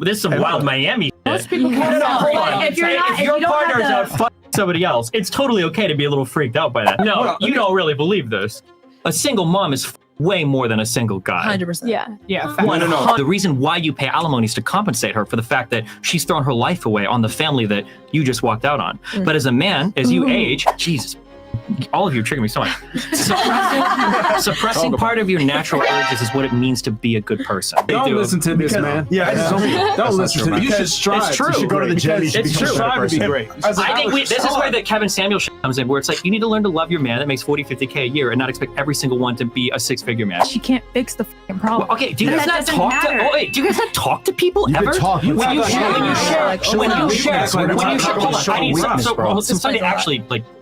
This is some wild Miami Most shit. people can't Hold on. If you're not, if your partner's out fucking somebody else, it's totally okay to be a little freaked out by that. No, you don't really believe this. A single mom is way more than a single guy. 100%. Yeah. No. The reason why you pay alimony is to compensate her for the fact that she's thrown her life away on the family that you just walked out on. But as a man, as you age, Jesus, all of you trigger me so much. Suppressing part of your natural urges is what it means to be a good person. Don't listen to this, man. Don't listen to this. You should strive. It's true. You should go to the gym. It's true. Strive to be great. I think this is where the Kevin Samuel shit comes in, where it's like you need to learn to love your man that makes 40, 50K a year and not expect every single one to be a six-figure man. She can't fix the fucking problem. Well, okay, do you guys not talk to? Oh wait, do you guys not talk to people ever? When you share, somebody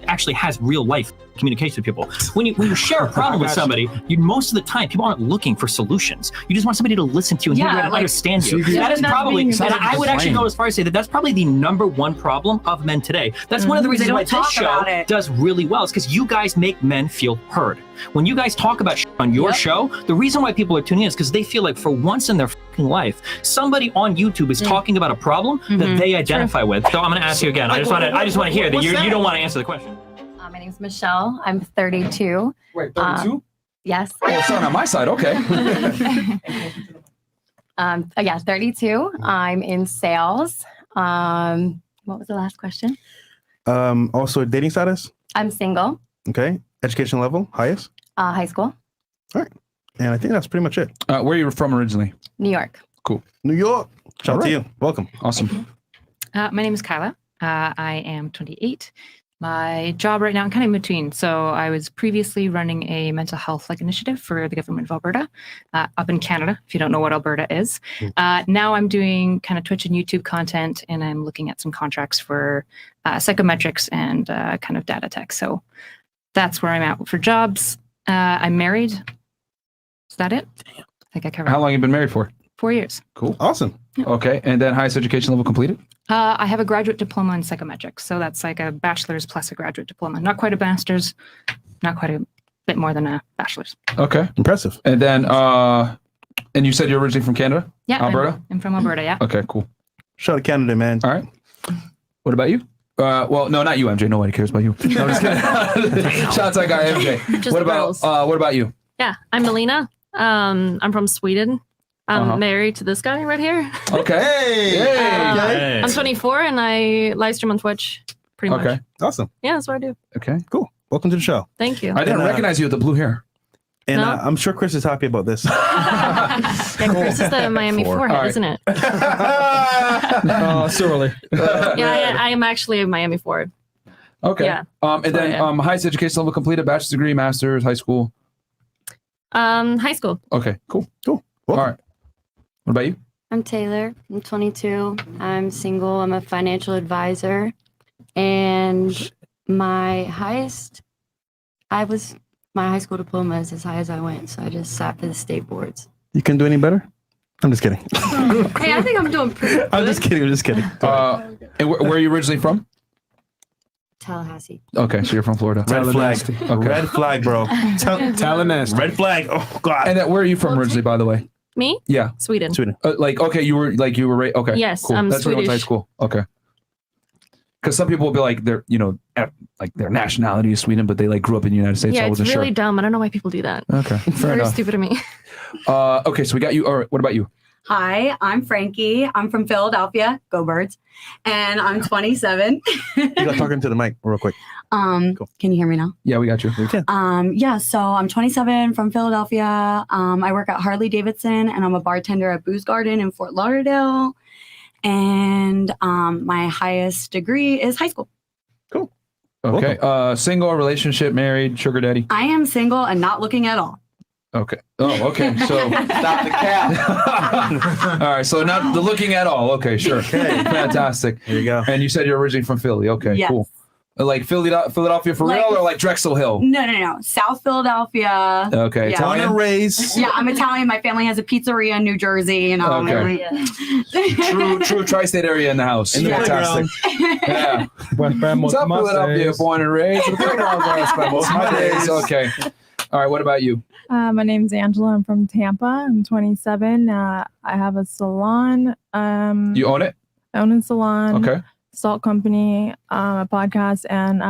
actually has real life communication with people. When you share a problem with somebody, most of the time people aren't looking for solutions. You just want somebody to listen to you and hear you and understand you. That is probably, and I would actually go as far as say that that's probably the #1 problem of men today. That's one of the reasons why this show does really well. Is because you guys make men feel heard. When you guys talk about shit on your show, the reason why people are tuning in is because they feel like for once in their fucking life, somebody on YouTube is talking about a problem that they identify with. So I'm going to ask you again. I just want to hear that you don't want to answer the question. My name's Michelle. I'm 32. Wait, 32? Yes. Oh, it's not on my side. Okay. Yeah, 32. I'm in sales. What was the last question? Also, dating status? I'm single. Okay. Education level, highest? High school. All right. And I think that's pretty much it. Where are you from originally? New York. Cool. New York. Shout out to you. Welcome. Awesome. My name is Kyla. I am 28. My job right now, I'm kind of in between. So I was previously running a mental health initiative for the government of Alberta up in Canada, if you don't know what Alberta is. Now I'm doing kind of Twitch and YouTube content, and I'm looking at some contracts for psychometrics and kind of data tech. So that's where I'm at for jobs. I'm married. Is that it? I think I covered. How long have you been married for? 4 years. Cool. Awesome. Okay. And then highest education level completed? I have a graduate diploma in psychometrics. So that's like a bachelor's plus a graduate diploma. Not quite a master's, not quite a bit more than a bachelor's. Okay. Impressive. And then, and you said you're originally from Canada? Yeah. Alberta? I'm from Alberta, yeah. Okay, cool. Shout out to Canada, man. All right. What about you? Well, no, not you, MJ. Nobody cares about you. No, I'm just kidding. Shout out to that guy, MJ. Just what about you? Yeah, I'm Melina. I'm from Sweden. I'm married to this guy right here. Okay. Hey. I'm 24 and I live stream on Twitch pretty much. Okay. Awesome. Yeah, that's what I do. Okay. Cool. Welcome to the show. Thank you. I didn't recognize you with the blue hair. And No? I'm sure Chris is happy about this. Yeah, Chris is the Miami forehead, isn't it? So early. Yeah, I am actually a Miami forehead. Okay. Yeah. And then highest education level completed, bachelor's degree, master's, high school. High school. Okay, cool. Cool. All right. What about you? I'm Taylor. I'm 22. I'm single. I'm a financial advisor. And my high school diploma is as high as I went. So I just sat for the state boards. You can do any better? I'm just kidding. Hey, I think I'm doing pretty good. I'm just kidding. And where are you originally from? Tallahassee. Okay, so you're from Florida. Red flag. Okay. Red flag, bro. Tallahassee. Red flag. Oh, God. And where are you from originally, by the way? Me? Yeah. Sweden. Okay, you were right. Okay. Yes, cool. I'm That's where I went to high Swedish. school. Okay. Because some people will be like, they're, like their nationality is Sweden, but they grew up in the United States. Yeah, So I it's wasn't really sure. dumb. I don't know why people do that. Okay, It's fair very enough. stupid of me. Okay, so we got you. All right, what about you? Hi, I'm Frankie. I'm from Philadelphia. Go Birds. And I'm 27. You got talking to the mic real quick. Can you hear me now? Yeah, we got you. Yeah, so I'm 27 from Philadelphia. I work at Harley Davidson and I'm a bartender at Booze Garden in Fort Lauderdale. And my highest degree is high school. Cool. Okay. Single, relationship, married, sugar daddy. I am single and not looking at all. Okay. Oh, okay. So Stop the cap. all right. So not the looking at all. Okay, sure. Okay. Fantastic. There you go. And you said you're originally from Philly. Okay, Yes. cool. Like Philadelphia for Like- real, or like Drexel Hill? No. South Philadelphia. Okay. Yeah. Born and raised. Yeah, I'm Italian. My family has a pizzeria in New Jersey. Okay. True tri-state area in the house. In the Fantastic. Yeah. What's up, Philadelphia? Born and raised. The playground's where I spent most of my days. Okay. All right. What about you? My name's Angela. I'm from Tampa. I'm 27. I have a salon. You own it? I own a salon. Okay. Salt company, a podcast, and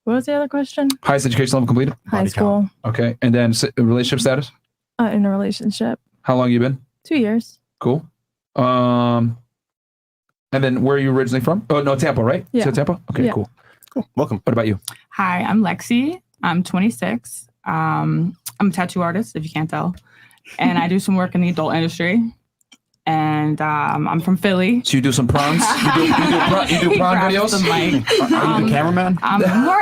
what was the other question? Highest education level completed? High school. Okay. And then relationship status? In a relationship. How long you been? 2 years. Cool. And then where are you originally from? Oh, no, Tampa, right? Yeah. So Tampa? Okay, Yeah. cool. Welcome. What about you? Hi, I'm Lexi. I'm 26. I'm a tattoo artist, if you can't tell. And I do some work in the adult industry. And I'm from Philly. So you do some prawns? You do prawn videos? The mic. Are you the cameraman?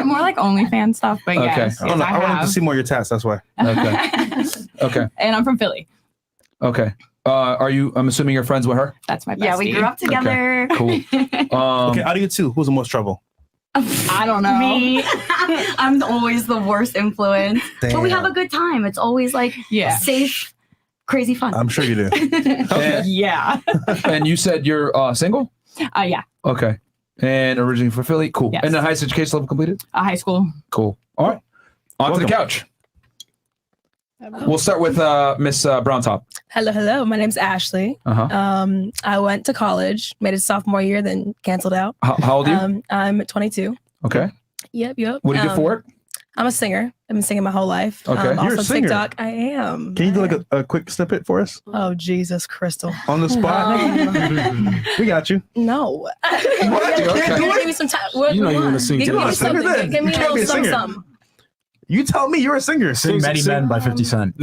More like OnlyFans stuff, but yes. I wanted to see more of your tats. That's why. Okay. Okay. And I'm from Philly. Okay. I'm assuming you're friends with her? That's my bestie. Yeah, we grew up together. Okay. Cool. Okay, out of you two, who's the most trouble? I don't know. Me. I'm always the worst influence. But we have a good time. It's always like safe, crazy fun. I'm sure you do. Yeah. And you said you're single? Yeah. Okay. And originally from Philly? Cool. Yes. And the highest education level completed? High school. Cool. All right. On to the couch. We'll start with Miss Brown Top. Hello. My name's Ashley. Uh-huh. I went to college, made it sophomore year, then canceled out. How old are you? I'm 22. Okay. Yep. What do you do for work? I'm a singer. I've been singing my whole life. Okay. Also You're a singer. TikTok. I am. Can you do like a quick snippet for us? Oh, Jesus, Crystal. On the spot? We got you. No. Okay. Give me some time. You know you want to sing Give to me us. something. Then. Give me You a can't be little a singer. something. You tell me you're a singer. Sing Many Men by 50 Cent.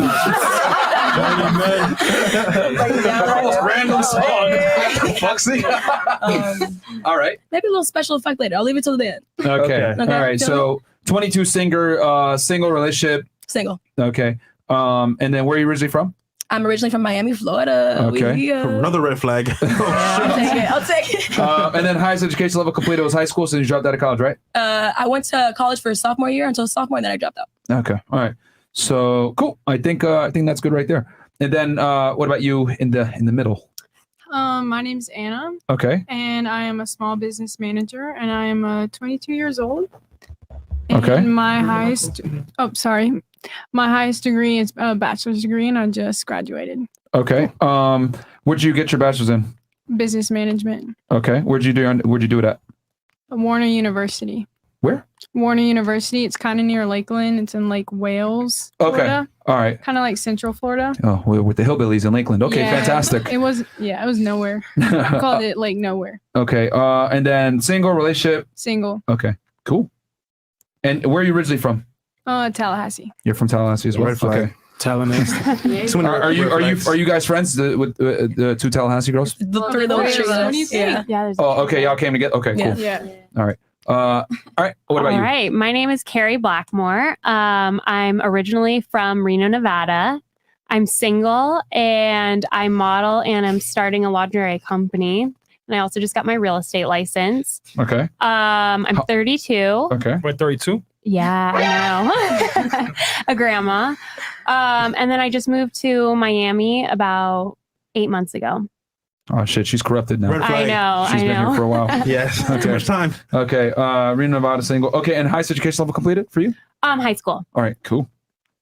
Random song. Foxy. All right. Maybe a little special effect later. I'll leave it till the end. Okay. All right. So 22 singer, single relationship. Single. Okay. And then where are you originally from? I'm originally from Miami, Florida. Okay. Another red flag. I'll take it. And then highest education level completed was high school, so you dropped out of college, right? I went to college for sophomore year until sophomore, and then I dropped out. Okay. All right. So cool. I think that's good right there. And then what about you in the middle? My name's Anna. Okay. And I am a small business manager, and I am 22 years old. Okay. And my highest degree is a bachelor's degree, and I just graduated. Okay. Where'd you get your bachelor's in? Business management. Okay. Where'd you do it at? Warner University. Where? Warner University. It's kind of near Lakeland. It's in like Wales, Florida. Okay. All right. Kind of like Central Florida. Oh, we're with the hillbillies in Lakeland. Okay, Yeah, fantastic. It was nowhere. I called it like nowhere. Okay. And then single relationship. Single. Okay. Cool. And where are you originally from? Tallahassee. You're from Tallahassee as well. Red flag. Okay. Tallahassee. So are you guys friends with the two Tallahassee girls? The three little chicks. Yeah. Oh, okay. Y'all came together. Okay, cool. Yeah. All right. All right. What about All you? right. My name is Carrie Blackmore. I'm originally from Reno, Nevada. I'm single and I model and I'm starting a lingerie company. And I also just got my real estate license. Okay. I'm 32. Okay. We're 32. Yeah, I know. A grandma. And then I just moved to Miami about 8 months ago. Oh shit, she's corrupted now. I know. She's been here for a while. Yes. Too much time. Okay. Reno, Nevada, single. Okay, and highest education level completed for you? High school. All right, cool.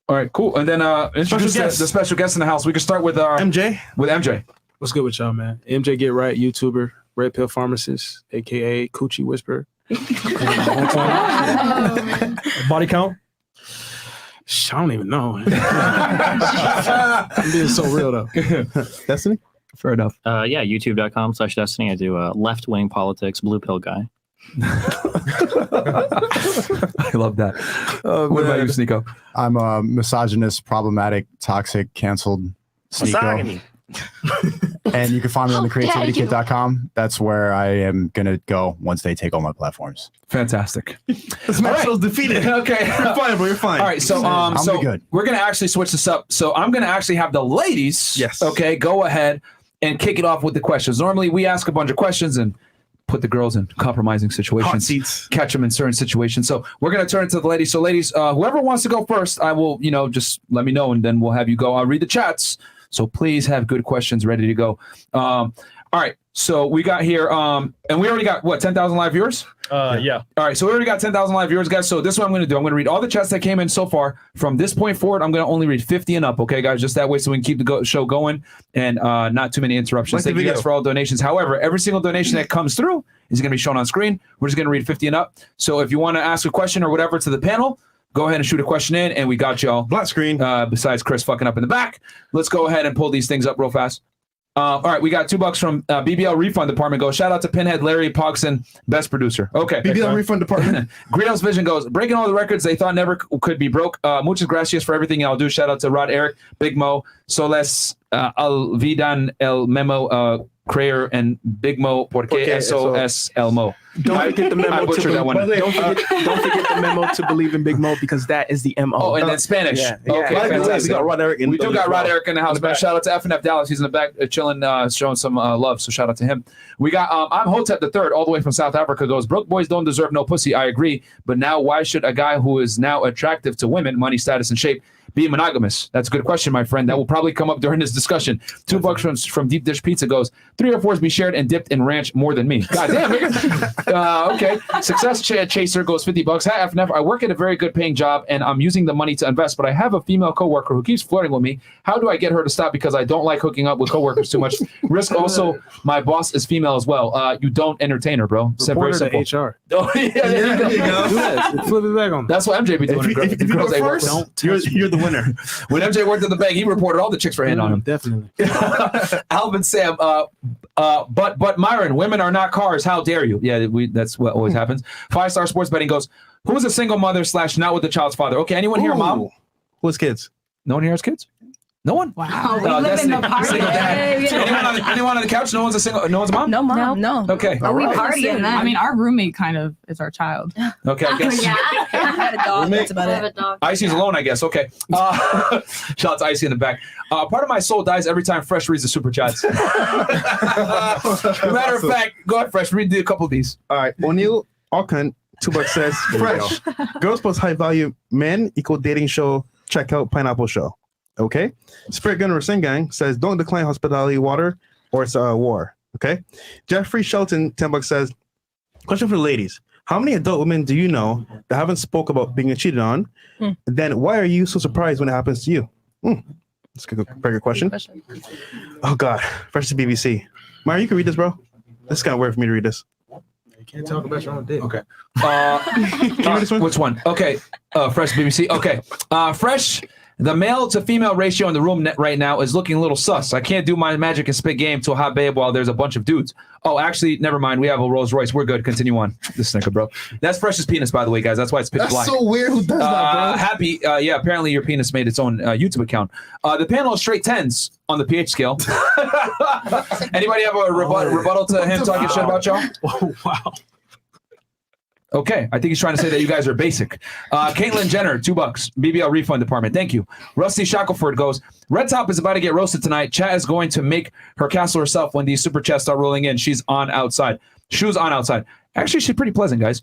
All right, cool. And then introduce the special guest in the house. We can start with MJ. With MJ. What's good with y'all, man? MJRight, YouTuber, Red Pill Pharmacist, aka Coochie Whisperer. Body count? I don't even know. I'm being so real though. Destiny? Fair enough. Yeah, youtube.com/Destiny. I do left-wing politics, blue pill guy. I love that. What about you, Sneako? I'm a misogynist, problematic, toxic, canceled Sneako. And you can find me on thecreativitykit.com. That's where I am going to go once they take all my platforms. Fantastic. Smash was defeated. Okay. You're fine, bro. You're fine. All right. So, good. We're going to actually switch this up. So I'm going to actually have the ladies. Yes. Okay. Go ahead and kick it off with the questions. Normally we ask a bunch of questions and put the girls in compromising situations. Hot seats. Catch them in certain situations. So we're going to turn to the ladies. So ladies, whoever wants to go first, I will, just let me know and then we'll have you go. I'll read the chats. So please have good questions ready to go. All right, so we got here, and we already got, what, 10,000 live viewers? Yeah. All right, so we already got 10,000 live viewers, guys. So this is what I'm going to do. I'm going to read all the chats that came in so far. From this point forward, I'm going to only read 50 and up, okay, guys? Just that way so we can keep the show going and not too many interruptions. Thank you guys for all donations. However, every single donation that comes through is going to be shown on screen. We're just going to read 50 and up. So if you want to ask a question or whatever to the panel, go ahead and shoot a question in, and we got y'all. Black screen. Besides Chris fucking up in the back. Let's go ahead and pull these things up real fast. All right, we got $2 from BBL Refund Department. Go shout out to Pinhead Larry Pogson, best producer. Okay. BBL Refund Department. Greenhouse Vision goes, breaking all the records they thought never could be broke. Muchas gracias for everything y'all do. Shout out to Rod Eric, Big Mo, Soles, Alvidan, El Memo, Crayer, and Big Mo, porque SOS El Mo. Don't forget the memo. I butchered that one. Don't forget the memo to believe in Big Mo, because that is the MO. Oh, and then Spanish. Yeah. Okay, fantastic. We got Rod Eric We do got Rod Eric in the house, man. Shout out to F&F Dallas. He's in the back chilling, showing some love. So shout out to him. We got I'm Hotep the Third, all the way from South Africa, goes, broke boys don't deserve no pussy. I agree. But now why should a guy who is now attractive to women, money, status, and shape, be monogamous? That's a good question, my friend. That will probably come up during this discussion. $2 from Deep Dish Pizza goes, 3 or 4s be shared and dipped in ranch more than me. God damn, nigga. Okay. Success Chaser goes $50. Hi, FNF. I work at a very good paying job and I'm using the money to invest, but I have a female coworker who keeps flirting with me. How do I get her to stop? Because I don't like hooking up with coworkers too much. Risk also, my boss is female as well. You don't entertain her, bro. Report her to HR. Oh, yeah, there you go. Do that. Flip it back on. That's what MJ be doing. If you go first, you're the winner. When MJ worked at the bank, he reported all the chicks for hitting on him. Definitely. Alvin Sam, but Myron, women are not cars. How dare you? Yeah, that's what always happens. 5-star sports betting goes, who's a single mother / not with the child's father? Okay, anyone here, mom? Who has kids? No one here has kids? No one? Wow. We live in the party. Single dad. Anyone on the couch? No one's a mom? No mom. No. Okay. But we party in that. I mean, our roommate kind of is our child. Okay, I guess. I had a dog. That's about it. Icy's alone, I guess. Okay. Shout out to Icy in the back. Part of my soul dies every time Fresh reads the super chats. Matter of fact, go ahead, Fresh. Read a couple of these. All right. O'Neill Alcant, $2 says, Fresh. Girls plus high value men equal dating show. Check out Pineapple Show. Okay. Spirit Gunner Singang says, don't decline hospitality water or it's a war. Okay. Jeffrey Shelton, $10 says, question for the ladies. How many adult women do you know that haven't spoke about being cheated on? Then why are you so surprised when it happens to you? That's a very good question. Oh God. Fresh to BBC. Myron, you can read this, bro. This is kind of weird for me to read this. You can't talk about your own dick. Okay. Which one? Okay. Fresh BBC. Okay. Fresh. The male to female ratio in the room right now is looking a little sus. I can't do my magic and spit game to a hot babe while there's a bunch of dudes. Oh, actually, never mind. We have a Rolls Royce. We're good. Continue on. This snicker, bro. That's Fresh's penis, by the way, guys. That's why it's pitch black. That's so weird. Who does that, bro? Happy. Yeah, apparently your penis made its own YouTube account. The panel is straight 10s on the pH scale. Anybody have a rebuttal to him talking shit about y'all? Oh, wow. Okay, I think he's trying to say that you guys are basic. Caitlyn Jenner, $2. BBL Refund Department, thank you. Rusty Shackelford goes, Red Top is about to get roasted tonight. Chat is going to make her castle herself when these super chats start rolling in. She's on outside. Shoes on outside. Actually, she's pretty pleasant, guys.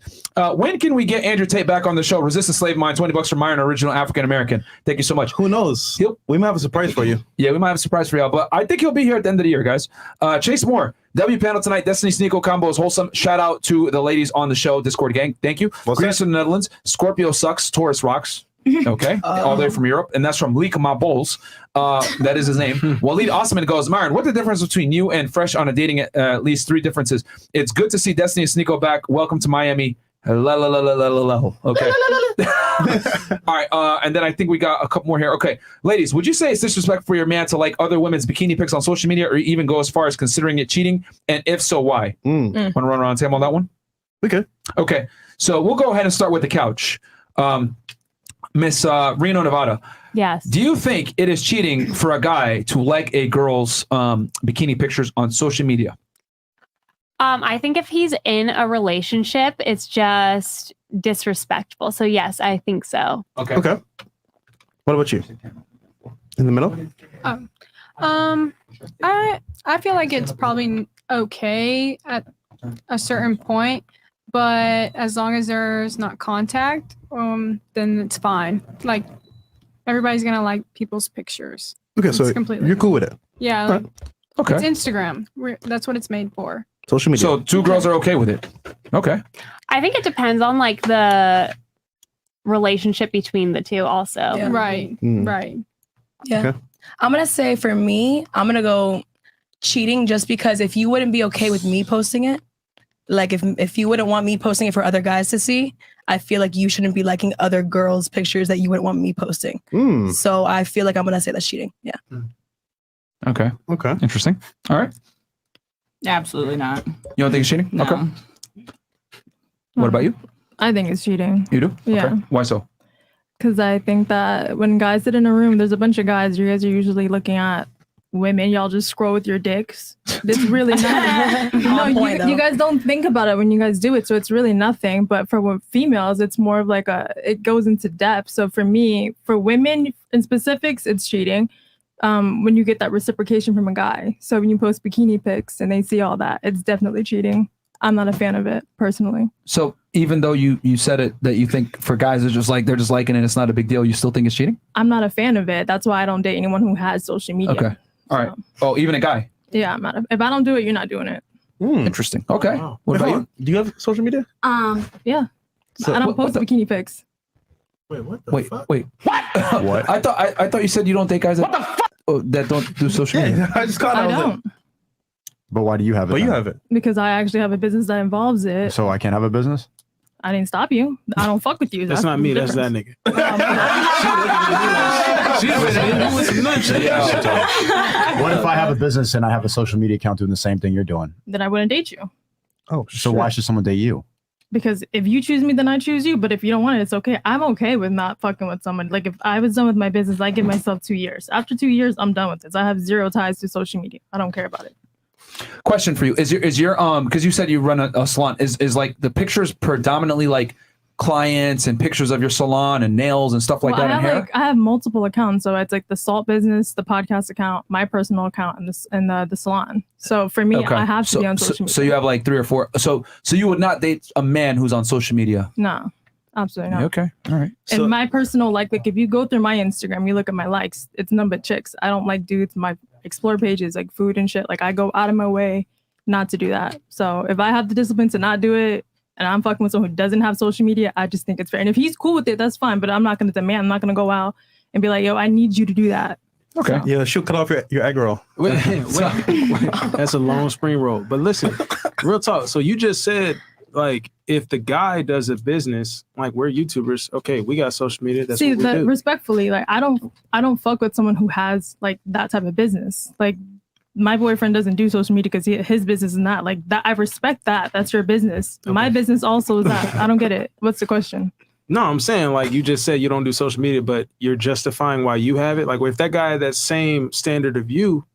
When can we get Andrew Tate back on the show? Resist a Slave Mine, $20 from Myron, original African-American. Thank you so much. Who knows? We might have a surprise for you. Yeah, we might have a surprise for y'all, but I think he'll be here at the end of the year, guys. Chase Moore, W panel tonight. Destiny Sneako combo is wholesome. Shout out to the ladies on the show, Discord gang. Thank you. Greetings from the Netherlands. Scorpio sucks. Taurus rocks. Okay, all the way from Europe, and that's from Leak My Bowls. That is his name. Waleed Osman goes, Myron, what's the difference between you and Fresh on a dating? At least 3 differences. It's good to see Destiny and Sneako back. Welcome to Miami. Okay. All right, and then I think we got a couple more here. Okay, ladies, would you say it's disrespectful for your man to like other women's bikini pics on social media, or even go as far as considering it cheating? And if so, why? Want to run around the table on that one? Okay. Okay, so we'll go ahead and start with the couch. Miss Reno, Nevada. Yes. Do you think it is cheating for a guy to like a girl's bikini pictures on social media? I think if he's in a relationship, it's just disrespectful. So yes, I think so. Okay. Okay. What about you? In the middle? I feel like it's probably okay at a certain point, but as long as there's not contact, then it's fine. Like everybody's gonna like people's pictures. Okay, so It's completely you're cool with it. Yeah. All right. Okay. It's Instagram. That's what it's made for. Social media. So 2 girls are okay with it. Okay. I think it depends on like the relationship between the two also. Yeah. Right. Right. Yeah. Okay. I'm going to say for me, I'm going to go cheating just because if you wouldn't be okay with me posting it, like if you wouldn't want me posting it for other guys to see, I feel like you shouldn't be liking other girls' pictures that you wouldn't want me posting. So I feel like I'm going to say that's cheating. Yeah. Okay. Okay. Interesting. All right. Absolutely not. You don't think it's cheating? No. Okay. What about you? I think it's cheating. You do? Yeah. Okay. Why so? Because I think that when guys sit in a room, there's a bunch of guys. You guys are usually looking at women. Y'all just scroll with your dicks. It's really nothing. No, you guys don't think about it when you guys do it. So it's really nothing. But for females, it's more of like it goes into depth. So for me, for women in specifics, it's cheating. When you get that reciprocation from a guy. So when you post bikini pics and they see all that, it's definitely cheating. I'm not a fan of it personally. So even though you said it that you think for guys it's just like they're just liking it, it's not a big deal, you still think it's cheating? I'm not a fan of it. That's why I don't date anyone who has social media. Okay. All right. Oh, even a guy. Yeah, I'm not. If I don't do it, you're not doing it. Interesting. Okay. Wow. What Wait, about hold you? on. Do you have social media? Yeah. So- I don't post bikini pics. Wait, what Wait. What? What? I thought you said you don't date guys that, that don't do social media. I just caught I don't. But why do you have it? But you then? have it. Because I actually have a business that involves it. So I can't have a business? I didn't stop you. I don't fuck with you. That's not me. That's that nigga. What if I have a business and I have a social media account doing the same thing you're doing? Then I wouldn't date you. Oh, So why should someone date you? Because if you choose me, then I choose you. But if you don't want it, it's okay. I'm okay with not fucking with someone. Like if I was done with my business, I give myself 2 years. After 2 years, I'm done with this. I have zero ties to social media. I don't care about it. Question for you. Is your because you said you run a salon, is like the pictures predominantly like clients and pictures of your salon and nails and stuff like that and hair? I have multiple accounts. So it's like the salt business, the podcast account, my personal account, and the salon. So for me, I have to be on social media. So you have like 3 or 4. So you would not date a man who's on social media? No, absolutely not. Okay. All right. And my personal like if you go through my Instagram, you look at my likes, it's none but chicks. I don't like dudes. My explore pages like food and shit. Like I go out of my way not to do that. So if I have the discipline to not do it and I'm fucking with someone who doesn't have social media, I just think it's fair. And if he's cool with it, that's fine. But I'm not going to demand. I'm not going to go out and be like, yo, I need you to do that. Okay. Yeah, she'll cut off your egg roll. Wait. That's a long spring roll. But listen, real talk. So you just said, like, if the guy does a business, like we're YouTubers, okay, we got social media. That's See, what we do. respectfully, like I don't fuck with someone who has like that type of business. Like my boyfriend doesn't do social media because his business is not like that. I respect that. That's your business. Okay. My business also is that. I don't get it. What's the question? No, I'm saying like you just said you don't do social media, but you're justifying why you have it. Like if that guy had that same standard of you,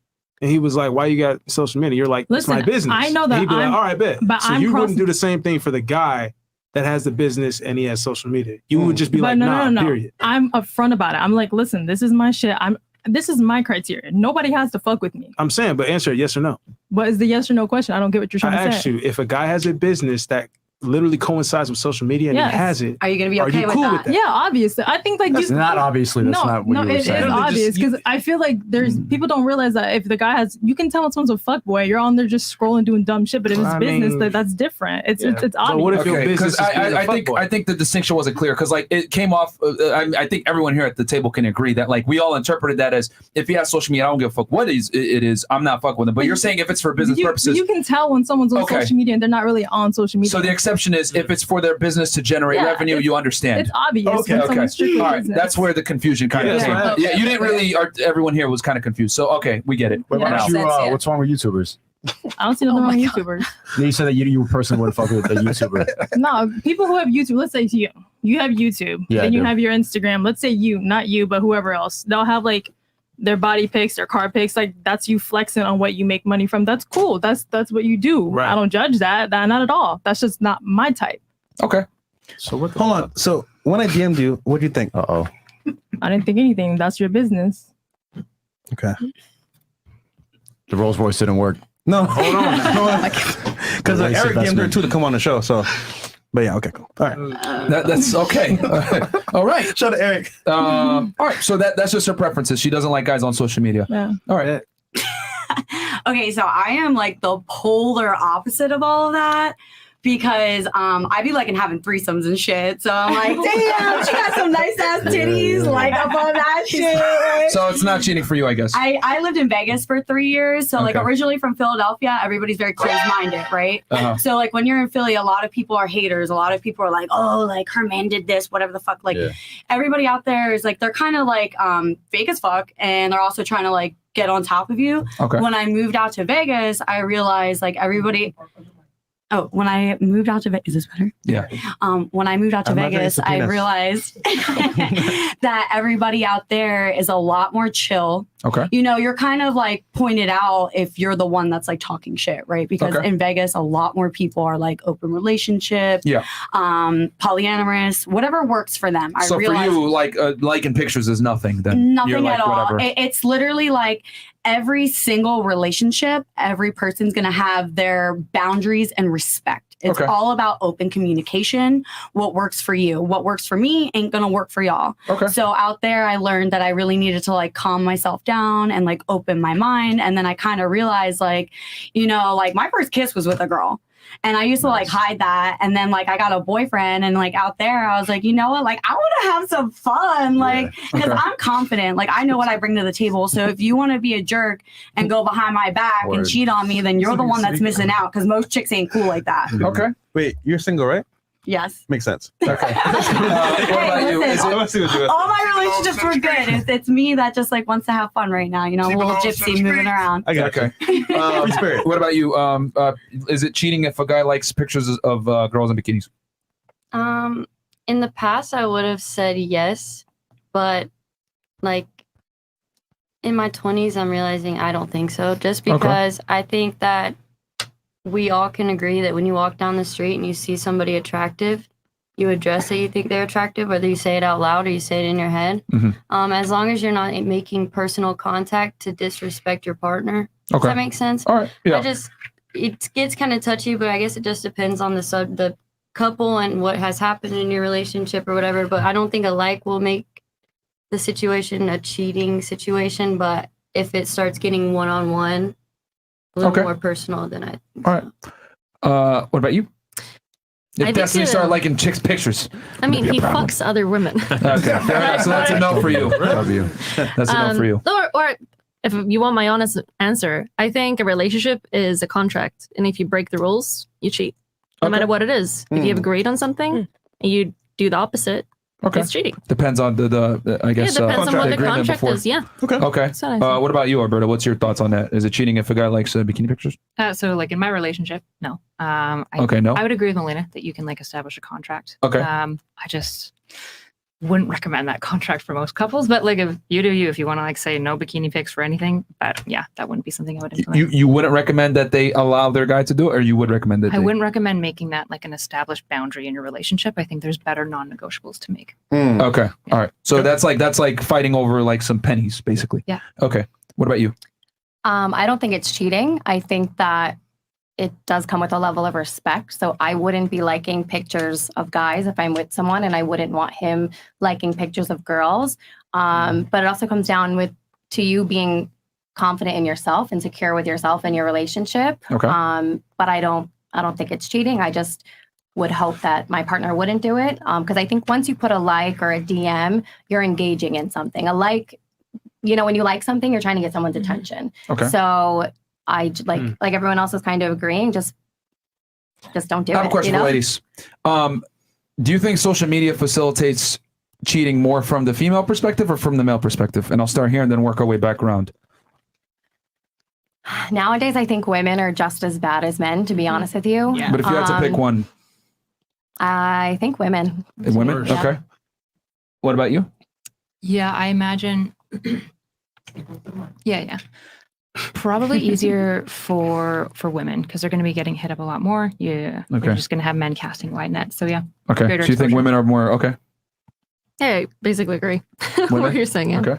and he was like, "Why you got social media?" You're like, "It's my business." I know that. And he'd be like, "All right, bet." But so you wouldn't do the same thing for the guy that has the business and he has social media. You would just be like, "Nah, period." I'm upfront about it. I'm like, listen, this is my shit. This is my criteria. Nobody has to fuck with me. I'm saying, but answer it yes or no. What is the yes or no question? I don't get what you're trying to say. I asked you if a guy has a business that literally coincides with social media and he has it. Are you going to be okay with that? Yeah, obviously. I think like That's not obviously. That's not what you were it saying. is obvious because I feel like there's people don't realize that if the guy has, you can tell when someone's a fuckboy. You're on there just scrolling doing dumb shit, but if it's business, that's different. It's obvious. So what if your business is I think the distinction wasn't clear because like it came off. I think everyone here at the table can agree that like we all interpreted that as if he has social media, I don't give a fuck what it is. I'm not fucking with him. But you're saying if it's for business purposes, you can tell when someone's on social media and they're not really on social media. So the exception is if it's for their business to generate revenue, you understand. It's obvious. Okay. All right. That's where the confusion kind of came. Yeah, you didn't really. Everyone here was kind of confused. So okay, we get it. Wait, what's wrong with YouTubers? I don't see nothing wrong with YouTubers. You said that you personally wouldn't fuck with a YouTuber. No, people who have YouTube. Let's say you have YouTube. Yeah, then you have your Instagram. Let's say not you, but whoever else. They'll have like their body pics, their car pics. Like that's you flexing on what you make money from. That's cool. That's what you do. Right. I don't judge that. Not at all. That's just not my type. Okay. So what? Hold on. So when I DM'd you, what do you think? I didn't think anything. That's your business. Okay. The Rolls Royce didn't work. No, hold on. Because Eric DM'd her too to come on the show. So, but yeah, okay, cool. All right. That's okay. All right. Shout out to Eric. All right. So that's just her preferences. She doesn't like guys on social media. Yeah. All right. Okay, so I am like the polar opposite of all of that. Because I be liking having threesomes and shit. So I'm like, damn, she got some nice ass titties, like up on that shit. Like, So it's not cheating for you, I guess. I lived in Vegas for 3 years. So like Okay. originally from Philadelphia, everybody's very closed-minded, right? Uh-huh. So like when you're in Philly, a lot of people are haters. A lot of people are like, oh, like her man did this, whatever the fuck. Like everybody out there is like, they're kind of like fake as fuck. And they're also trying to like get on top of you. Okay. When I moved out to Vegas, I realized like everybody... Oh, when I moved out to Vegas, is this better? Yeah. When I moved out to I'm not gonna Vegas, I penis. realized that everybody out there is a lot more chill. Okay. You know, you're kind of like pointed out if you're the one that's like talking shit, right? Because Okay. in Vegas, a lot more people are like open relationship, Yeah. polyamorous, whatever works for them. I So for realized you, like liking pictures is nothing. Then you're nothing like, at all. whatever. It's literally like every single relationship, every person's going to have their boundaries and respect. It's Okay. all about open communication. What works for you, what works for me ain't going to work for y'all. Okay. So out there, I learned that I really needed to like calm myself down and like open my mind. And then I kind of realized like, you know, like my first kiss was with a girl. And I used to like hide that. And then like I got a boyfriend and like out there, I was like, you know what? Like I want to have some fun. Like, because Okay. I'm confident. Like I know what I bring to the table. So if you want to be a jerk and go behind my back and Word. cheat on me, then you're the one that's missing out because most chicks ain't cool like that. Okay. Wait, you're single, right? Yes. Makes sense. Okay. What about you? Is Listen, Let's see what you all my relationships were good. It's me that just like wants to have fun right now. You know, a little gypsy moving around. I got Okay. you. Free spirit. What about you? Is it cheating if a guy likes pictures of girls in bikinis? In the past, I would have said yes, but like in my 20s, I'm realizing I don't think so. Just because I think that we all can agree that when you walk down the street and you see somebody attractive, you address that you think they're attractive, whether you say it out loud or you say it in your head. Mm-hmm. As long as you're not making personal contact to disrespect your partner. Does Okay. that make sense? All right. Yeah. It gets kind of touchy, but I guess it just depends on the couple and what has happened in your relationship or whatever. But I don't think a like will make the situation a cheating situation. But if it starts getting one-on-one, a little Okay. more personal, then I think All right. What about you? If think Destiny started liking chicks' pictures. I mean, would be he a problem. fucks other women. Okay. Fair enough. So that's a no for you. That's a no for you. Or if you want my honest answer, I think a relationship is a contract, and if you break the rules, you cheat, no matter what it is. If you have agreed on something and you do the opposite, it's cheating. Depends on the I guess. Yeah, depends on what the agreement contract before. is. Yeah. Okay. That's what I think. What about you, Alberta? What's your thoughts on that? Is it cheating if a guy likes bikini pictures? So, like in my relationship, no. Okay, no. I would agree with Melina that you can like establish a contract. Okay. I just wouldn't recommend that contract for most couples, but like if you do you, if you want to like say no bikini pics for anything, but yeah, that wouldn't be something I would implement. You wouldn't recommend that they allow their guy to do it, or you would recommend that I wouldn't recommend making that like an established boundary in your relationship. I think there's better non-negotiables to make. Okay. All right. So that's like fighting over like some pennies, basically. Yeah. Okay. What about you? I don't think it's cheating. I think that it does come with a level of respect. So I wouldn't be liking pictures of guys if I'm with someone, and I wouldn't want him liking pictures of girls. But it also comes down to you being confident in yourself and secure with yourself and your relationship. Okay. But I don't think it's cheating. I just would hope that my partner wouldn't do it. Because I think once you put a like or a DM, you're engaging in something. A like, you know, when you like something, you're trying to get someone's attention. Okay. So I like everyone else is kind of agreeing. Just don't do it. I have a question you know? for ladies. Do you think social media facilitates cheating more from the female perspective or from the male perspective? And I'll start here and then work our way back around. Nowadays, I think women are just as bad as men, to be honest with you. Yeah. But if you had to pick one, I think women. women. Yeah. Okay. What about you? Yeah, I imagine. yeah. Probably easier for women because they're going to be getting hit up a lot more. Yeah. Okay. You're just going to have men casting wide net. So yeah. Okay. Greater So you think exposure. women are more okay? Yeah, I basically agree. Women? what you're saying. Yeah. Okay.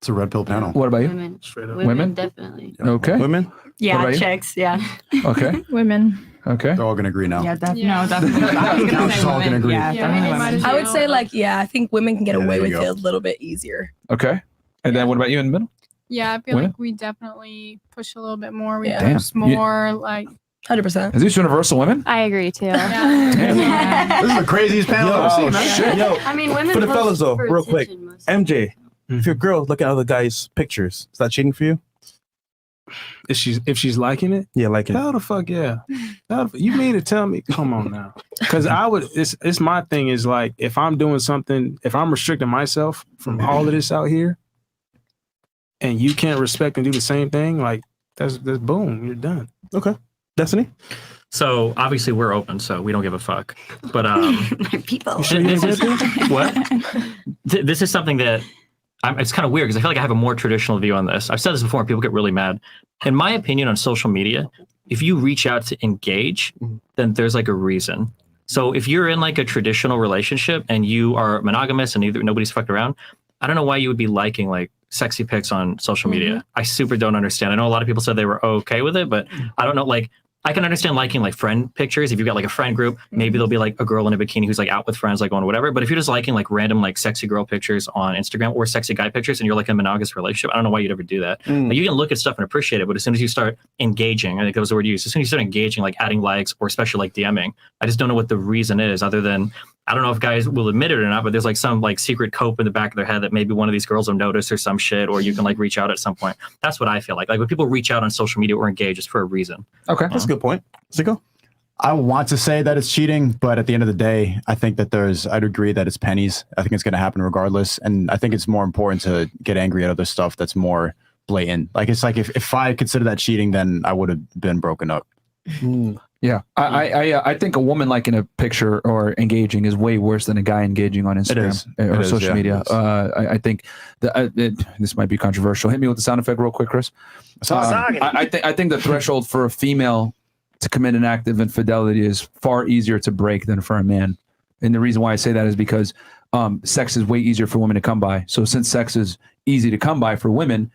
It's a red pill panel. What about you? women. Women? Definitely. Okay. Women? What Yeah, about you? chicks. Yeah. Okay. Women. Okay. They're all gonna agree now. Yeah, definitely. No, definitely. I was gonna say We're all women. gonna agree. Yeah, Yeah, definitely might women. as I would well. say like, yeah, I think women can get Yeah, away there with you it go. a little bit easier. Okay. And then what about you in the middle? Yeah, I feel Women? like we definitely push a little bit more. We Yeah. post Damn. more, like 100%. Is this universal women? I agree too. yeah. This is the craziest panel I've ever seen, man. Shit. Yo, I mean, women for the post fellas though, for real quick, attention most. MJ, if your girl look at other guys' pictures, is that cheating for you? If she's liking it, Yeah, like it. hell the fuck yeah. You mean to tell me? Come on now, because I would. It's my thing is like if I'm doing something, if I'm restricting myself from all of this out here, and you can't respect and do the same thing, like that's boom, you're done. Okay, Destiny. So obviously we're open, so we don't give a fuck. But People. this is what this is something that it's kind of weird because I feel like I have a more traditional view on this. I've said this before, and people get really mad. In my opinion, on social media, if you reach out to engage, then there's like a reason. So if you're in like a traditional relationship and you are monogamous and nobody's fucked around, I don't know why you would be liking like sexy pics on social media. I super don't understand. I know a lot of people said they were okay with it, but I don't know. Like, I can understand liking like friend pictures. If you've got like a friend group, maybe there'll be like a girl in a bikini who's like out with friends, like on whatever. But if you're just liking like random like sexy girl pictures on Instagram or sexy guy pictures and you're like in a monogamous relationship, I don't know why you'd ever do that. Like, you can look at stuff and appreciate it, but as soon as you start engaging, I think that was the word used, as soon as you start engaging, like adding likes or especially like DMing, I just don't know what the reason is other than, I don't know if guys will admit it or not, but there's like some like secret cope in the back of their head that maybe one of these girls will notice or some shit, or you can like reach out at some point. That's what I feel like. Like when people reach out on social media or engage, it's for a reason. Okay. That's a good point. Zico? I want to say that it's cheating, but at the end of the day, I think that I'd agree that it's pennies. I think it's going to happen regardless. And I think it's more important to get angry at other stuff that's more blatant. Like, it's like if I consider that cheating, then I would have been broken up. Yeah, I think a woman liking a picture or engaging is way worse than a guy engaging on Instagram or social media. I think this might be controversial. Hit me with the sound effect real quick, Chris. I think the threshold for a female to commit an act of infidelity is far easier to break than for a man. And the reason why I say that is because sex is way easier for women to come by. So since sex is easy to come by for women,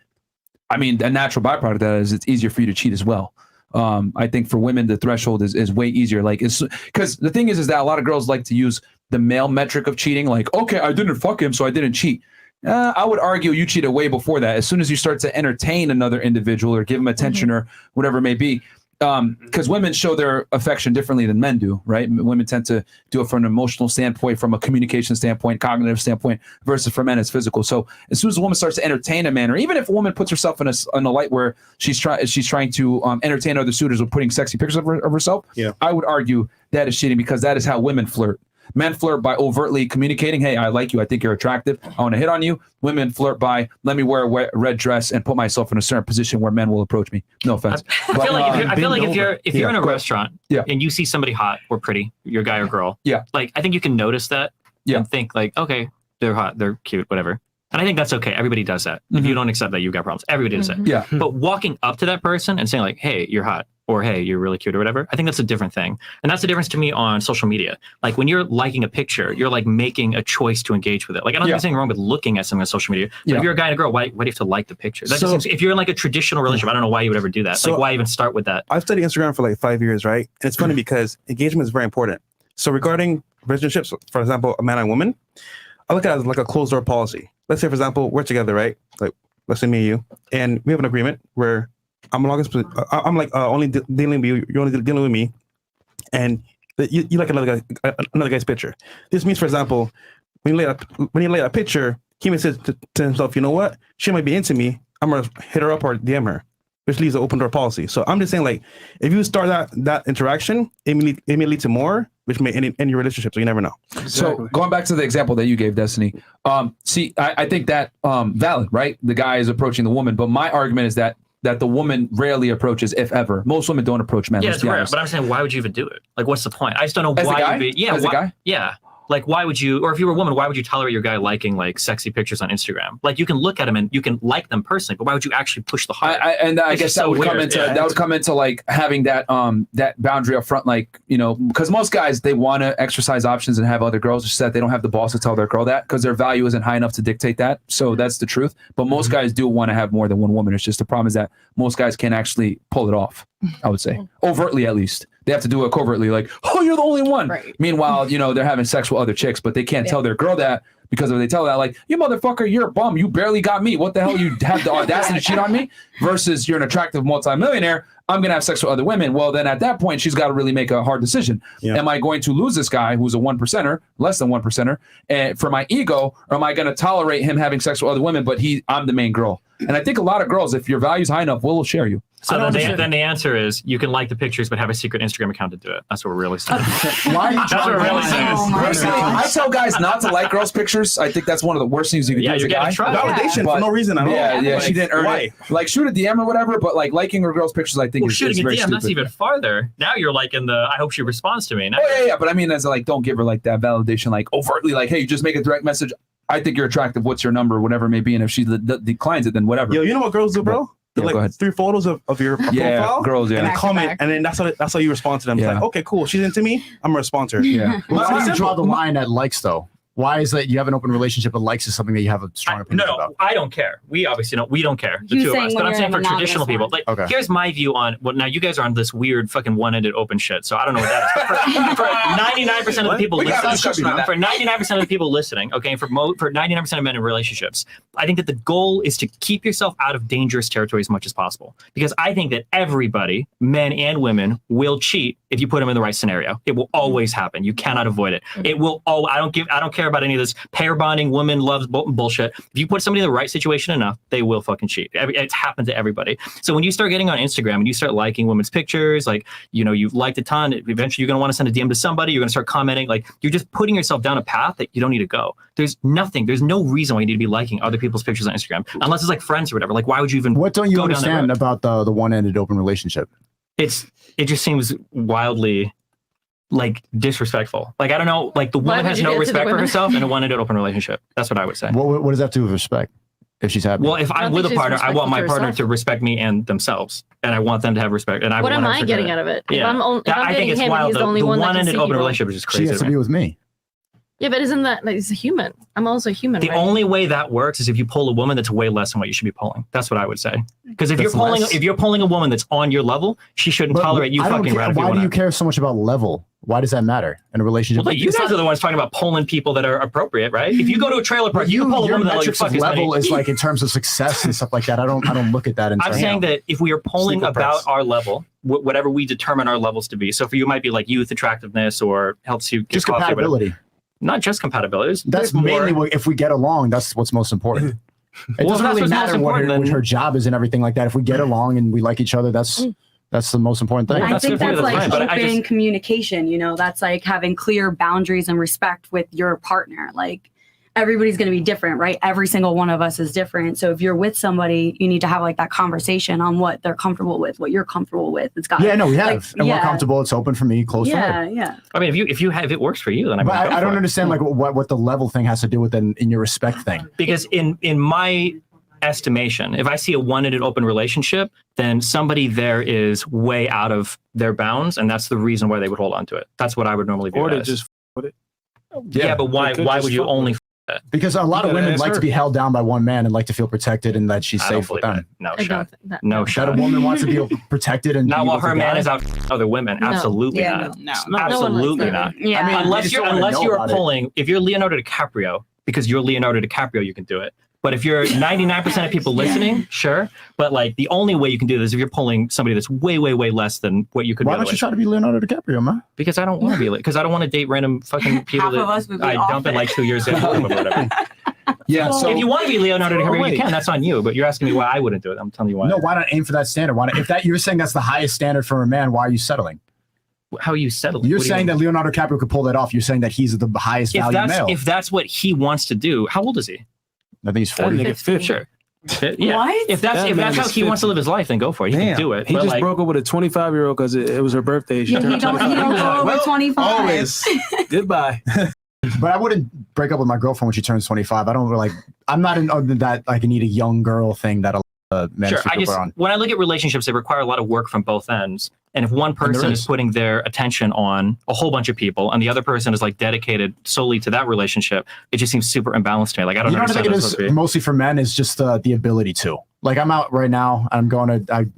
I mean, a natural byproduct of that is it's easier for you to cheat as well. I think for women, the threshold is way easier. Like, it's because the thing is that a lot of girls like to use the male metric of cheating. Like, okay, I didn't fuck him, so I didn't cheat. I would argue you cheated way before that. As soon as you start to entertain another individual or give him attention or whatever it may be, because women show their affection differently than men do, right? Women tend to do it from an emotional standpoint, from a communication standpoint, cognitive standpoint, versus for men it's physical. So as soon as a woman starts to entertain a man, or even if a woman puts herself in a light where she's trying to entertain other suitors with putting sexy pictures of herself, I would argue that is cheating, because that is how women flirt. Men flirt by overtly communicating, hey, I like you, I think you're attractive, I want to hit on you. Women flirt by, let me wear a red dress and put myself in a certain position where men will approach me. No offense. I feel like if you're in a restaurant and you see somebody hot or pretty, your guy or girl, like I think you can notice that and think like, okay, they're hot, they're cute, whatever. And I think that's okay. Everybody does that. If you don't accept that, you've got problems. Everybody does that. Yeah. But walking up to that person and saying like, hey, you're hot, or hey, you're really cute, or whatever, I think that's a different thing. And that's the difference to me on social media. Like when you're liking a picture, you're like making a choice to engage with it. Like I don't think there's anything wrong with looking at something on social media. But if you're a guy and a girl, why do you have to like the picture? That just seems, if you're in like a traditional relationship, I don't know why you would ever do that. So like why even start with that? I've studied Instagram for like 5 years, right? And it's funny because engagement is very important. So regarding relationships, for example, a man and woman, I look at it as like a closed door policy. Let's say, for example, we're together, right? Like, let's say me and you, and we have an agreement where I'm like only dealing with you, you're only dealing with me, and you like another guy's picture. This means, for example, when you lay a picture, he may say to himself, you know what? She might be into me. I'm gonna hit her up or DM her, which leaves an open door policy. So I'm just saying, like, if you start that interaction, it may lead to more, which may end your relationship. So you never know. So going back to the example that you gave, Destiny, I think that valid, right? The guy is approaching the woman, but my argument is that the woman rarely approaches, if ever. Most women don't approach men. Yeah, it's rare. But I'm saying, why would you even do it? Like, what's the point? I just don't know why you'd be. Yeah, as a guy? Yeah. Like, why would you, or if you were a woman, why would you tolerate your guy liking like sexy pictures on Instagram? Like, you can look at him and you can like them personally, but why would you actually push the heart? I guess that would come into like having that boundary up front, like, you know, because most guys, they want to exercise options and have other girls, just that they don't have the balls to tell their girl that because their value isn't high enough to dictate that. So that's the truth. But most guys do want to have more than one woman. It's just the problem is that most guys can't actually pull it off, I would say, overtly at least. They have to do it covertly, like, oh, you're the only one. Right. Meanwhile, you know, they're having sex with other chicks, but they can't tell their girl that Because if they tell that, like, you motherfucker, you're a bum. You barely got me. What the hell? You have the audacity to cheat on me? Versus you're an attractive multimillionaire. I'm going to have sex with other women. Well, then at that point, she's got to really make a hard decision. Yeah. Am I going to lose this guy who's a 1%er, less than 1%er, and for my ego, or am I going to tolerate him having sex with other women, but I'm the main girl? And I think a lot of girls, if your value's high enough, will share you. So then the answer is you can like the pictures, but have a secret Instagram account to do it. That's what we're really saying. That's what we're really saying. Personally, I tell guys not to like girls' pictures. I think that's one of the worst things you can do as a guy. Validation for no reason at all. Yeah, she didn't earn it. Like, shoot a DM or whatever, but like liking her girls' pictures, I think is very DM, stupid. that's even farther. Now you're like in the, I hope she responds to me. Now But I mean, as like, don't give her like that validation, like overtly, like, hey, you just make a direct message. I think you're attractive. What's your number? Whatever it may be. And if she declines it, then whatever. Yo, you know what girls do, bro? Yeah, like go ahead. 3 photos of your profile, girls, and a comment, and then that's how you respond to them. It's like, okay, cool, she's into me, I'm gonna respond to her. Yeah. Why do you draw the line at likes though? Why is that you have an open relationship, but likes is something that you have a strong opinion about? I don't care. We obviously don't. We don't care. The two of us. But I'm saying for traditional people. Like, here's my view on. Well, now you guys are on this weird fucking one-ended open shit. So I don't know what that is. But for 99% of the people listening, for 99% of the people listening, okay, for 99% of men in relationships, I think that the goal is to keep yourself out of dangerous territory as much as possible. Because I think that everybody, men and women, will cheat if you put them in the right scenario. It will always happen. You cannot avoid it. It will. I don't care about any of this pair bonding, women loves bullshit. If you put somebody in the right situation enough, they will fucking cheat. It's happened to everybody. So when you start getting on Instagram and you start liking women's pictures, like, you know, you've liked a ton, eventually you're going to want to send a DM to somebody, you're going to start commenting, like, you're just putting yourself down a path that you don't need to go. There's no reason why you need to be liking other people's pictures on Instagram, unless it's like friends or whatever. Like, why would you even What don't you understand about the one-ended open relationship? It just seems wildly like disrespectful. Like, I don't know, like the woman has no respect for herself in a one-ended open relationship. That's what I would say. What does that have to do with respect? If she's happy. Well, if I'm with a partner, I want my partner to respect me and themselves, and I want them to have respect. And what am I getting out of it? Yeah. If I'm dating him, and he's the only one that can see open people. relationship is just crazy. She has to be with me. Yeah, but isn't that like, he's a human? I'm also a human. The only way that works is if you pull a woman that's way less than what you should be pulling. That's what I would say. Because if you're pulling a woman that's on your level, she shouldn't tolerate you fucking around. Why do you care so much about level? Why does that matter in a relationship? Well, you guys are the ones talking about pulling people that are appropriate, right? If you go to a trailer park, you can pull a woman that like fuck level is like in terms of success and stuff like that. I don't look at that. I'm saying that if we are pulling about our level, whatever we determine our levels to be. So for you, it might be like youth, attractiveness, or helps you get just compatibility. Not just compatibility. That's mainly what, if we get along, that's what's most important. It doesn't really matter what her job is and everything like that. If we get along and we like each other, that's the most important thing. I think that's like open communication, you know, that's like having clear boundaries and respect with your partner. Like, everybody's going to be different, right? Every single one of us is different. So if you're with somebody, you need to have like that conversation on what they're comfortable with, what you're comfortable with. It's got we have, and we're comfortable. It's open for me, closed for her. Yeah. I mean, if it works for you, then I don't understand like what the level thing has to do with in your respect thing. Because in my estimation, if I see a one-ended open relationship, then somebody there is way out of their bounds, and that's the reason why they would hold on to it. That's what I would normally view or it to as. just put it. Yeah, but why would you only that? Because a lot of women like to be held down by one man and like to feel protected and that she's safe with them. No shot. No shot. That a woman wants to be protected and not while her man is out other women. Absolutely not. No. Absolutely not. Yeah. I mean, unless you're pulling, if you're Leonardo DiCaprio, because you're Leonardo DiCaprio, you can do it. But if you're 99% of people listening, sure. But like the only way you can do this is if you're pulling somebody that's way, way, way less than what you could. Why don't you try to be Leonardo DiCaprio, man? Because I don't want to be because I don't want to date random fucking people that I dump in like 2 years in or whatever. Yeah. So if you want to be Leonardo DiCaprio, you can. That's on you. But you're asking me why I wouldn't do it. I'm telling you why. No, why not aim for that standard? Why not, if that you're saying that's the highest standard for a man, why are you settling? How are you settling? You're saying that Leonardo DiCaprio could pull that off. You're saying that he's the highest value male. If that's what he wants to do, how old is he? I think he's 40. Sure. Yeah. What? If that's how he wants to live his life, then go for it. He can do it. He just broke up with a 25-year-old because it was her birthday. She he don't go over 25. Always. Goodbye. But I wouldn't break up with my girlfriend when she turns 25. I don't like. I'm not in that like I need a young girl thing that a man sure. When I look at relationships, they require a lot of work from both ends. And if one person is putting their attention on a whole bunch of people and the other person is like dedicated solely to that relationship, it just seems super imbalanced to me. Like, I don't know. I think it is mostly for men is just the ability to. Like, I'm out right now. I'm going to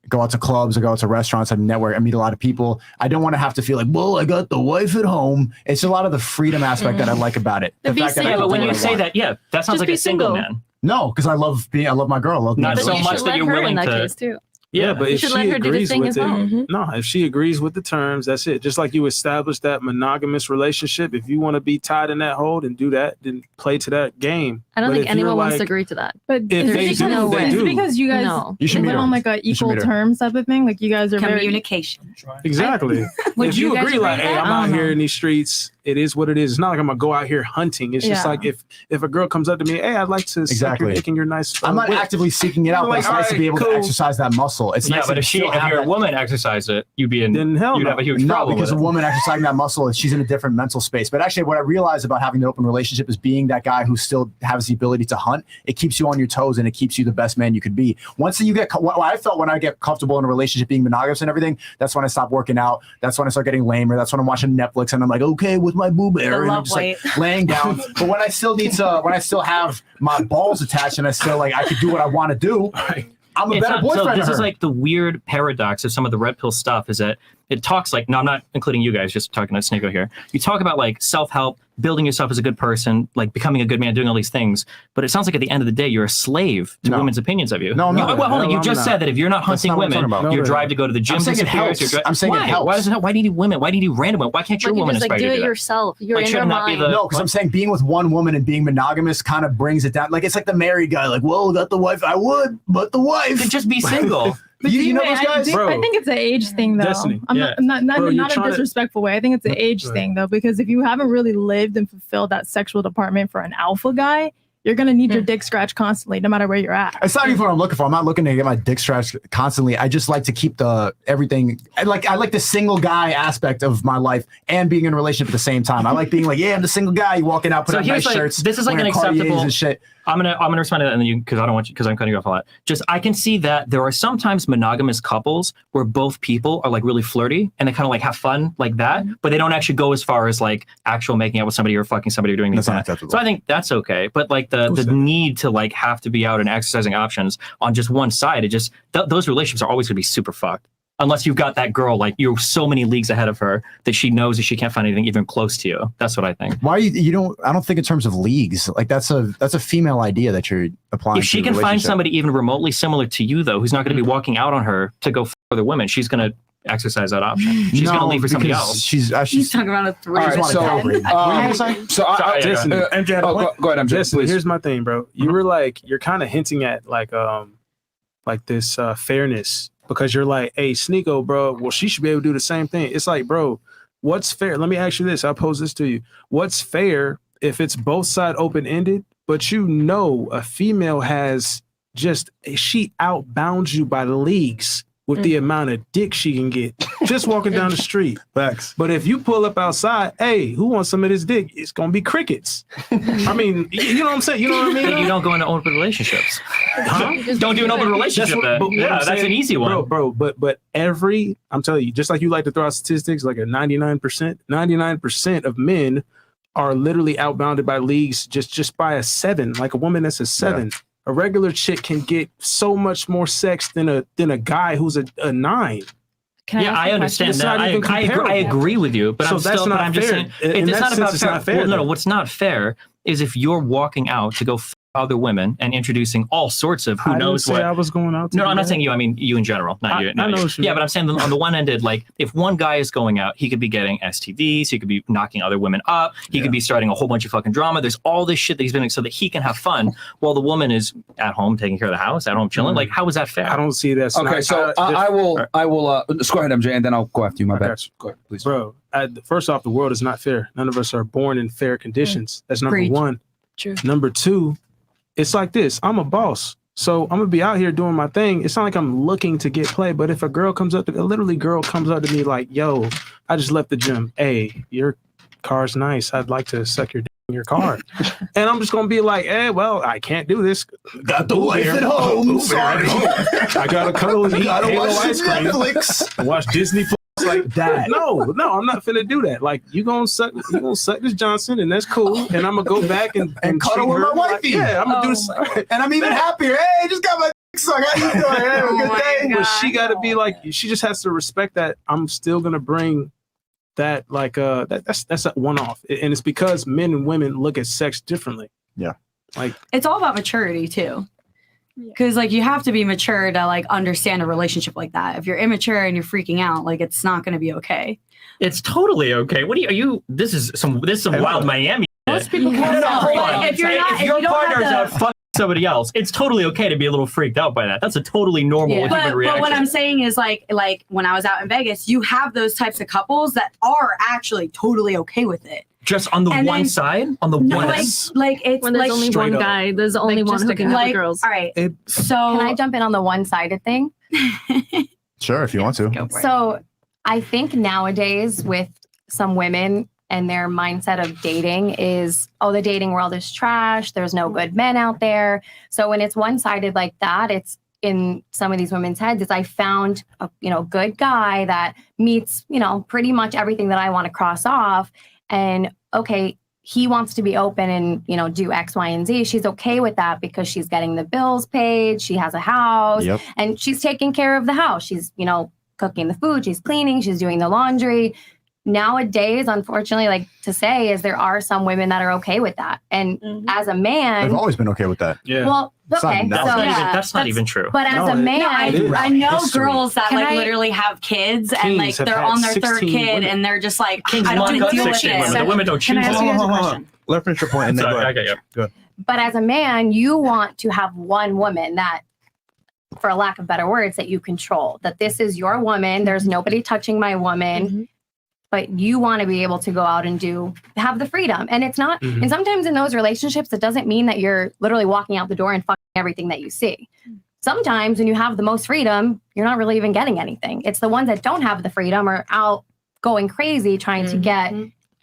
go out to clubs, I go out to restaurants, I network, I meet a lot of people. I don't want to have to feel like, well, I got the wife at home. It's a lot of the freedom aspect that I like about it. The fact that I can but do when what you I say want. that, that sounds like a single man. No, because I love my girl. I love Not being so in a much that you're willing to. Yeah, but You if should she let her do the agrees thing with as it, well. no, if she agrees with the terms, that's it. Just like you establish that monogamous relationship, if you want to be tied in that hole and do that, then play to that game. I don't But think if anyone you're wants to like- agree to that. But If is they it do, because, they is it do. because you guys You should meet live her. on like a You should equal meet her. terms type of thing? Like you guys are Communication. Exactly. Would If you you guys agree, like, agree hey, to I'm that? I out don't here know. in these streets. It is what it is. It's not like I'm gonna go out here hunting. It's just Yeah. like if a girl comes up to me, hey, I'd like to suck your Exactly. dick in your nice. I'm not whip. actively seeking it out, I'm but it's like, nice to be able alright, to cool. exercise that muscle. It's Yeah, nice but to if still have you're a that- woman exercise it, you'd be in. Then hell you'd no. have a huge No, problem because with a it. woman exercising that muscle, she's in a different mental space. But actually, what I realized about having an open relationship is being that guy who still has the ability to hunt. It keeps you on your toes and it keeps you the best man you could be. Once you get, what I felt when I get comfortable in a relationship, being monogamous and everything, that's when I stop working out. That's when I start getting lamer. That's when I'm watching Netflix and I'm like, okay, with my boob air, and I'm just like laying down. But when I still need to, when I still have my balls attached and I still like, I could do what I want to do. I'm a It's better not- boyfriend. So to this is her. like the weird paradox of some of the red pill stuff is that it talks like, no, I'm not including you guys, just talking to Sneako here. You talk about like self-help, building yourself as a good person, like becoming a good man, doing all these things. But it sounds like at the end of the day, you're a slave to No. women's opinions of you. No, I'm You- not. well, hold on. No, You I'm just not. said that if you're not That's hunting not what I'm women, talking about. your No, drive to go to the gym I'm saying it disappears. helps. I'm saying it Why? helps. Why does it help? Why do you need women? Why do you need random women? Why can't your Like you woman just like inspire do you it to do that? yourself. You're Like, in should your it not be mind. the- No, because I'm saying being with one woman and being monogamous kind of brings it down. Like it's like the married guy, like, whoa, got the wife. I would, but the wife. Then just be single. you know those I guys? think it's an age thing though. Destiny, I'm yeah. not Bro, you're in a trying to- disrespectful way. I think it's an age Go ahead. thing though, because if you haven't really lived and fulfilled that sexual department for an alpha guy, you're gonna need your dick scratched constantly, no matter where you're at. It's not even what I'm looking for. I'm not looking to get my dick scratched constantly. I just like to keep the everything. I like the single guy aspect of my life and being in a relationship at the same time. I like being like, yeah, I'm the single guy. You walking out, putting on nice like, shirts. this is like an wearing Cartiers acceptable and shit. I'm gonna respond to that and then you because I don't want you because I'm cutting you off a lot. Just I can see that there are sometimes monogamous couples where both people are like really flirty and they kind of like have fun like that, but they don't actually go as far as like actual making out with somebody or fucking somebody or doing That's things not like that. acceptable. So I think that's okay. But like the need to like have to be out and exercising options on just one side, it just those relationships are always gonna be super fucked. Unless you've got that girl, like you're so many leagues ahead of her that she knows that she can't find anything even close to you. That's what I think. Why you don't? I don't think in terms of leagues. Like that's a female idea that you're applying. If she to a can find relationship. somebody even remotely similar to you, though, who's not going to be walking out on her to go f other women, she's going to exercise that option. She's going to leave for somebody because else. She's He's talking about a three. All right, so, What were you gonna say? Destiny. MJ had a point. Go ahead, MJ, Destiny, please. here's my thing, bro. You were like, you're kind of hinting at like this fairness because you're like, hey, Sneako, bro, well, she should be able to do the same thing. It's like, bro, what's fair? Let me ask you this. I'll pose this to you. What's fair if it's both side open-ended, but you know a female has just, she outbounds you by leagues with the amount of dick she can get just walking down the street. Facts. But if you pull up outside, hey, who wants some of this dick? It's gonna be crickets. I mean, you know what I'm saying? You know what I mean? You don't go into open relationships. Huh? Don't do an open relationship. What- but what Yeah, I'm that's saying- an easy one. bro. But I'm telling you, just like you like to throw out statistics, like a 99% of men are literally outbounded by leagues just by a 7, like a woman that's a 7. A regular chick can get so much more sex than a guy who's a 9. Yeah, I understand It's that. not even I comparable. agree with you, but So I'm that's still. not But I'm just fair. saying, In it's that not sense, about it's fair. not fair, Well, no, though. what's not fair is if you're walking out to go f other women and introducing all sorts of who I knows didn't say what. I was going out. No, to I'm do not that. saying you. I mean you in general, not you. I Not know you. what you Yeah, mean. but I'm saying on the one ended, like if one guy is going out, he could be getting STDs, he could be knocking other women up, he could be starting a whole bunch of fucking drama. There's all this shit that he's doing so that he can have fun while the woman is at home taking care of the house, at home chilling. Like, how is that fair? I don't see that. Okay, so I will. Let's go ahead, MJ, and then I'll go after you. My bad. Go ahead, please. Bro, first off, the world is not fair. None of us are born in fair conditions. That's number Preach. one. True. Number two, it's like this. I'm a boss. So I'm gonna be out here doing my thing. It's not like I'm looking to get play, but if a girl comes up to me like, yo, I just left the gym. Hey, your car's nice. I'd like to suck your dick in your car. And I'm just gonna be like, hey, well, I can't do this. Got the wife at home. Sorry. I gotta cuddle and eat Gotta Halo watch ice cream. Netflix. Watch Disney Plus like that. No, I'm not finna do that. Like you gonna suck this Johnson, and that's cool. And I'm gonna go back and cuddle treat with her my like- wifey. Yeah, I'm gonna do this. And I'm even happier. Hey, just got my Like, how you doing? Hey, good day. But she got to be like, she just has to respect that I'm still gonna bring that that's a one-off, and it's because men and women look at sex differently. Yeah, like it's all about maturity too. Because like you have to be mature to like understand a relationship like that. If you're immature and you're freaking out, like it's not going to be okay. It's totally okay. What are you? This is some wild Miami. Most people can't. If your partner's out fucking somebody else, it's totally okay to be a little freaked out by that. That's a totally normal human reaction. But what I'm saying is like when I was out in Vegas, you have those types of couples that are actually totally okay with it. Just on the one side, on the one. Like it's when there's like only one guy, there's only one hooking up with girls. All right. So can I jump in on the one-sided thing? Sure, if you want to. So I think nowadays with some women and their mindset of dating is, oh, the dating world is trash. There's no good men out there. So when it's one-sided like that, it's in some of these women's heads is I found a good guy that meets pretty much everything that I want to cross off, and okay, he wants to be open and do X, Y, and Z. She's okay with that because she's getting the bills paid. She has a house, and she's taking care of the house. She's cooking the food. She's cleaning. She's doing the laundry. Nowadays, unfortunately, like to say is there are some women that are okay with that. And as a man, I've always been okay with that. Yeah. Well, okay. That's not even true. But as a man, I know girls that literally have kids and like they're on their third kid and they're just like, I don't want to deal with it. The women don't choose. Can I ask you guys a question? Let finish your point and then go ahead. But as a man, you want to have one woman that, for a lack of better words, that you control. That this is your woman. There's nobody touching my woman. But you want to be able to go out and have the freedom. And it's not, and sometimes in those relationships, it doesn't mean that you're literally walking out the door and fucking everything that you see. Sometimes when you have the most freedom, you're not really even getting anything. It's the ones that don't have the freedom are out going crazy trying to get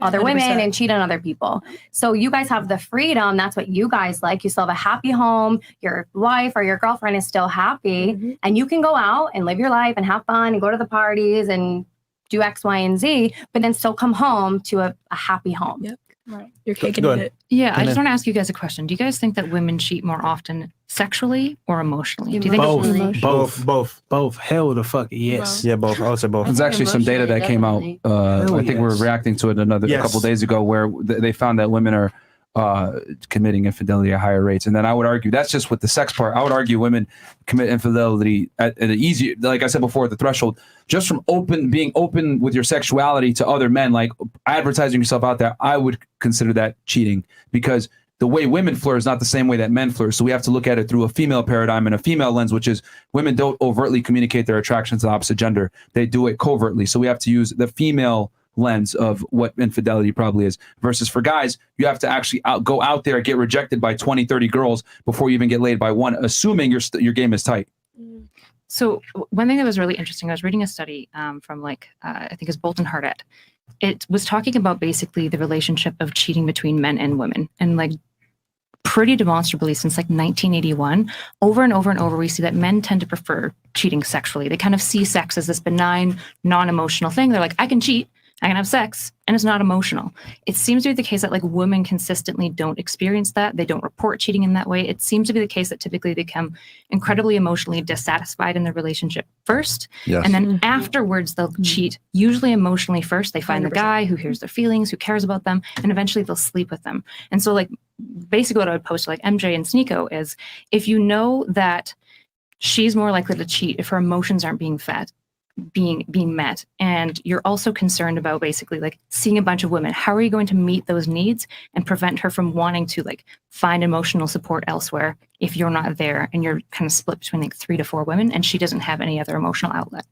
other 100%. Women and cheat on other people. So you guys have the freedom. That's what you guys like. You still have a happy home. Your wife or your girlfriend is still happy. And you can go out and live your life and have fun and go to the parties and do X, Y, and Z, but then still come home to a happy home. Yep. Right. You're kicking it. Yeah, I just want to ask you guys a question. Do you guys think that women cheat more often sexually or emotionally? Do you think both? Hell the fuck yes. Yeah, both. I would say both. There's actually some data that came out. I think we're reacting to it a couple days ago, where they found that women are committing infidelity at higher rates. And then I would argue that's just with the sex part. I would argue women commit infidelity at an easier, like I said before, the threshold, just from being open with your sexuality to other men, like advertising yourself out there. I would consider that cheating, because the way women flirt is not the same way that men flirt. So we have to look at it through a female paradigm and a female lens, which is women don't overtly communicate their attraction to the opposite gender. They do it covertly. So we have to use the female lens of what infidelity probably is, versus for guys, you have to actually go out there and get rejected by 20, 30 girls before you even get laid by one, assuming your game is tight. So one thing that was really interesting, I was reading a study from I think it's Bolton Hardett. It was talking about basically the relationship of cheating between men and women, and pretty demonstrably since 1981, over and over and over, we see that men tend to prefer cheating sexually. They kind of see sex as this benign, non-emotional thing. They're like, I can cheat, I can have sex, and it's not emotional. It seems to be the case that women consistently don't experience that. They don't report cheating in that way. It seems to be the case that typically they become incredibly emotionally dissatisfied in their relationship first. Yes. And then afterwards they'll cheat, usually emotionally first. They find 100%. The guy who hears their feelings, who cares about them, and eventually they'll sleep with them. And so basically what I would post to MJ and Sneako is, if you know that she's more likely to cheat if her emotions aren't being met, and you're also concerned about basically seeing a bunch of women, how are you going to meet those needs and prevent her from wanting to find emotional support elsewhere if you're not there and you're kind of split between 3 to 4 women and she doesn't have any other emotional outlet?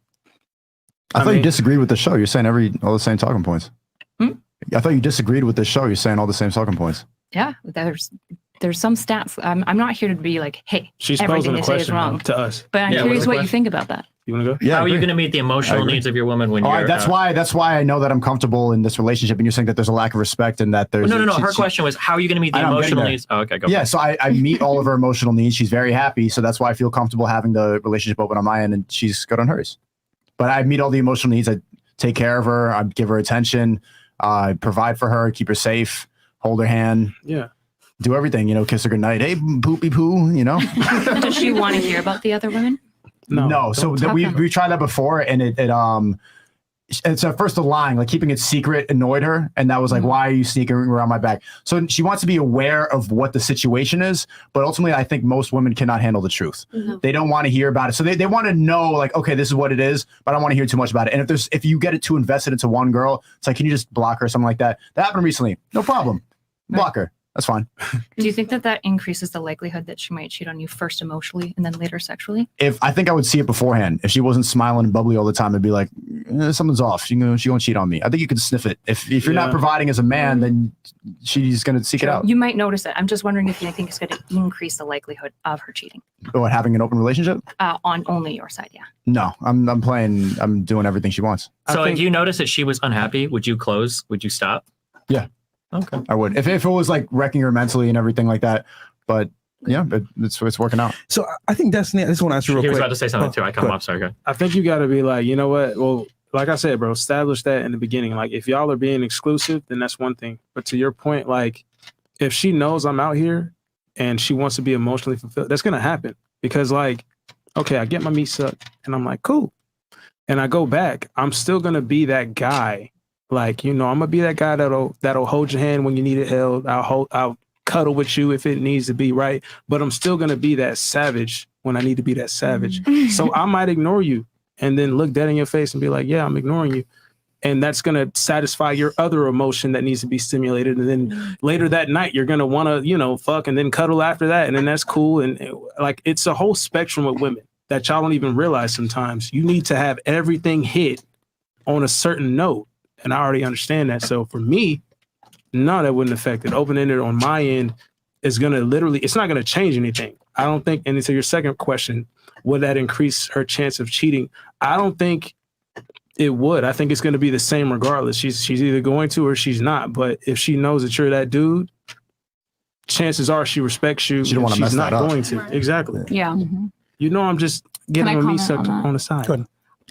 I thought you disagreed with the show. You're saying all the same talking points. I thought you disagreed with the show. You're saying all the same talking points. Yeah, there's some stats. I'm not here to be hey, she's everything posing a they say is question wrong to us. But I'm curious what you think about that. You want to go? Yeah. How are you going to meet the emotional needs of your woman when you're? That's why I know that I'm comfortable in this relationship. And you're saying that there's a lack of respect and that there's. No. Her question was, how are you going to meet the emotional needs? Oh, okay, go. Yeah, so I meet all of her emotional needs. She's very happy, so that's why I feel comfortable having the relationship open on my end, and she's good on hers. But I meet all the emotional needs. I take care of her. I give her attention. I provide for her, keep her safe, hold her hand. Yeah. do everything, kiss her goodnight. Hey, poopy poo, Does she want to hear about the other women? No. So we tried that before, and it's at first the lying, like keeping it secret, annoyed her, and that was like, why are you sneaking around my back? So she wants to be aware of what the situation is, but ultimately, I think most women cannot handle the truth. Mm-hmm. They don't want to hear about it, so they want to know, like, okay, this is what it is, but I don't want to hear too much about it. And if you get it too invested into one girl, it's like, can you just block her or something like that? That happened recently. No problem. Block her. That's fine. Do you think that increases the likelihood that she might cheat on you first emotionally and then later sexually? I think I would see it beforehand. If she wasn't smiling and bubbly all the time, I'd be like, something's off. She won't cheat on me. I think you could sniff it. If you're not providing as a man, then she's going to seek it out. You might notice it. I'm just wondering if you think it's going to increase the likelihood of her cheating. What, having an open relationship? On only your side, yeah. No, I'm doing everything she wants. So if you notice that she was unhappy, would you close? Would you stop? Yeah. Okay. I would. If it was like wrecking her mentally and everything like that. But yeah, it's working out. So I think Destiny, I just want to ask you real quick. He was about to say something too. I cut him off. Sorry, go ahead. I think you got to be like, you know what? Well, like I said, bro, establish that in the beginning. Like if y'all are being exclusive, then that's one thing. But to your point, like if she knows I'm out here and she wants to be emotionally fulfilled, that's going to happen. Because like, okay, I get my meat sucked and I'm like, cool. And I go back, I'm still going to be that guy. Like, I'm gonna be that guy that'll hold your hand when you need it held. I'll cuddle with you if it needs to be, right? But I'm still gonna be that savage when I need to be that savage. So I might ignore you and then look dead in your face and be like, yeah, I'm ignoring you. And that's gonna satisfy your other emotion that needs to be stimulated. And then later that night, you're gonna wanna, fuck and then cuddle after that. And then that's cool. And like, it's a whole spectrum of women that y'all don't even realize sometimes. You need to have everything hit on a certain note. And I already understand that. So for me, no, that wouldn't affect it. Open-ended on my end is going to it's not going to change anything. I don't think, and to your second question, would that increase her chance of cheating? I don't think it would. I think it's going to be the same regardless. She's either going to or she's not. But if she knows that you're that dude, chances are she respects you. She don't want to mess not that up. going to. Exactly. Yeah. I'm just getting my meat sucked on the side.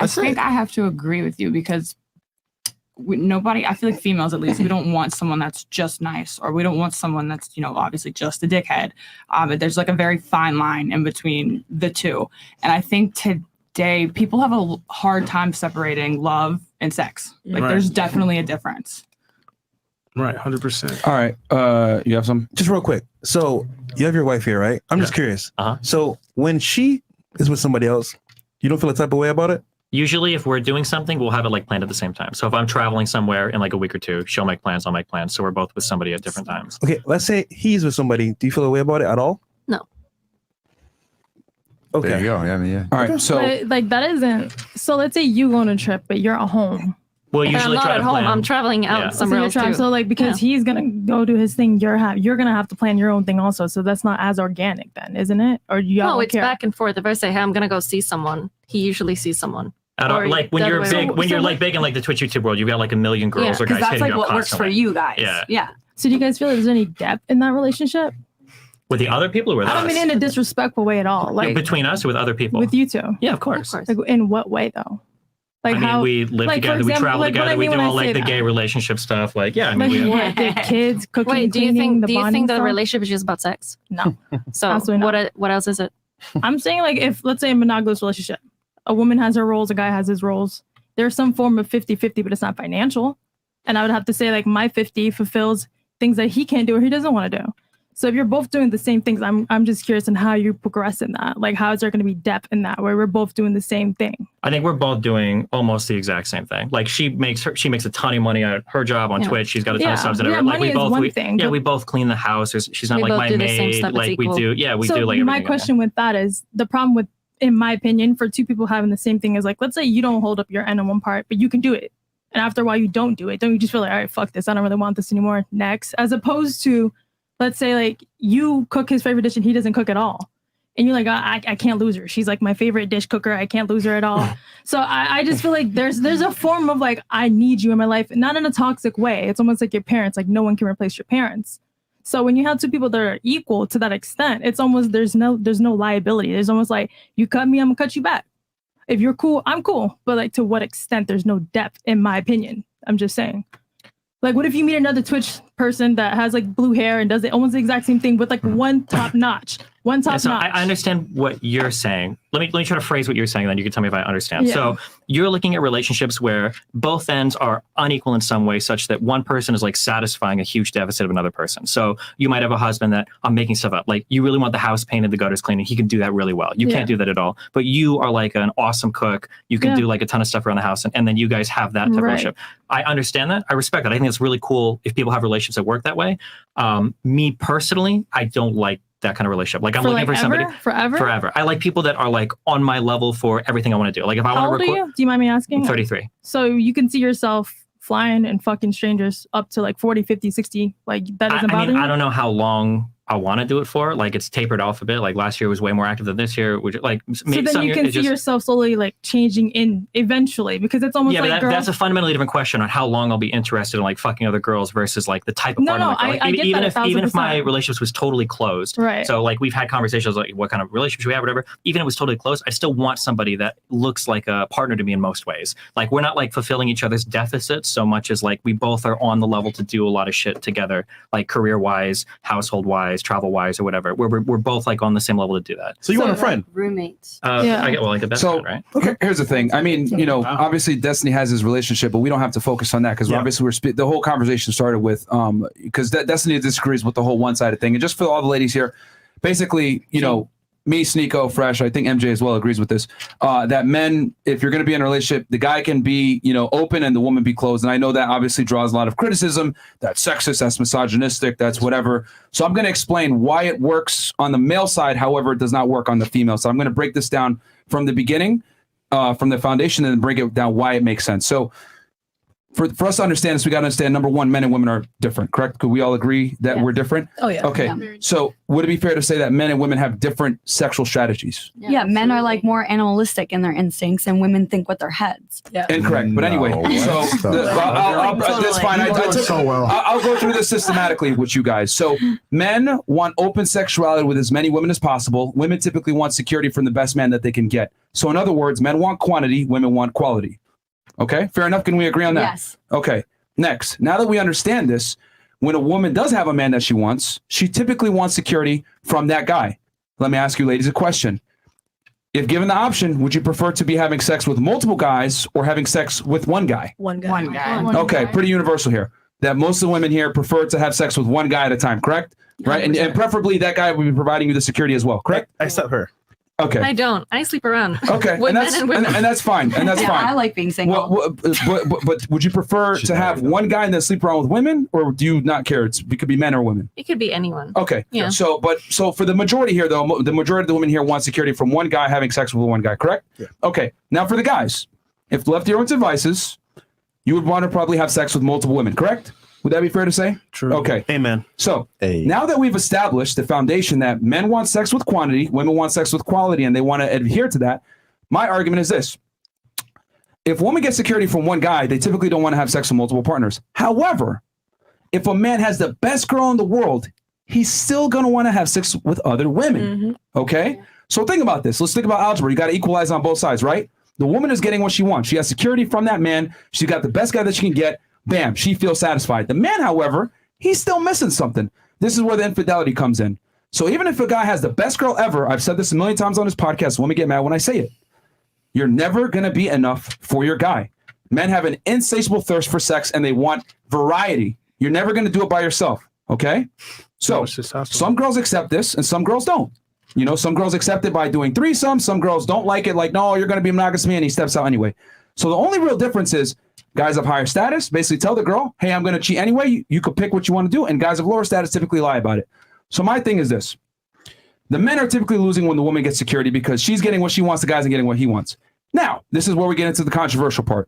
I think I have to agree with you because I feel like females, at least, we don't want someone that's just nice, or we don't want someone that's, obviously just a dickhead. But there's like a very fine line in between the two. And I think today people have a hard time separating love and sex. Like there's definitely a difference. Right. 100%. All right. You have some? Just real quick. So you have your wife here, right? I'm just curious. So when she is with somebody else, you don't feel a type of way about it? Usually if we're doing something, we'll have it like planned at the same time. So if I'm traveling somewhere in like a week or two, she'll make plans, I'll make plans. So we're both with somebody at different times. Okay, let's say he's with somebody. Do you feel a way about it at all? No. Okay. There you go. Yeah. All right. So But, like that isn't. So let's say you go on a trip, but you're at home. We'll I'm usually not try at to home. plan. I'm traveling out somewhere else too. So like because he's gonna go do his thing, you're gonna have to plan your own thing also. So that's not as organic then, isn't it? Or you No, don't it's care? back and forth. If I say, hey, I'm gonna go see someone, he usually sees someone. Like when you're big, big in like the Twitch YouTube world, you've got like 1 million girls or guys that's hitting like you up what works for constantly. you guys. Yeah. So do you guys feel like there's any depth in that relationship? With the other people or with I don't us? mean in a disrespectful way at all. Like between us or with other people? with you two. Yeah, of course. Like in what way though? Like I mean, how we live like, for together, we example, travel like, what together, I we mean do when I all like say the that. gay relationship stuff. Like, yeah, I mean, Like we, what, the kids, cooking, Wait, do you cleaning, think bonding the stuff? relationship is just about sex? No. So Absolutely what else is it? I'm saying like if let's say a monogamous relationship, a woman has her roles, a guy has his roles. There's some form of 50-50, but it's not financial. And I would have to say like my 50 fulfills things that he can't do or he doesn't want to do. So if you're both doing the same things, I'm just curious on how you progress in that. Like how is there going to be depth in that where we're both doing the same thing? I think we're both doing almost the exact same thing. Like she makes a ton of money at her job on Twitch. She's got a ton of subs and everything. Like money is one thing, we both clean the house. She's not We like both my do the same maid. stuff, it's Like we equal. do. Yeah, we do like my everything. question with that is the problem with, in my opinion, for two people having the same thing is like, let's say you don't hold up your end on one part, but you can do it. And after a while you don't do it. Don't you just feel like, all right, fuck this. I don't really want this anymore. Next. As opposed to, let's say like you cook his favorite dish and he doesn't cook at all. And you're like, I can't lose her. She's like my favorite dish cooker. I can't lose her at all. So I just feel like there's a form of like, I need you in my life, not in a toxic way. It's almost like your parents, like no one can replace your parents. So when you have two people that are equal to that extent, it's almost, there's no liability. There's almost like, you cut me, I'm gonna cut you back. If you're cool, I'm cool. But like to what extent, there's no depth in my opinion. I'm just saying. Like, what if you meet another Twitch person that has like blue hair and does almost the exact same thing with like one top notch? So I understand what you're saying. Let me try to phrase what you're saying, then you can tell me if I understand. Yeah. So you're looking at relationships where both ends are unequal in some way, such that one person is like satisfying a huge deficit of another person. So you might have a husband that I'm making stuff up. Like you really want the house painted, the gutters cleaned, and he can do that really well. You can't do that at all. But you are like an awesome cook. You can do like a ton of stuff around the house, and then you guys have that type of relationship. I understand that. I respect that. I think it's really cool if people have relationships that work that way. Me personally, I don't like that kind of relationship. Like I'm looking for somebody forever. I like people that are like on my level for everything I want to do. Like if I want to record. How old are you? Do you mind me asking? I'm 33. So you can see yourself flying and fucking strangers up to like 40, 50, 60. Like that doesn't bother you? I don't know how long I want to do it for. Like it's tapered off a bit. Like last year was way more active than this year. Which like so then you can see yourself slowly like changing in eventually, because it's almost like that's a fundamentally different question on how long I'll be interested in like fucking other girls versus like the type of partner. I get that even if my relationships was totally closed, right? So like we've had conversations like what kind of relationship we have, whatever. Even if it was totally closed, I still want somebody that looks like a partner to me in most ways. Like we're not like fulfilling each other's deficits so much as like we both are on the level to do a lot of shit together, like career wise, household wise, travel wise, or whatever. We're both like on the same level to do that. So you want a friend? Roommates. I get like a best friend, right? Okay, here's the thing. I mean, you know, obviously Destiny has his relationship, but we don't have to focus on that because obviously the whole conversation started with because Destiny disagrees with the whole one-sided thing. And just for all the ladies here, basically, you know, me, Sneako, Fresh, I think MJ as well agrees with this, that men, if you're going to be in a relationship, the guy can be, you know, open and the woman be closed. And I know that obviously draws a lot of criticism. That's sexist, that's misogynistic, that's whatever. So I'm going to explain why it works on the male side. However, it does not work on the female. So I'm going to break this down from the beginning, from the foundation, and then break it down why it makes sense. So for us to understand this, we got to understand, number one, men and women are different, correct? Could we all agree that we're different? Oh, yeah. Okay. Yeah. So would it be fair to say that men and women have different sexual strategies? Yeah, men are like more animalistic in their instincts, and women think with their heads. Yeah. Incorrect. But anyway, that's fine. I'll go through this systematically with you guys. So men want open sexuality with as many women as possible. Women typically want security from the best man that they can get. So in other words, men want quantity, women want quality. Okay, fair enough. Can we agree on that? Yes. Okay, next. Now that we understand this, when a woman does have a man that she wants, she typically wants security from that guy. Let me ask you ladies a question. If given the option, would you prefer to be having sex with multiple guys or having sex with one guy? One guy. Okay, pretty universal here. That most of the women here prefer to have sex with one guy at a time, correct? Right, and preferably that guy will be providing you the security as well, correct? Except her. Okay. I don't. I sleep around. Okay, with and that's men and women. and that's fine. And that's fine. I like being single. But would you prefer to have one guy and then sleep around with women, or do you not care? It could be men or women. It could be anyone. Okay. Yeah. So for the majority here, though, the majority of the women here want security from one guy having sex with one guy, correct? Yeah. Okay. Now for the guys, if left to your own devices, you would want to probably have sex with multiple women, correct? Would that be fair to say? True. Okay. Amen. So now that we've established the foundation that men want sex with quantity, women want sex with quality, and they want to adhere to that, my argument is this. If a woman gets security from one guy, they typically don't want to have sex with multiple partners. However, if a man has the best girl in the world, he's still going to want to have sex with other women. Okay? So think about this. Let's think about algebra. You got to equalize on both sides, right? The woman is getting what she wants. She has security from that man. She got the best guy that she can get. Bam, she feels satisfied. The man, however, he's still missing something. This is where the infidelity comes in. So even if a guy has the best girl ever, I've said this a million times on this podcast, women get mad when I say it. You're never going to be enough for your guy. Men have an insatiable thirst for sex and they want variety. You're never going to do it by yourself, okay? So some girls accept this and some girls don't. You know, some girls accept it by doing threesomes. Some girls don't like it, like, no, you're going to be monogamous to me, and he steps out anyway. So the only real difference is guys of higher status basically tell the girl, hey, I'm going to cheat anyway. You could pick what you want to do. And guys of lower status typically lie about it. So my thing is this. The men are typically losing when the woman gets security because she's getting what she wants, the guys are getting what he wants. Now, this is where we get into the controversial part.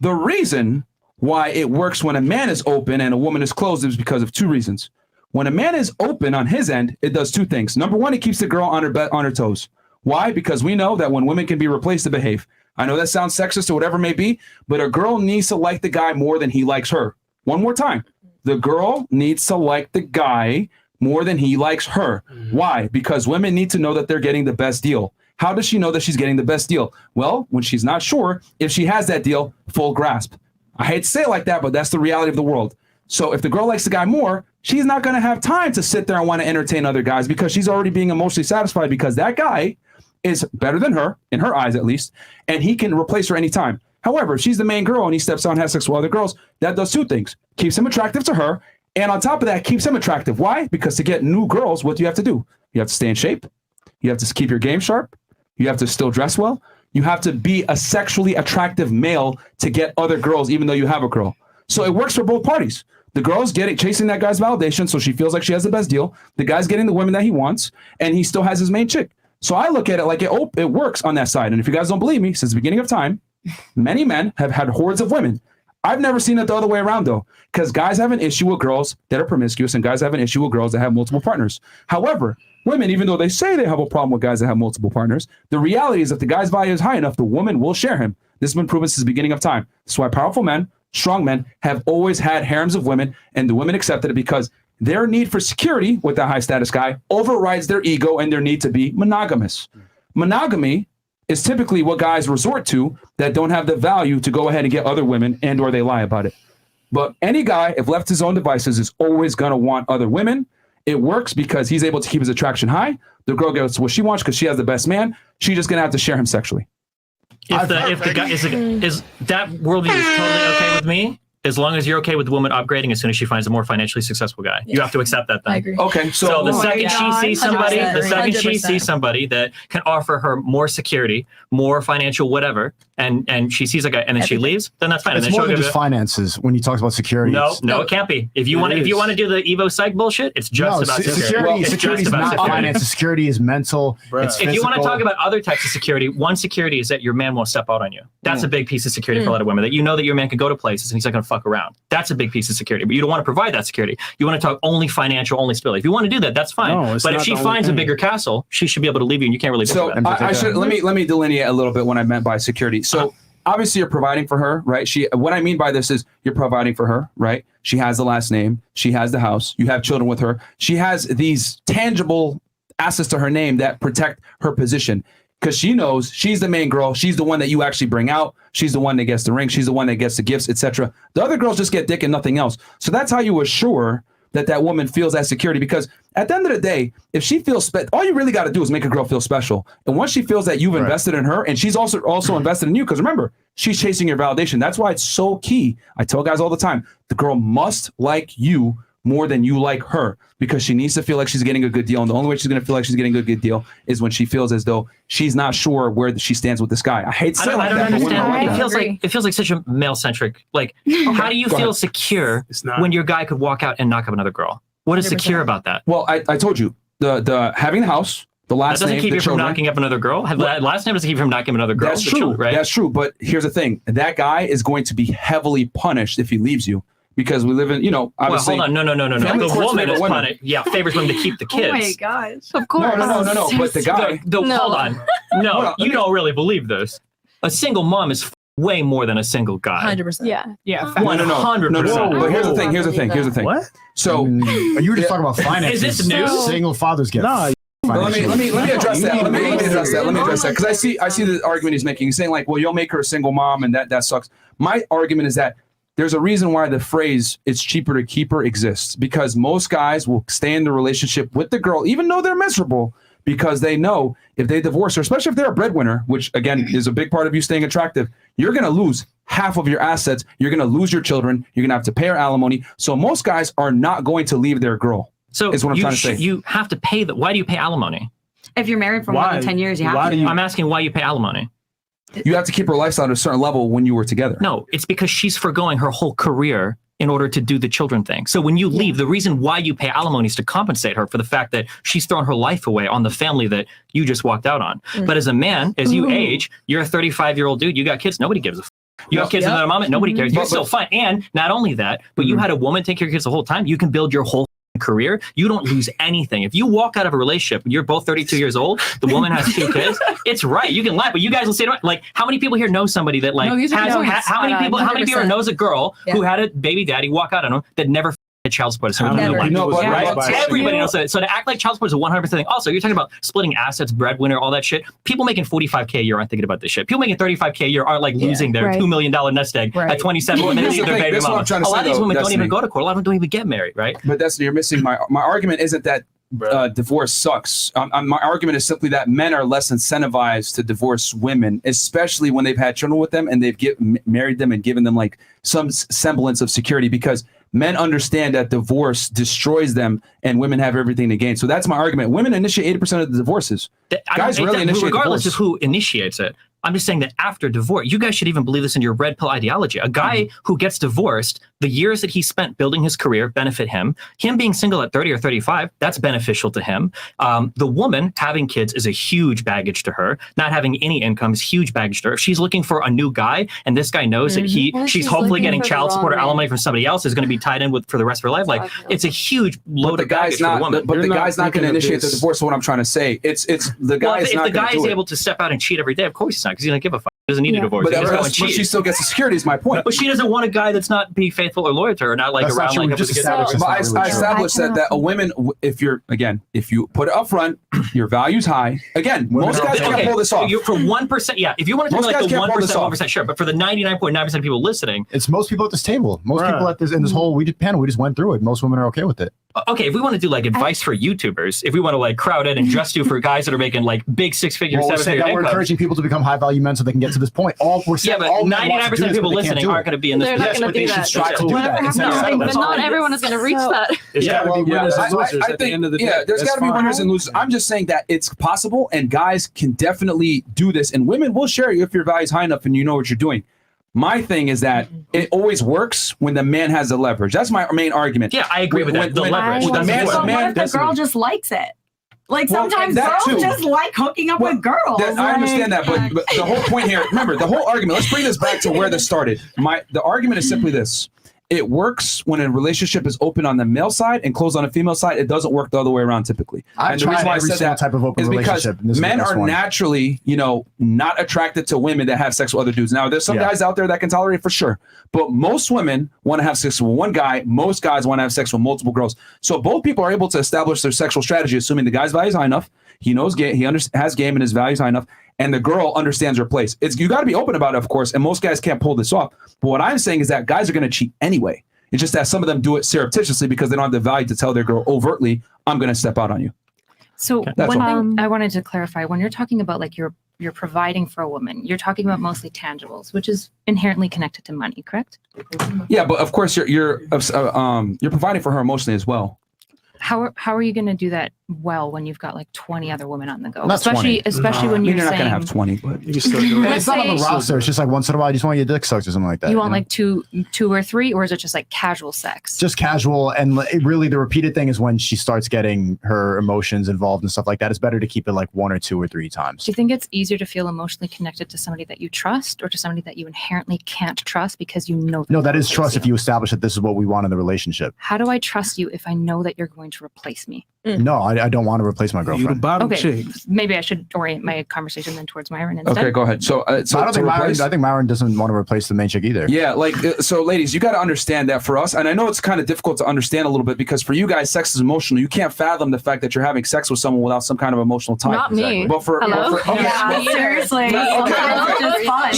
The reason why it works when a man is open and a woman is closed is because of two reasons. When a man is open on his end, it does two things. Number one, it keeps the girl on her toes. Why? Because we know that when women can be replaced to behave. I know that sounds sexist or whatever it may be, but a girl needs to like the guy more than he likes her. One more time. The girl needs to like the guy more than he likes her. Why? Because women need to know that they're getting the best deal. How does she know that she's getting the best deal? Well, when she's not sure if she has that deal, full grasp. I hate to say it like that, but that's the reality of the world. So if the girl likes the guy more, she's not going to have time to sit there and want to entertain other guys because she's already being emotionally satisfied because that guy is better than her, in her eyes at least, and he can replace her anytime. However, if she's the main girl and he steps out and has sex with other girls, that does two things. Keeps him attractive to her, and on top of that, keeps him attractive. Why? Because to get new girls, what do you have to do? You have to stay in shape. You have to keep your game sharp. You have to still dress well. You have to be a sexually attractive male to get other girls, even though you have a girl. So it works for both parties. The girl's chasing that guy's validation, so she feels like she has the best deal. The guy's getting the women that he wants, and he still has his main chick. So I look at it like it works on that side. And if you guys don't believe me, since the beginning of time, many men have had hordes of women. I've never seen it the other way around, though, because guys have an issue with girls that are promiscuous, and guys have an issue with girls that have multiple partners. However, women, even though they say they have a problem with guys that have multiple partners, the reality is if the guy's value is high enough, the woman will share him. This has been proven since the beginning of time. That's why powerful men, strong men, have always had harems of women, and the women accepted it because their need for security with that high status guy overrides their ego and their need to be monogamous. Monogamy is typically what guys resort to that don't have the value to go ahead and get other women and or they lie about it. But any guy, if left to his own devices, is always going to want other women. It works because he's able to keep his attraction high. The girl gets what she wants because she has the best man. She's just going to have to share him sexually. If the guy is that worldview is totally okay with me, as long as you're okay with the woman upgrading as soon as she finds a more financially successful guy. You have to accept that then. I agree. Okay, so the second she sees somebody, 100%. that can offer her more security, more financial whatever, and she sees a guy and then she leaves, then that's fine. It's and then more than just finances when you talk about security. No, it can't be. If you want to do the Evo Psych bullshit, it's just about security. Security is not finance. Security is mental. It's if you want to talk about other types of security, one security is that your man won't step out on you. That's a big piece of security for a lot of women. That you know that your man can go to places and he's not going to fuck around. That's a big piece of security. But you don't want to provide that security. You want to talk only financial, only stability. If you want to do that, that's fine. But if she finds a bigger castle, she should be able to leave you, and you can't really. So I should let me delineate a little bit what I meant by security. So obviously you're providing for her, right? What I mean by this is you're providing for her, right? She has the last name. She has the house. You have children with her. She has these tangible assets to her name that protect her position because she knows she's the main girl. She's the one that you actually bring out. She's the one that gets the ring. She's the one that gets the gifts, etc. The other girls just get dick and nothing else. So that's how you assure that woman feels that security, because at the end of the day, if she feels all you really got to do is make a girl feel special. And once she feels that you've invested in her and she's also invested in you, because remember, she's chasing your validation. That's why it's so key. I tell guys all the time, the girl must like you more than you like her, because she needs to feel like she's getting a good deal. And the only way she's going to feel like she's getting a good deal is when she feels as though she's not sure where she stands with this guy. I hate saying like that. I don't understand. It feels like such a male centric. Like, how do you feel secure when your guy could walk out and knock up another girl? What is 100%. Secure about that? Well, I told you the having the house, the last name, that doesn't keep you from knocking up another girl. Last name doesn't keep you from knocking up another girl. That's true, right? That's true. But here's the thing: that guy is going to be heavily punished if he leaves you. Because we live in, obviously. Well, hold on, no. The woman is punished. Yeah, favors women to keep the kids. Oh my gosh! Of course. No. But the guy. Hold on. No, you don't really believe this. A single mom is way more than a single guy. 100%. Yeah. 100%. No. But here's the thing. What? So you were just talking about finances. Is this new? Single fathers get. No. Let me address that. Let me address that because I see the argument he's making. He's saying like, well, you'll make her a single mom, and that sucks. My argument is that there's a reason why the phrase "it's cheaper to keep her" exists, because most guys will stay in the relationship with the girl even though they're miserable, because they know if they divorce her, especially if they're a breadwinner, which again is a big part of you staying attractive, you're going to lose half of your assets. You're going to lose your children. You're going to have to pay her alimony. So most guys are not going to leave their girl. So is what I'm trying to say. You have to pay why do you pay alimony? If you're married for more than 10 years, you have to. I'm asking why you pay alimony. You have to keep her lifestyle at a certain level when you were together. No, it's because she's forgoing her whole career in order to do the children thing. So when you leave, the reason why you pay alimony is to compensate her for the fact that she's thrown her life away on the family that you just walked out on. But as a man, as you age, you're a 35-year-old dude, you got kids, nobody gives a f. You have kids in that moment, nobody cares. You're still fine. And not only that, but you had a woman take care of your kids the whole time, you can build your whole career. You don't lose anything. If you walk out of a relationship and you're both 32 years old, the woman has 2 kids, it's right. You can laugh, but you guys will say, like, how many people here know somebody that like how many people knows a girl who had a baby daddy walk out on him that never child support is Never. right? But Everybody knows that. So to act like child support is a 100% thing. Also, you're talking about splitting assets, breadwinner, all that shit. People making $45K a year aren't thinking about this shit. People making $35K a year aren't like losing their $2 million nest egg at 27 when they leave their baby mama. A lot of these women don't even go to court. A lot of them don't even get married, right? But Destiny, you're missing my argument. Isn't that divorce sucks? My argument is simply that men are less incentivized to divorce women, especially when they've had children with them and they've married them and given them like some semblance of security, because men understand that divorce destroys them and women have everything to gain. So that's my argument. Women initiate 80% of the divorces. Guys rarely initiate regardless divorce. of who initiates it. I'm just saying that after divorce, you guys should even believe this in your red pill ideology. A guy who gets divorced, the years that he spent building his career benefit him. Him being single at 30 or 35, that's beneficial to him. The woman having kids is a huge baggage to her. Not having any income is huge baggage to her. If she's looking for a new guy and this guy knows that she's hopefully getting child support or alimony from somebody else is going to be tied in with for the rest of her life, like it's a huge load of baggage for the woman. But the guy's not going to initiate the divorce. Is what I'm trying to say. It's the guy. If the guy is able to step out and cheat every day, of course he's not, because he doesn't give a fuck. He doesn't need a divorce. But she still gets the security. Is my point. But she doesn't want a guy that's not be faithful or loyal to her, not like around like. I established that a woman, if you put it up front, your value's high. Again, most guys can't pull this off. For 1%, yeah. If you want to talk like the 1%, sure. But for the 99.9% of people listening, it's most people at this table. Most people at this in this whole panel, we just went through it. Most women are okay with it. Okay, if we want to do like advice for YouTubers, if we want to like crowd in and just do for guys that are making like big 6-figure, 7-figure we're encouraging people to become high value men so they can get to this point. All we're saying, but 99% of people listening aren't going to be in this. They're not going to do that. But not everyone is going to reach that. I think there's got to be winners and losers. I'm just saying that it's possible, and guys can definitely do this, and women will share you if your value's high enough and you know what you're doing. My thing is that it always works when the man has the leverage. That's my main argument. Yeah, I agree with that. The leverage. What if the girl just likes it? Like sometimes girls just like hooking up with girls. I understand that, but the whole point here, remember, the whole argument, let's bring this back to where this started. The argument is simply this. It works when a relationship is open on the male side and closed on the female side. It doesn't work the other way around typically. I've tried every single type of open relationship. Men are naturally, not attracted to women that have sex with other dudes. Now, there's some guys out there that can tolerate it for sure, but most women want to have sex with one guy. Most guys want to have sex with multiple girls. So both people are able to establish their sexual strategy, assuming the guy's value is high enough. He knows game. He has game and his value is high enough. And the girl understands her place. You got to be open about it, of course, and most guys can't pull this off. But what I'm saying is that guys are going to cheat anyway. It's just that some of them do it surreptitiously because they don't have the value to tell their girl overtly, I'm going to step out on you. So one thing I wanted to clarify, when you're talking about like you're providing for a woman, you're talking about mostly tangibles, which is inherently connected to money, correct? Yeah, but of course you're providing for her emotionally as well. How are you going to do that well when you've got like 20 other women on the go? Not especially when you're not saying going to have 20, but you can still do it. It's not on the roster. It's just like once in a while, you just want to get dick sucked or something like that. You want like two or three, or is it just like casual sex? Just casual, and really the repeated thing is when she starts getting her emotions involved and stuff like that. It's better to keep it like 1 or 2 or 3 times. Do you think it's easier to feel emotionally connected to somebody that you trust, or to somebody that you inherently can't trust because you know? No, that is trust. If you establish that this is what we want in the relationship. How do I trust you if I know that you're going to replace me? No, I don't want to replace my girlfriend. Okay, maybe I should orient my conversation then towards Myron instead. Okay, go ahead. So I don't think Myron doesn't want to replace the main chick either. Yeah, so ladies, you got to understand that for us, and I know it's kind of difficult to understand a little bit because for you guys, sex is emotional. You can't fathom the fact that you're having sex with someone without some kind of emotional tie. Not me. But Seriously. You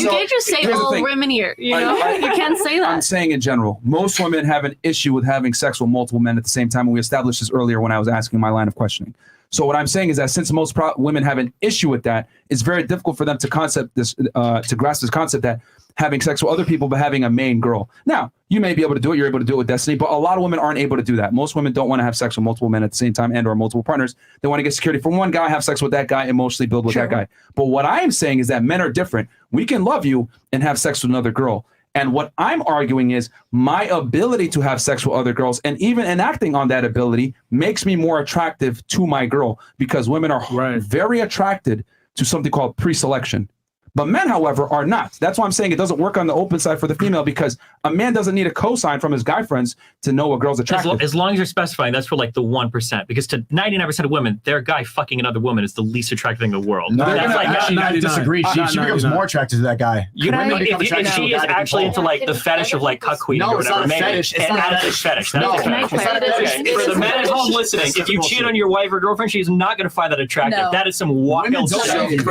can't just say all women here. You can't say that. I'm saying in general, most women have an issue with having sex with multiple men at the same time, and we established this earlier when I was asking my line of questioning. So what I'm saying is that since most women have an issue with that, it's very difficult for them to grasp this concept that having sex with other people but having a main girl. Now, you may be able to do it. You're able to do it with Destiny, but a lot of women aren't able to do that. Most women don't want to have sex with multiple men at the same time and or multiple partners. They want to get security from one guy, have sex with that guy, emotionally build with that guy. But what I am saying is that men are different. We can love you and have sex with another girl. And what I'm arguing is my ability to have sex with other girls and even enacting on that ability makes me more attractive to my girl because women are very attracted to something called pre-selection. But men, however, are not. That's why I'm saying it doesn't work on the open side for the female, because a man doesn't need a cosign from his guy friends to know a girl's attractive. As long as you're specifying, that's for like the 1%. Because to 99% of women, their guy fucking another woman is the least attractive thing in the world. No, that's like I disagree. She becomes more attracted to that guy. If she is actually into like the fetish of like cuck queen or whatever, maybe it's not a fetish. No, For the men at home listening, if you cheat on your wife or girlfriend, she's not going to find that attractive. That is some wild shit.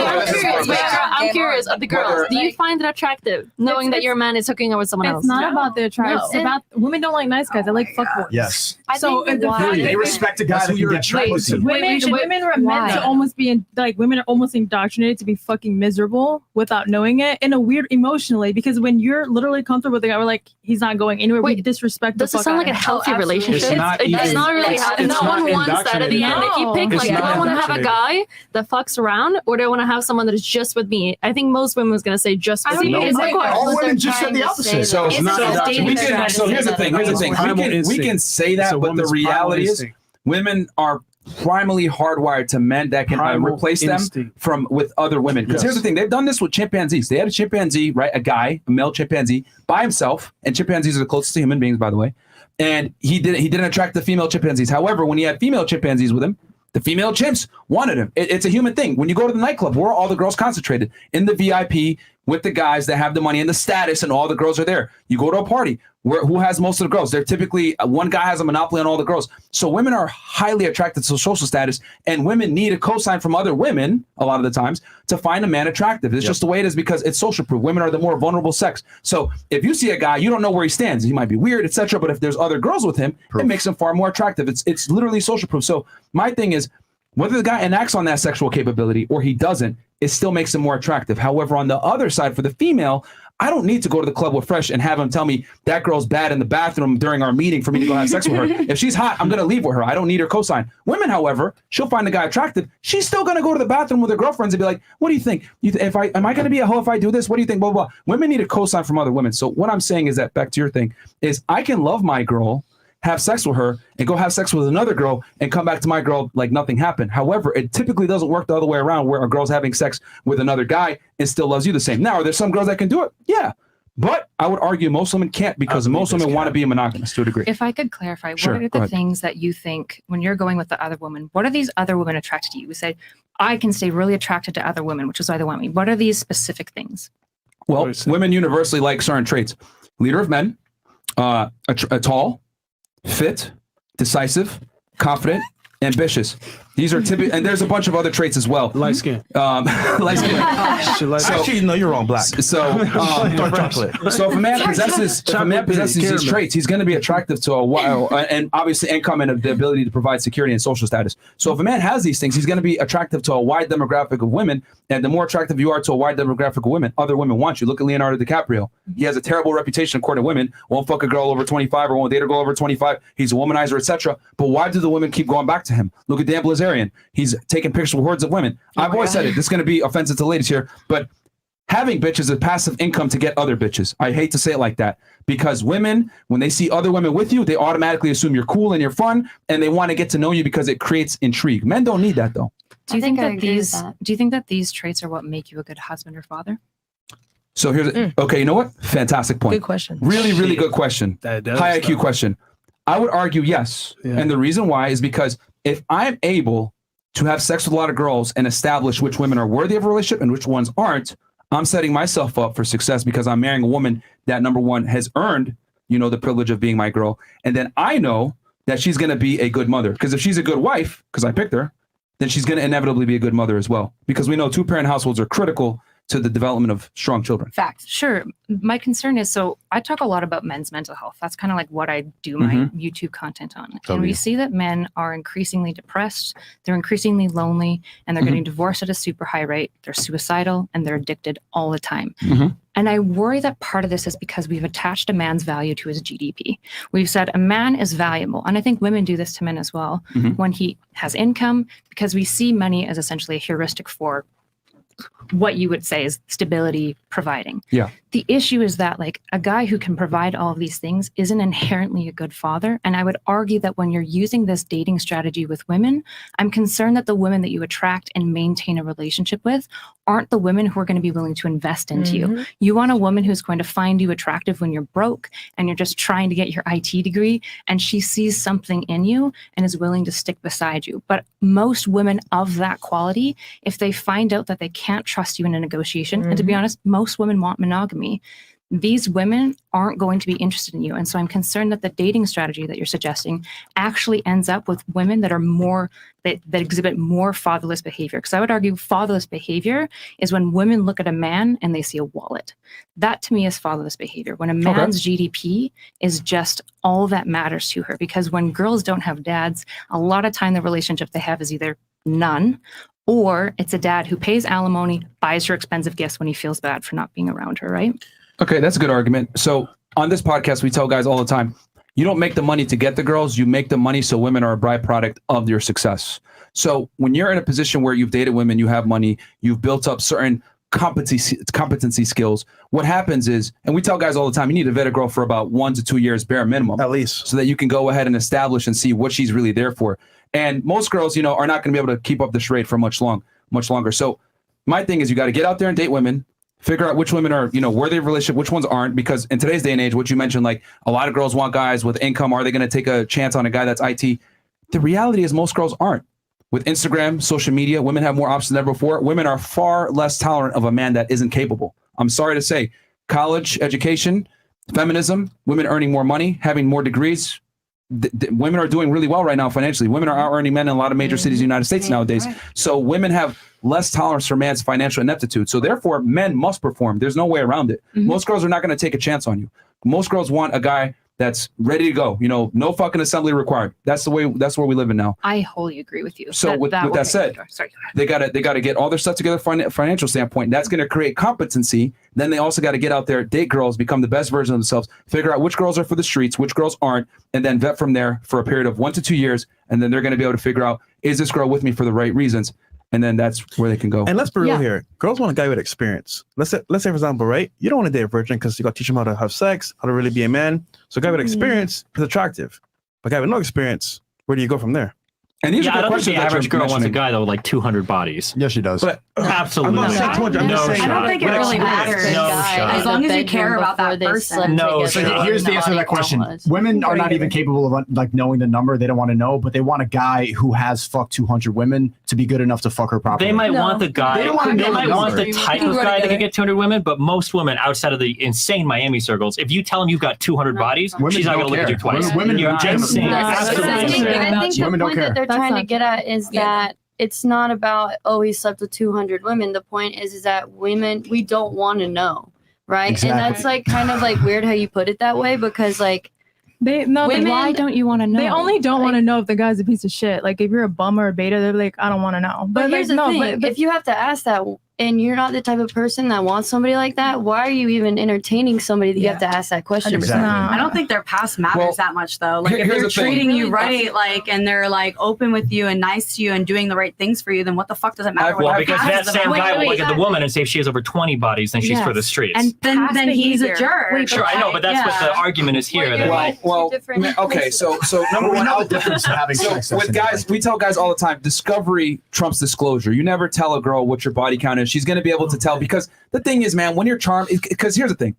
I'm curious of the girls. Do you find it attractive knowing that your man is hooking up with someone else? It's not about the attraction. It's about women don't like nice guys. They like fuckboys. Yes. So they respect a guy who you're attracted to. Women are meant to almost be women are almost indoctrinated to be fucking miserable without knowing it in a weird emotionally, because when you're literally comfortable with the guy, we're like, he's not going anywhere. We disrespect the fuck. Does it sound like a healthy relationship? It's not really healthy. It's not on one side of the end. If you pick like, do I want to have a guy that fucks around, or do I want to have someone that is just with me? I think most women was gonna say just with me. All women just said the opposite. So here's the thing. We can say that, but the reality is, women are primarily hardwired to men that can replace them with other women. Because here's the thing, they've done this with chimpanzees. They had a chimpanzee, right? A male chimpanzee by himself, and chimpanzees are the closest to human beings, by the way. And he didn't attract the female chimpanzees. However, when he had female chimpanzees with him, the female chimps wanted him. It's a human thing. When you go to the nightclub, where are all the girls concentrated? In the VIP with the guys that have the money and the status, and all the girls are there. You go to a party, who has most of the girls? They're typically, one guy has a monopoly on all the girls. So women are highly attracted to social status, and women need a cosign from other women a lot of the times to find a man attractive. It's just the way it is, because it's social proof. Women are the more vulnerable sex. So if you see a guy, you don't know where he stands. He might be weird, etc. But if there's other girls with him, it makes him far more attractive. It's literally social proof. So my thing is, whether the guy enacts on that sexual capability or he doesn't, it still makes him more attractive. However, on the other side, for the female, I don't need to go to the club with Fresh and have him tell me that girl's bad in the bathroom during our meeting for me to go have sex with her. If she's hot, I'm going to leave with her. I don't need her cosign. Women, however, she'll find the guy attractive. She's still going to go to the bathroom with her girlfriends and be like, what do you think? Am I going to be a hoe if I do this? What do you think? Blah, blah, blah. Women need a cosign from other women. So what I'm saying is that, back to your thing, is I can love my girl, have sex with her, and go have sex with another girl and come back to my girl like nothing happened. However, it typically doesn't work the other way around, where a girl's having sex with another guy and still loves you the same. Now, are there some girls that can do it? Yeah. But I would argue most women can't, because most women want to be monogamous to a degree. If I could clarify, what are the things that you think when you're going with the other woman? What are these other women attracted to you? We say, I can stay really attracted to other women, which is why they want me. What are these specific things? Well, women universally like certain traits. Leader of men, a tall, fit, decisive, confident, ambitious. These are typical, and there's a bunch of other traits as well. Light skin. Light skin. Actually, no, you're wrong. Black. So if a man possesses these traits, he's going to be attractive to a while, and obviously income and the ability to provide security and social status. So if a man has these things, he's going to be attractive to a wide demographic of women, and the more attractive you are to a wide demographic of women, other women want you. Look at Leonardo DiCaprio. He has a terrible reputation according to women. Won't fuck a girl over 25 or won't date a girl over 25. He's a womanizer, etc. But why do the women keep going back to him? Look at Dan Blazarian. He's taking pictures with hordes of women. I've always said it. This is going to be offensive to ladies here, but having bitches is passive income to get other bitches. I hate to say it like that, because women, when they see other women with you, they automatically assume you're cool and you're fun, and they want to get to know you because it creates intrigue. Men don't need that, though. Do you think that these traits are what make you a good husband or father? So here's okay. You know what? Fantastic point. Good question. Really, really good question. High IQ question. I would argue yes, and the reason why is because if I'm able to have sex with a lot of girls and establish which women are worthy of a relationship and which ones aren't, I'm setting myself up for success, because I'm marrying a woman that, number one, has earned, the privilege of being my girl. And then I know that she's going to be a good mother, because if she's a good wife, because I picked her, then she's going to inevitably be a good mother as well, because we know 2-parent households are critical to the development of strong children. Facts. Sure. My concern is, so I talk a lot about men's mental health. That's kind of like what I do my YouTube content on. And we see that men are increasingly depressed, they're increasingly lonely, and they're getting divorced at a super high rate. They're suicidal, and they're addicted all the time. And I worry that part of this is because we've attached a man's value to his GDP. We've said a man is valuable, and I think women do this to men as well, when he has income, because we see money as essentially a heuristic for what you would say is stability providing. Yeah. The issue is that like a guy who can provide all of these things isn't inherently a good father. And I would argue that when you're using this dating strategy with women, I'm concerned that the women that you attract and maintain a relationship with aren't the women who are going to be willing to invest into you. You want a woman who's going to find you attractive when you're broke and you're just trying to get your IT degree, and she sees something in you and is willing to stick beside you. But most women of that quality, if they find out that they can't trust you in a negotiation, and to be honest, most women want monogamy, these women aren't going to be interested in you. And so I'm concerned that the dating strategy that you're suggesting actually ends up with women that are more, that exhibit more fatherless behavior. Because I would argue fatherless behavior is when women look at a man and they see a wallet. That to me is fatherless behavior. When a man's GDP is just all that matters to her. Because when girls don't have dads, a lot of time the relationship they have is either none, or it's a dad who pays alimony, buys her expensive gifts when he feels bad for not being around her, right? Okay, that's a good argument. So on this podcast, we tell guys all the time, you don't make the money to get the girls, you make the money so women are a byproduct of your success. So when you're in a position where you've dated women, you have money, you've built up certain competency skills, what happens is, and we tell guys all the time, you need to vet a girl for about 1 to 2 years, bare minimum. At least. So that you can go ahead and establish and see what she's really there for. And most girls, you know, are not going to be able to keep up the charade for much longer. So my thing is you got to get out there and date women. Figure out which women are, you know, worthy of relationship, which ones aren't, because in today's day and age, what you mentioned, like a lot of girls want guys with income. Are they going to take a chance on a guy that's IT? The reality is most girls aren't. With Instagram, social media, women have more options than ever before. Women are far less tolerant of a man that isn't capable. I'm sorry to say, college education, feminism, women earning more money, having more degrees. Women are doing really well right now financially. Women are out earning men in a lot of major cities in the United States nowadays. So women have less tolerance for man's financial ineptitude. So therefore, men must perform. There's no way around it. Most girls are not going to take a chance on you. Most girls want a guy that's ready to go. You know, no fucking assembly required. That's the way. That's where we live in now. I wholly agree with you. So with that said, they gotta get all their stuff together from financial standpoint. That's going to create competency. Then they also got to get out there, date girls, become the best version of themselves, figure out which girls are for the streets, which girls aren't, and then vet from there for a period of 1 to 2 years. And then they're going to be able to figure out, is this girl with me for the right reasons? And then that's where they can go. And let's be real here. Girls want a guy with experience. Let's say, for example, right? You don't want to date a virgin because you got to teach them how to have sex, how to really be a man. So a guy with experience is attractive. But a guy with no experience, where do you go from there? And these I are the don't think questions the that average you're girl wants a mentioning. guy though with like 200 bodies. Yes, she does. But absolutely. I'm not saying 200. I'm just saying. I don't think it really matters. As long as you care about that person. No, so here's the answer to that question. Women are not even capable of like knowing the number. They don't want to know, but they want a guy who has fucked 200 women to be good enough to fuck her properly. They might want the guy. They don't want to know might the want number. the type of guy that can get 200 women, but most women outside of the insane Miami circles, if you tell them you've got 200 bodies, Women she's not don't going to look at you care. twice. Women You're don't just saying. I think the Women don't point care. that they're trying to get at is that it's not about, oh, he slept with 200 women. The point is that women, we don't want to know, right? Exactly. And that's like kind of like weird how you put it that way, because like women, why don't you want to know? They only don't want to know if the guy's a piece of shit. Like if you're a bum or a beta, they're like, I don't want to know. But here's the thing: if you have to ask that, and you're not the type of person that wants somebody like that, why are you even entertaining somebody that you have to ask that question? Exactly. I don't think their past matters that much though. Like if they're treating you right, like, and they're like open with you and nice to you and doing the right things for you, then what the fuck does it matter? Well, because that same guy will look at the woman and say if she has over 20 bodies, then she's for the streets. And then he's a jerk. Sure, I know, but that's what the argument is here. Okay, so number one, so with guys, we tell guys all the time, discovery trumps disclosure. You never tell a girl what your body count is. She's going to be able to tell, because the thing is, man, when you're charmed, because here's the thing.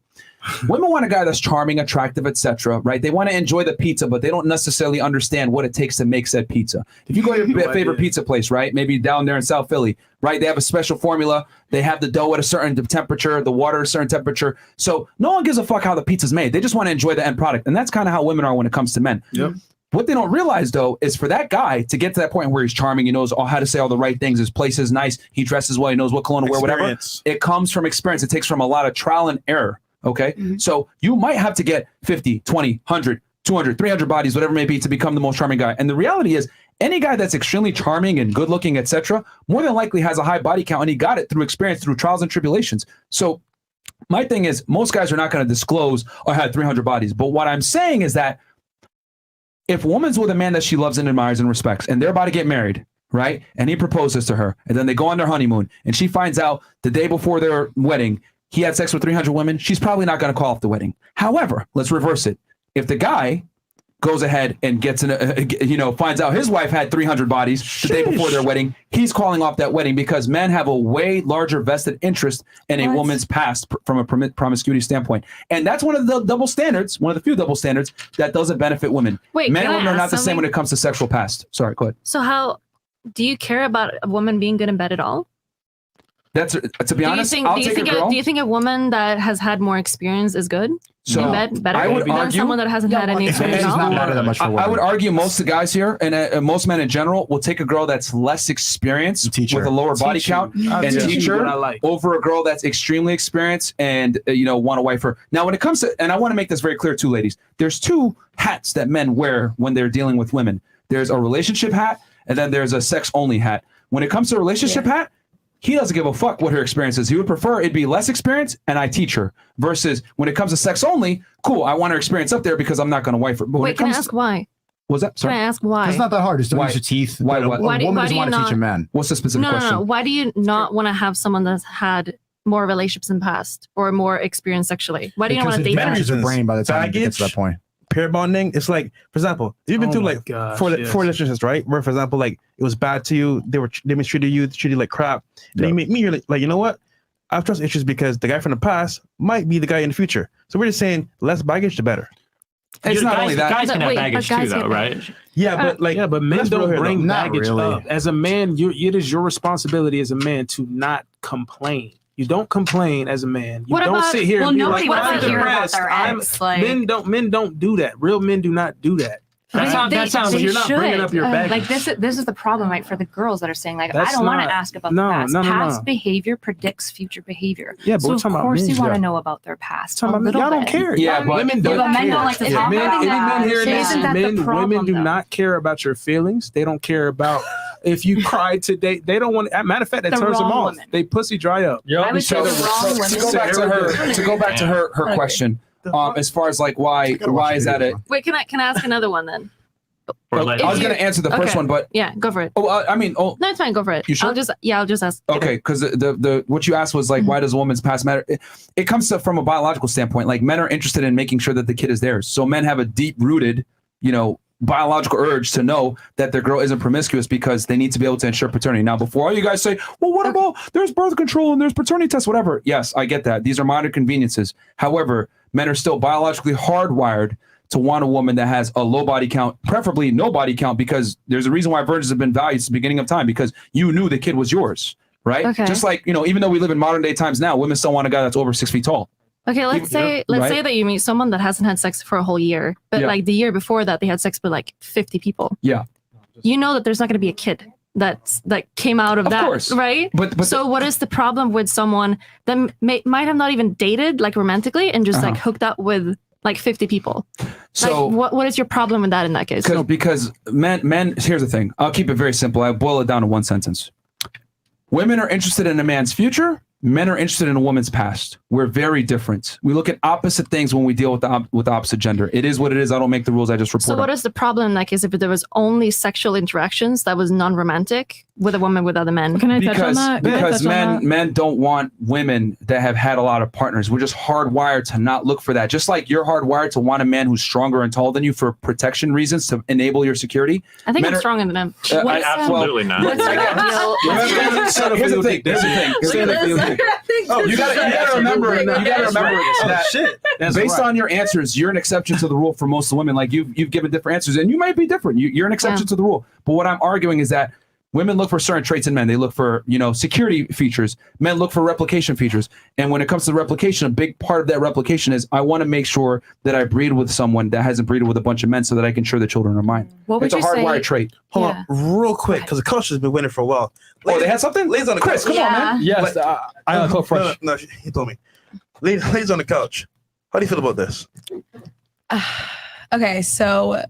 Women want a guy that's charming, attractive, etc. Right? They want to enjoy the pizza, but they don't necessarily understand what it takes to make said pizza. If you go to your favorite pizza place, right? Maybe down there in South Philly, right? They have a special formula. They have the dough at a certain temperature, the water at a certain temperature. So no one gives a fuck how the pizza's made. They just want to enjoy the end product. And that's kind of how women are when it comes to men. Yep. What they don't realize, though, is for that guy to get to that point where he's charming, he knows how to say all the right things, his place is nice, he dresses well, he knows what cologne to wear, whatever. It comes from experience. It takes from a lot of trial and error, okay? So you might have to get 50, 20, 100, 200, 300 bodies, whatever it may be, to become the most charming guy. And the reality is, any guy that's extremely charming and good-looking, etc., more than likely has a high body count, and he got it through experience, through trials and tribulations. So my thing is, most guys are not going to disclose, I had 300 bodies. But what I'm saying is that if a woman's with a man that she loves and admires and respects, and they're about to get married, right? And he proposes to her, and then they go on their honeymoon, and she finds out the day before their wedding, he had sex with 300 women, she's probably not going to call off the wedding. However, let's reverse it. If the guy goes ahead and gets finds out his wife had 300 bodies the day before their wedding. He's calling off that wedding because men have a way larger vested interest in a woman's past from a promiscuity standpoint. And that's one of the double standards, one of the few double standards that doesn't benefit women. Wait, men and can I women are not ask the same something? when it comes to sexual past. Sorry, go ahead. So how do you care about a woman being good in bed at all? That's to be honest, I'll take a girl. Do you think a woman that has had more experience is good So, in bed better I would than argue- someone that hasn't had any experience at all? I would argue most of the guys here and most men in general will take a girl that's less experienced with a lower body count and teach her over a girl that's extremely experienced and want to wife her. Now, when it comes to, and I want to make this very clear too, ladies, there's two hats that men wear when they're dealing with women. There's a relationship hat and then there's a sex only hat. When it comes to a relationship hat, he doesn't give a fuck what her experience is. He would prefer it be less experience and I teach her. Versus when it comes to sex only, cool, I want her experience up there because I'm not going to wife her. But when Wait, it can I comes ask why? Was that? Sorry. Can I ask why? It's not that hard. Just don't use your teeth. Why? A What? woman do doesn't you want to teach a not- man. What's the specific question? No. Why do you not want to have someone that's had more relationships in the past or more experience sexually? Why do you not want to date them? Damages your brain by the time it gets to that point. Pair bonding, it's like, for example, you've been Oh through my like gosh, four yes. relationships, right? Where, for example, like it was bad to you, they mistreated you, treated you like crap. Then you meet me, you're like, you know what? I have trust issues because the guy from the past might be the guy in the future. So we're just saying less baggage, the better. It's not only that. Guys can have baggage too, though, right? Yeah, but like, men let's be real don't here, bring though. Not baggage really. up. As a man, it is your responsibility as a man to not complain. You don't complain as a man. You What don't about- sit here well, and be nobody like, wants I'm to hear about depressed. their ex, like- Men don't do that. Real men do not do that. They You're not bringing up your baggage. Like this is the problem, right? For the girls that are saying like, That's I don't want to not- ask about no, the past. no, no, Past no. behavior predicts future behavior. Yeah, but so we're of talking about course men, you want yeah. to know about their past. Talking a about men. little Y'all don't bit. care. Women don't but men care. don't like to talk Men- about any that. men here Isn't listen, that the men, problem, women do though? not care about your feelings. They don't care about if you cried today. They don't want. Matter of fact, that The turns them wrong off. women. They pussy dry up. I would say the wrong women. To go back to her question, as far as like why is that it? Wait, can I ask another one then? I was going to answer the first Okay. one, but yeah, go for it. Oh, No, it's fine. Go for it. You sure? I'll just ask. okay, because the what you asked was like, why does a woman's past matter? It comes from a biological standpoint. Like men are interested in making sure that the kid is theirs. So men have a deep rooted, biological urge to know that their girl isn't promiscuous because they need to be able to ensure paternity. Now, before all you guys say, well, what about there's birth control and there's paternity tests, whatever. Yes, I get that. These are modern conveniences. However, men are still biologically hardwired to want a woman that has a low body count, preferably no body count, because there's a reason why virgins have been valued since the beginning of time, because you knew the kid was yours, right? Okay. Just like, even though we live in modern day times now, women still want a guy that's over 6 feet tall. Okay, let's say that you meet someone that hasn't had sex for a whole year, but Yeah. like the year before that they had sex with like 50 people. Yeah. You know that there's not going to be a kid that came out of that, course. right? But so what is the problem with someone that might have not even dated like romantically and just like hooked up with like 50 people? So like, what is your problem with that in that case? Because men, here's the thing. I'll keep it very simple. I boil it down to one sentence. Women are interested in a man's future. Men are interested in a woman's past. We're very different. We look at opposite things when we deal with the opposite gender. It is what it is. I don't make the rules. I just report So what them. is the problem in that case if there was only sexual interactions that was non-romantic with a woman with other men? Can I touch on that? Can I Because touch on that? men don't want women that have had a lot of partners. We're just hardwired to not look for that. Just like you're hardwired to want a man who's stronger and taller than you for protection reasons to enable your security. I think Men I'm are- stronger than them. Absolutely not. Here's the thing. You gotta remember that That's based right. on your answers, you're an exception to the rule for most women. Like you've given different answers, and you might be different. You're an exception to the rule. But what I'm arguing is that women look for certain traits in men. They look for security features. Men look for replication features. And when it comes to replication, a big part of that replication is I want to make sure that I breed with someone that hasn't breeded with a bunch of men, so that I can ensure the children are mine. What It's a would you hardwired say- trait. Hold on, real quick, because the coach has been winning for a while. Oh, they had something? Ladies on the Chris, couch. come on, man. Yes, I got a quote fresh. No, he told me. Ladies on the couch. How do you feel about this? Okay, so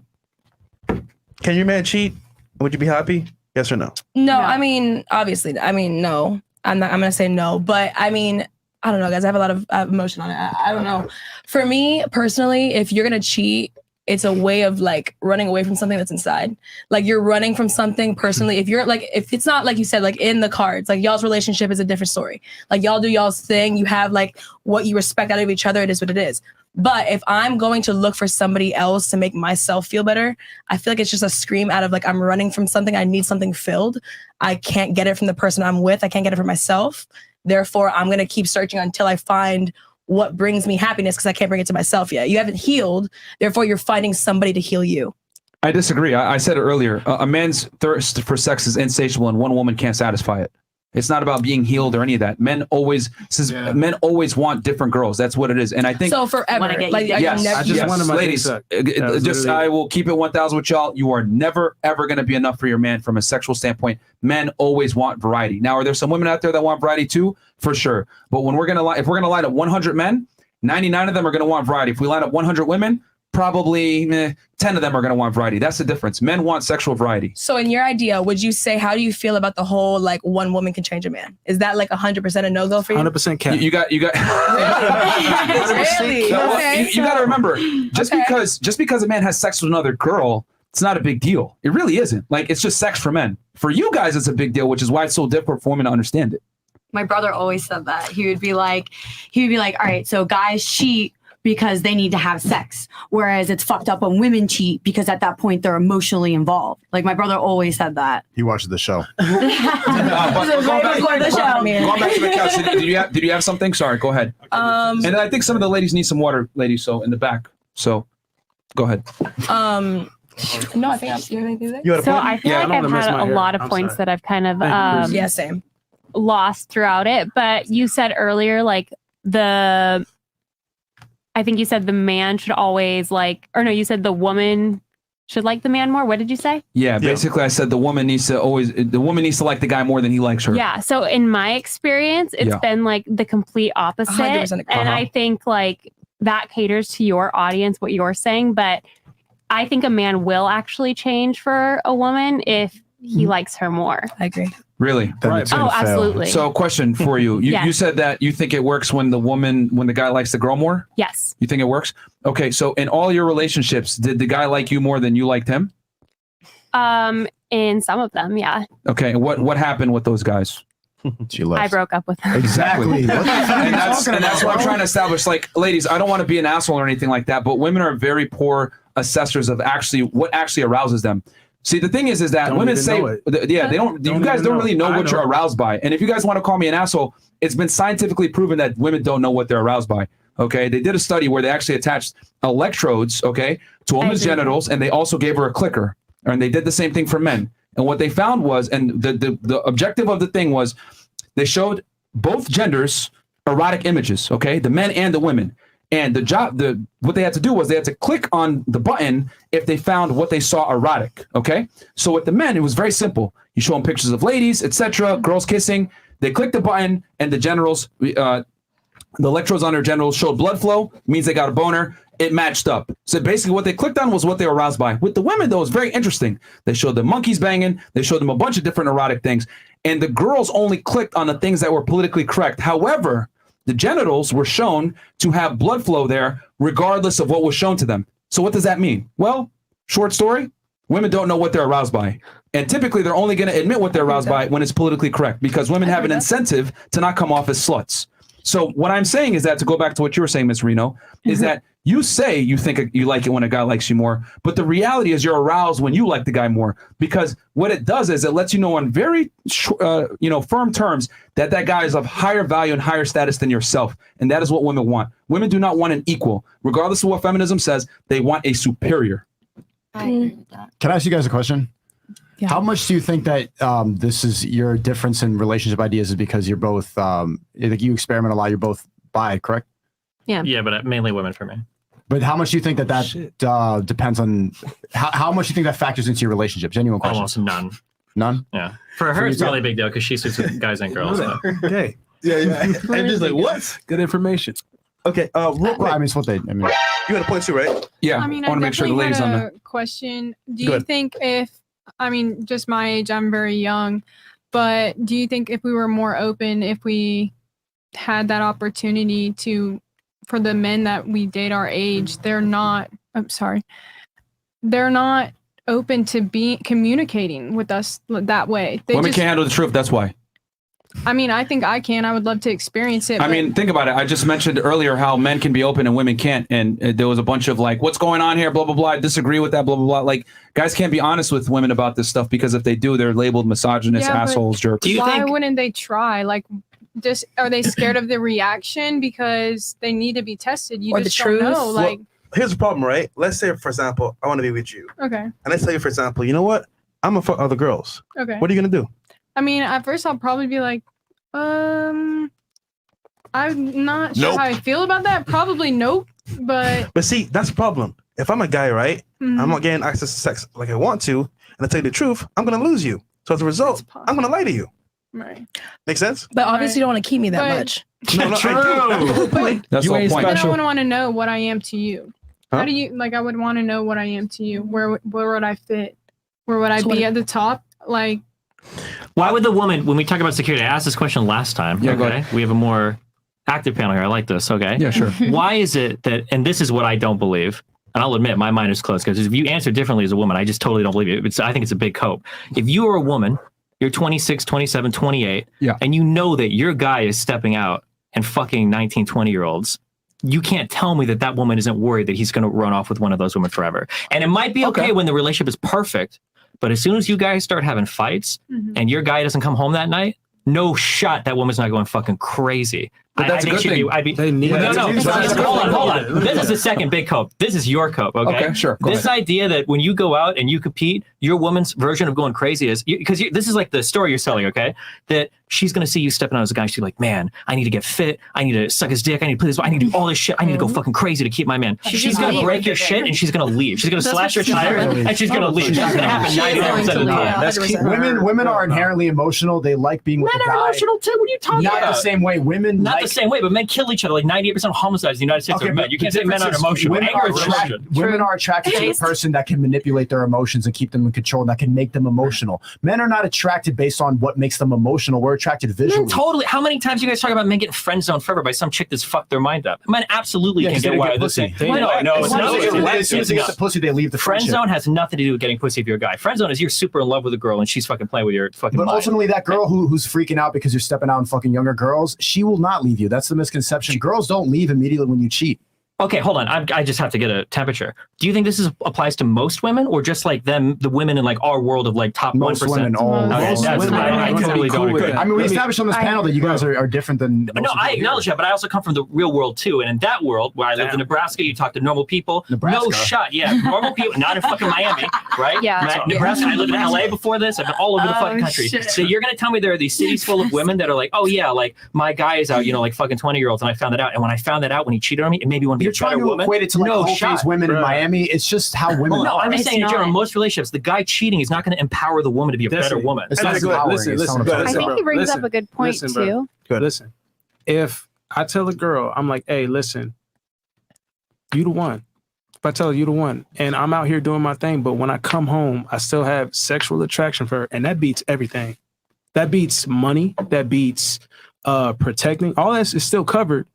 Can your man cheat? Would you be happy? Yes or no? no, I mean, obviously, no. I'm gonna say no, but I mean, I don't know, guys. I have a lot of emotion on it. I don't know. For me personally, if you're gonna cheat, it's a way of like running away from something that's inside. Like you're running from something personally. If you're like, if it's not like you said, like in the cards, like y'all's relationship is a different story. Like y'all do y'all's thing. You have like what you respect out of each other. It is what it is. But if I'm going to look for somebody else to make myself feel better, I feel like it's just a scream out of like, I'm running from something. I need something filled. I can't get it from the person I'm with. I can't get it for myself. Therefore, I'm going to keep searching until I find what brings me happiness because I can't bring it to myself yet. You haven't healed. Therefore, you're finding somebody to heal you. I disagree. I said it earlier. A man's thirst for sex is insatiable and one woman can't satisfy it. It's not about being healed or any of that. Men always want different girls. That's what it is. And I think so forever. Like, yes, I just one of my ladies. I will keep it 1,000 with y'all. You are never ever going to be enough for your man from a sexual standpoint. Men always want variety. Now, are there some women out there that want variety too? For sure. But when if we're gonna line up 100 men, 99 of them are going to want variety. If we line up 100 women, probably 10 of them are going to want variety. That's the difference. Men want sexual variety. So in your idea, would you say, how do you feel about the whole, like, one woman can change a man? Is that like 100% a no-go for you? 100% cap. You got. Really? Okay, you got to remember, just because a man has sex with another girl, it's not a big deal. It really isn't. Like, it's just sex for men. For you guys, it's a big deal, which is why it's so difficult for women to understand it. My brother always said that. He would be like, all right, so guys cheat because they need to have sex. Whereas it's fucked up when women cheat because at that point they're emotionally involved. Like my brother always said that. He watches the show. Going back to the couch, did you have something? Sorry, go ahead. And then I think some of the ladies need some water, ladies. So in the back. So go ahead. No, I think you have anything to say? So I feel like I've had a lot of points that I've kind of same. lost throughout it. But you said earlier, like I think you said the man should always you said the woman should like the man more. What did you say? Yeah, basically I said the woman needs to like the guy more than he likes her. Yeah. So in my experience, it's been like the complete opposite. 100%. And I think like that caters to your audience, what you're saying. But I think a man will actually change for a woman if he likes her more. I agree. Really? Right. Oh, absolutely. So question for you. You said that you think it works when the guy likes the girl more? Yes. You think it works? Okay, so in all your relationships, did the guy like you more than you liked him? In some of them, yeah. Okay, what happened with those guys? She left. I broke up with him. Exactly. and that's what I'm trying to establish. Like, ladies, I don't want to be an asshole or anything like that, but women are very poor assessors of what actually arouses them. See, the thing is that women say, you guys don't really know what you're aroused by. And if you guys want to call me an asshole, it's been scientifically proven that women don't know what they're aroused by. Okay. They did a study where they actually attached electrodes, okay, to a woman's genitals, and they also gave her a clicker. And they did the same thing for men. And what they found was, and the objective of the thing was, they showed both genders erotic images, okay, the men and the women. And what they had to do was they had to click on the button if they found what they saw erotic. Okay, so with the men, it was very simple. You show them pictures of ladies, etc., girls kissing. They click the button, and the genitals, the electrodes on their genitals showed blood flow. Means they got a boner. It matched up. So basically, what they clicked on was what they were aroused by. With the women, though, it was very interesting. They showed them monkeys banging. They showed them a bunch of different erotic things, and the girls only clicked on the things that were politically correct. However, the genitals were shown to have blood flow there regardless of what was shown to them. So what does that mean? Well, short story, women don't know what they're aroused by. And typically they're only going to admit what they're aroused by when it's politically correct, because women have an incentive to not come off as sluts. So what I'm saying is that, to go back to what you were saying, Ms. Reno, is that you say you think you like it when a guy likes you more, but the reality is you're aroused when you like the guy more, because what it does is it lets you know on very firm terms that guy is of higher value and higher status than yourself. And that is what women want. Women do not want an equal. Regardless of what feminism says, they want a superior. I agree with that. Can I ask you guys a question? Yeah. How much do you think that this is your difference in relationship ideas is because you're both, you experiment a lot, you're both bi, correct? Yeah, but mainly women for me. But how much do you think that depends on, how much do you think that factors into your relationship? Genuine question. Almost none. None? Yeah. For her, it's probably a big deal because she sleeps with guys and girls. So. Okay. Yeah. I'm just like, what? Good information. Okay. Real quick. Well, I mean, it's what they, I mean. You had a point too, right? Yeah. I mean, I want to make sure the ladies on a question. Do Go you ahead. think just my age, I'm very young, but do you think if we were more open, if we had that opportunity for the men that we date our age, they're not I'm sorry, they're not open to communicating with us that way. Women can't handle the truth. That's why. I mean, I think I can. I would love to experience it. I mean, think about it. I just mentioned earlier how men can be open and women can't. And there was a bunch of like, what's going on here? Blah, blah, blah. I disagree with that, blah, blah, blah. Like, guys can't be honest with women about this stuff because if they do, they're labeled misogynist, assholes, jerks. Why wouldn't they try? Like, just are they scared of the reaction because they need to be tested? You Or just the don't truth? know. Like, Here's the problem, right? Let's say, for example, I want to be with you. okay, And let's say, for example, you know what? I'm going to fuck other girls. okay. What are you going to do? I mean, at first I'll probably be like, I'm not sure Nope. how I feel about that. Probably nope. But But see, that's the problem. If I'm a guy, right? Mhm. I'm not getting access to sex like I want to, and I tell you the truth, I'm going to lose you. So as a result, I'm going to lie to you. right. Make sense? But obviously, you don't want to keep me that But- much. No, no, I do. That's the whole point. Then I would want to know what I am to you. Huh? How do you like? I would want to know what I am to you. Where would I fit? Where would I So be what- at the top? Like, Why would the woman, when we talk about security, I asked this question last time. Yeah, go okay. We have a more active panel here. I like this. Okay. Yeah, sure. Why is it that, and this is what I don't believe, and I'll admit my mind is closed because if you answer differently as a woman, I just totally don't believe it. I think it's a big cope. If you are a woman, you're 26, 27, 28, and you know that your guy is stepping out and fucking 19, 20-year-olds, you can't tell me that that woman isn't worried that he's going to run off with one of those women forever. And it might be okay when the relationship is perfect, but as soon as you guys start having fights and your guy doesn't come home that night, no shot that woman's not going fucking crazy. But that's a good thing. They need no, that. hold on. This is the second big cope. This is your cope, okay? Okay, sure. Go This ahead. idea that when you go out and you compete, your woman's version of going crazy is, because this is like the story you're selling, okay? That she's going to see you stepping out as a guy. She's like, man, I need to get fit. I need to suck his dick. I need to play this. I need to do all this shit. I need to go fucking crazy to keep my man. She's going to break your shit and she's going to leave. She's going to slash your tire and she's going to leave. That's going to happen 99% of the time. That's key. Women are inherently emotional. They like being with Men a are guy. emotional too. What are you talking Not about? the same way. Women Not like the same way, but men kill each other. Like 98% of homicides in the United States are men. You can't say men aren't emotional. Women Anger are, is an emotion. women are attracted to the person that can manipulate their emotions and keep them in control, and that can make them emotional. Men are not attracted based on what makes them emotional. We're attracted visually. Men totally. How many times you guys talk about men getting friend zoned forever by some chick that's fucked their mind up? Men absolutely can get wired this thing. No, it's not. As soon as they get the pussy, they leave the Friend friendship. zone has nothing to do with getting pussy if you're a guy. Friend zone is you're super in love with a girl and she's fucking playing with your fucking But mind. ultimately, that girl who's freaking out because you're stepping out and fucking younger girls, she will not leave you. That's the misconception. Girls don't leave immediately when you cheat. Okay, hold on. I just have to get a temperature. Do you think this applies to most women, or just like them, the women in like our world of like top 1%? Most women, I totally don't agree. I mean, we established on this panel that you guys are different than. No, I acknowledge that, but I also come from the real world too. And in that world, where I lived in Nebraska, you talk to normal people. Nebraska. No shot. Yeah, normal people, not in fucking Miami, right? Yeah. Nebraska. I lived in LA before this. I've been all over the fucking country. shit. So you're gonna tell me there are these cities full of women that are like, oh yeah, like my guy is out, like fucking 20-year-olds, and I found that out. And when I found that out, when he cheated on me, it made me want to be You're a better trying to woman. equate it to like no cold-faced shot. women in Miami. It's just how women No, are. I'm just It's saying in general, not. most relationships, the guy cheating is not going to empower the woman to be a better woman. It's not empowering. It's not I empowering. think he brings up a good point too. Listen, if I tell a girl, I'm like, hey, listen, you the one. If I tell her you the one, and I'm out here doing my thing, but when I come home, I still have sexual attraction for her, and that beats everything. That beats money. That beats protecting. All that is still covered.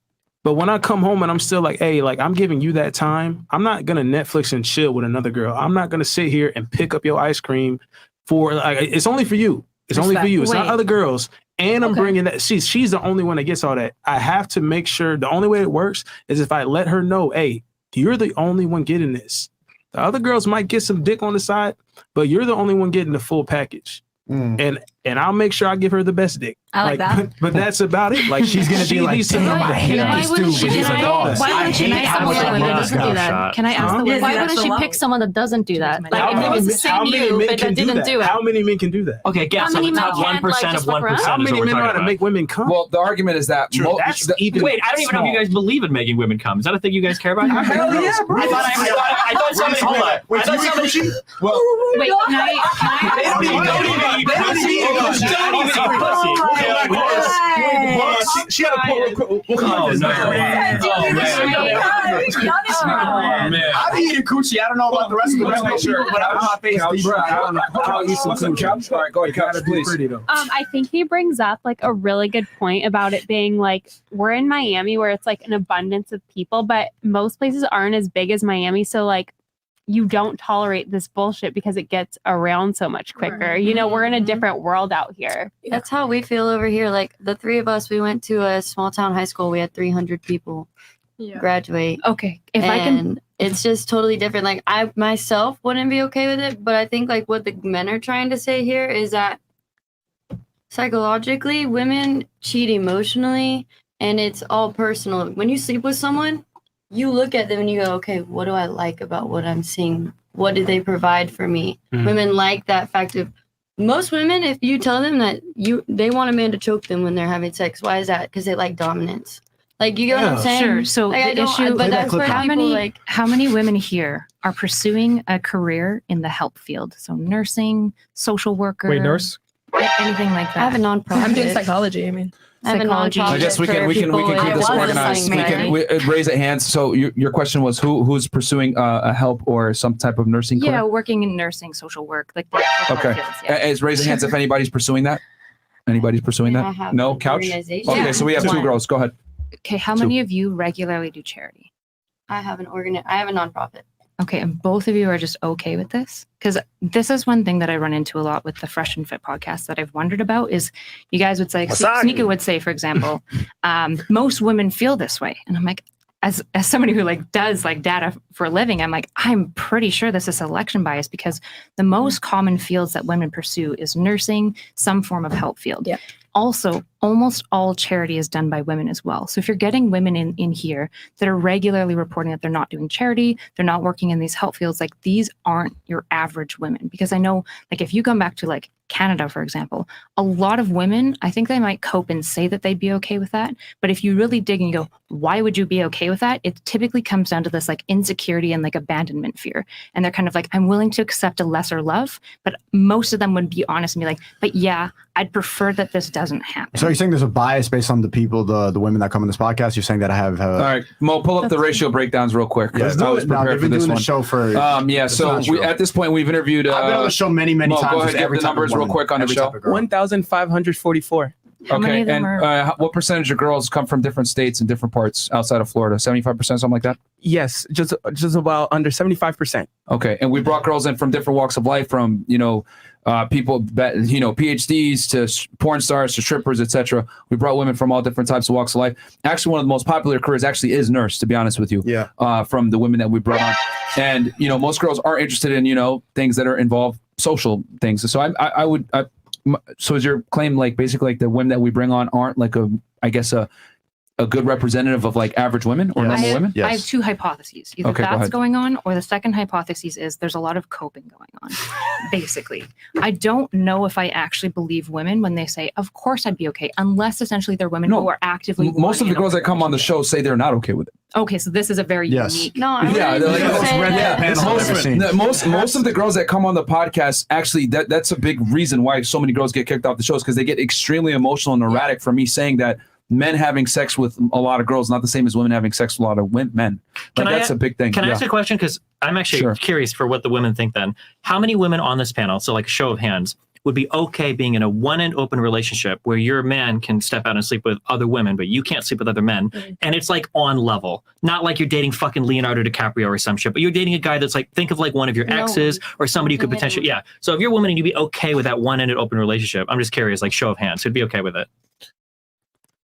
But when I come home and I'm still like, hey, like I'm giving you that time, I'm not gonna Netflix and chill with another girl. I'm not gonna sit here and pick up your ice cream for like it's only for you. It's only for you. It's not Wait. other girls. And I'm bringing that. She's the only one that gets all that. I have to make sure the only way it works is if I let her know, hey, you're the only one getting this. The other girls might get some dick on the side, but you're the only one getting the full package. And I'll make sure I give her the best dick. I like that. But that's about it. Like she's gonna be like, needs to know damn, I hate this dude, but he's a dog. Why wouldn't she pick someone that doesn't do that? Can I ask the woman? Why wouldn't she pick someone that doesn't do that? Like if it was the same you, but that didn't do it. How many men can do that? Okay, guess on the top 1% of 1%. How many men know how to make women come? Well, the argument is that that's even wait, I don't even know if you guys believe in making women come. Is that a thing you guys care about? Hell yeah, bro. I thought somebody. Hold on. Wait, I thought somebody. well, Wait, can I? Don't even eat pussy. She had a quote. Oh, man. I'm eating coochie. I don't know about the rest of the relationship, but I'm not face deep. I don't know. I'll eat some coochie. All right, go ahead, Couch, please. I think he brings up like a really good point about it being like we're in Miami where it's like an abundance of people, but most places aren't as big as Miami. So like you don't tolerate this bullshit because it gets around so much quicker. You know, we're in a different world out here. That's how we feel over here. Like the three of us, we went to a small town high school. We had 300 people graduate. Okay. If I can, it's just totally different. Like I myself wouldn't be okay with it, but I think like what the men are trying to say here is that psychologically women cheat emotionally and it's all personal. When you sleep with someone, you look at them and you go, okay, what do I like about what I'm seeing? What do they provide for me? Women like that fact of most women, if you tell them that they want a man to choke them when they're having sex, why is that? Because they like dominance. Like, you get what I'm saying? Sure. So like, the issue, but that's where how many women here are pursuing a career in the help field? So nursing, social worker. Wait, nurse? Anything like that. I have a nonprofit. I'm doing psychology. I mean, psychology. I guess we can keep this organized. We can raise a hand. So your question was who's pursuing a help or some type of nursing career? Yeah, working in nursing, social work, like the Okay. fields, yeah. Is raise your hands if anybody's pursuing that? Anybody's pursuing I that? have No? an Couch? organization. Okay, so we have two girls. Go ahead. Okay, how many of you regularly do charity? I have a nonprofit. Okay, and both of you are just okay with this? Because this is one thing that I run into a lot with the Fresh and Fit podcast that I've wondered about is you guys would say, Sneako would say, for example, most women feel this way. And I'm like, as somebody who like does like data for a living, I'm like, I'm pretty sure this is selection bias because the most common fields that women pursue is nursing, some form of help field. Yeah. Also, almost all charity is done by women as well. So if you're getting women in here that are regularly reporting that they're not doing charity, they're not working in these help fields, like these aren't your average women. Because I know, like if you come back to like Canada, for example, a lot of women, I think they might cope and say that they'd be okay with that. But if you really dig and you go, why would you be okay with that? It typically comes down to this like insecurity and like abandonment fear. And they're kind of like, I'm willing to accept a lesser love. But most of them would be honest and be like, but yeah, I'd prefer that this doesn't happen. So you're saying there's a bias based on the people, the women that come on this podcast? You're saying that I have... All right, Mo, pull up the ratio breakdowns real quick. Yeah, I was prepared for this one. The show for... So at this point, we've interviewed... I've been on the show many Mo, times. Go ahead, give the numbers real quick on the show. 1,544. How many of them are... what percentage of girls come from different states and different parts outside of Florida? 75%, something like that? Yes, just about under 75%. Okay, and we brought girls in from different walks of life, from people that PhDs to porn stars to strippers, etc. We brought women from all different types of walks of life. Actually, one of the most popular careers actually is nurse, to be honest with you. Yeah. From the women that we brought on, and most girls are interested in things that are involved social things. So so is your claim like basically like the women that we bring on aren't like a good representative of like average women or normal women? I have two hypotheses. Either Okay, go that's ahead. going on, or the second hypothesis is there's a lot of coping going on. Basically, I don't know if I actually believe women when they say, "Of course I'd be okay," unless essentially they're women who are actively. Most of the girls that come on the show say they're not okay with it. Okay, so this is a very unique. No, I most of the girls that come on the podcast actually that's a big reason why so many girls get kicked off the shows, because they get extremely emotional and erratic from me saying that men having sex with a lot of girls not the same as women having sex with a lot of men. That's a big thing. Can I ask a question? Because I'm actually curious for what the women think then. How many women on this panel, so like a show of hands, would be okay being in a one-end open relationship where your man can step out and sleep with other women, but you can't sleep with other men, and it's like on level, not like you're dating fucking Leonardo DiCaprio or some shit, but you're dating a guy that's like, think of like one of your exes or somebody you could potentially, So if you're a woman and you'd be okay with that one-ended open relationship, I'm just curious, like show of hands, who'd be okay with it?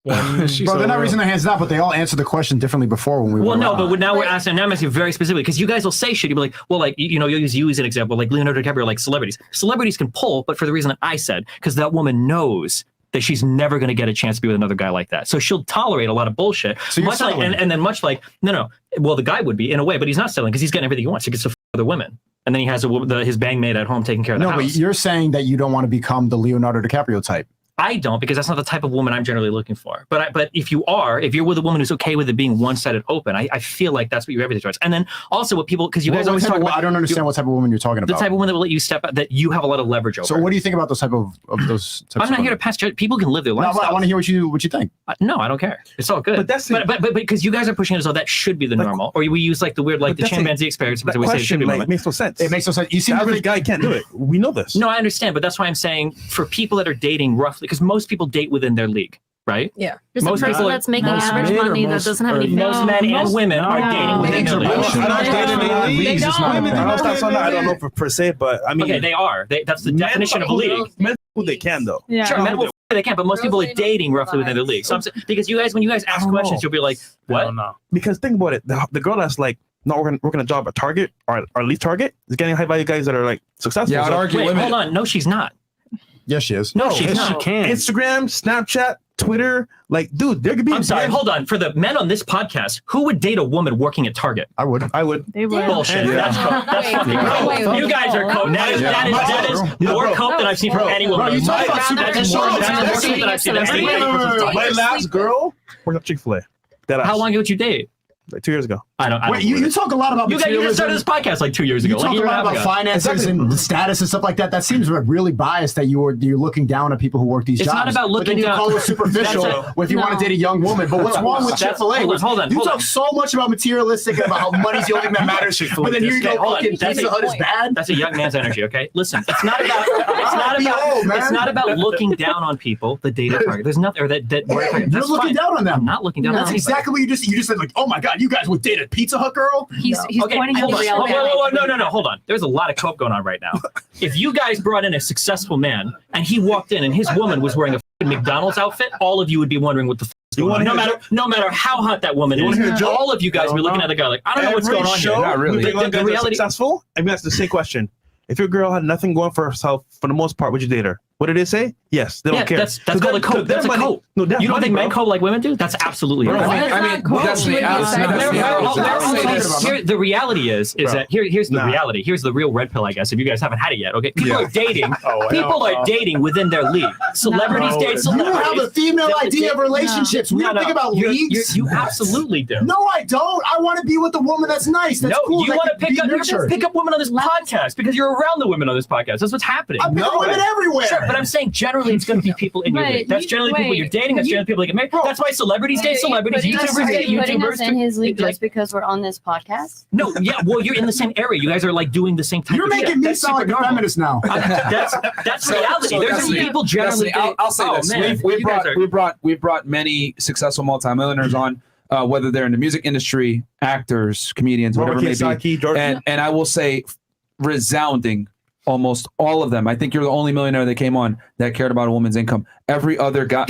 Bro, they're not raising their hands now, but they all answered the question differently before when we were no, but now we're asking you very specifically, because you guys will say shit. You'll be like, well, like, you'll use you as an example, like Leonardo DiCaprio, like celebrities. Celebrities can pull, but for the reason that I said, because that woman knows that she's never going to get a chance to be with another guy like that. So she'll tolerate a lot of bullshit. So much like, and then much like, no. Well, the guy would be in a way, but he's not selling because he's getting everything he wants. He gets to other women. And then he has his bang maid at home taking care of the house. No, but you're saying that you don't want to become the Leonardo DiCaprio type. I don't, because that's not the type of woman I'm generally looking for. But if you're with a woman who's okay with it being one-sided open, I feel like that's what you gravitate towards. And then also what people, because you guys always talk about, I don't understand what type of woman you're talking about. The type of woman that will let you step out, that you have a lot of leverage over. So what do you think about those type of those? Types I'm not here to pass judgment. People can live their life. No, I want to hear what you think. No, I don't care. It's all good. But that's but because you guys are pushing it as though that should be the normal, or we use like the weird, like the chimpanzee experience because we say it should be like, makes no sense. It makes no sense. You see, the average guy can't do it. We know this. No, I understand, but that's why I'm saying for people that are dating roughly, because most people date within their league, right? Yeah. There's a person that's making average money that doesn't have any most men and women are dating within their league. I don't know per se, but I mean, okay, they are. That's the definition of a league. Men who they can though. Yeah. Sure, men will they can, but most people are dating roughly within their league. So I'm saying, because when you guys ask questions, you'll be like, what? No. Because think about it, the girl that's like not working a job at Target or at least Target is getting high value guys that are like successful. Yeah, I'd argue women. Hold on, no, she's not. Yes, she is. No, she's not. She can. Instagram, Snapchat, Twitter, like, dude, there could be. I'm sorry, hold on. For the men on this podcast, who would date a woman working at Target? I would. They would. Bullshit. That's cope. That's fucking cope. You guys are cope. That is more cope than I've seen from any woman. You talk about That's more cope than I've seen from any woman. My last girl worked at Chick-fil-A. How long ago did you date? Like 2 years ago. I don't. Wait, you talk a lot about you guys started this podcast like 2 years ago. You talk like a lot about finances and status and stuff like that. That seems really biased that you're looking down at people who work these jobs. It's not about looking down. down. But then you call it superficial if you want to date a young woman. But what's wrong with Chick-fil-A? Hold on. You talk so much about materialistic and about how money's the only thing that matters. But then here you go, fucking Pizza Hut is bad. That's a young man's energy. Okay, listen. It's not about. It's not about looking down on people. The data target. There's nothing. Or that. You're looking down on them. I'm not looking down. That's exactly what you just said. Like, oh my god, you guys would date a Pizza Hut girl? He's okay, pointing hold to on. reality. No, hold on. There's a lot of coke going on right now. If you guys brought in a successful man and he walked in and his woman was wearing a McDonald's outfit, all of you would be wondering what the f is going on. No matter how hot that woman is, all of you guys would be looking at the guy like, I don't know what's going on here. Not really. The reality. Successful. I mean, that's the same question. If your girl had nothing going for herself, for the most part, would you date her? What did they say? Yes, they don't care. That's called a cope. That's a cope. No, you don't think men cope like women do? That's absolutely right. I mean, the reality is that here's the reality. Here's the real red pill, I guess. If you guys haven't had it yet, okay? People are dating. People are dating within their league. Celebrities date celebrities. You have a female idea of relationships. We don't think about leagues. You absolutely do. No, I don't. I want to be with a woman that's nice. That's cool. You want to pick up women on this podcast because you're around the women on this podcast. That's what's happening. I pick up women everywhere. Sure, but I'm saying generally it's going to be people in your league. That's generally people you're dating. That's generally people you get married. That's why celebrities date celebrities. YouTubers date putting us YouTubers. in his league just because we're on this podcast? No, yeah, well, you're in the same area. You guys are like doing the same type You're of shit. making me sound like a feminist now. That's reality. There's people generally. I'll say this. We've brought many successful multimillionaires on. Whether they're in the music industry, actors, comedians, whatever it may be. And I will say, resounding, almost all of them. I think you're the only millionaire that came on that cared about a woman's income. Every other guy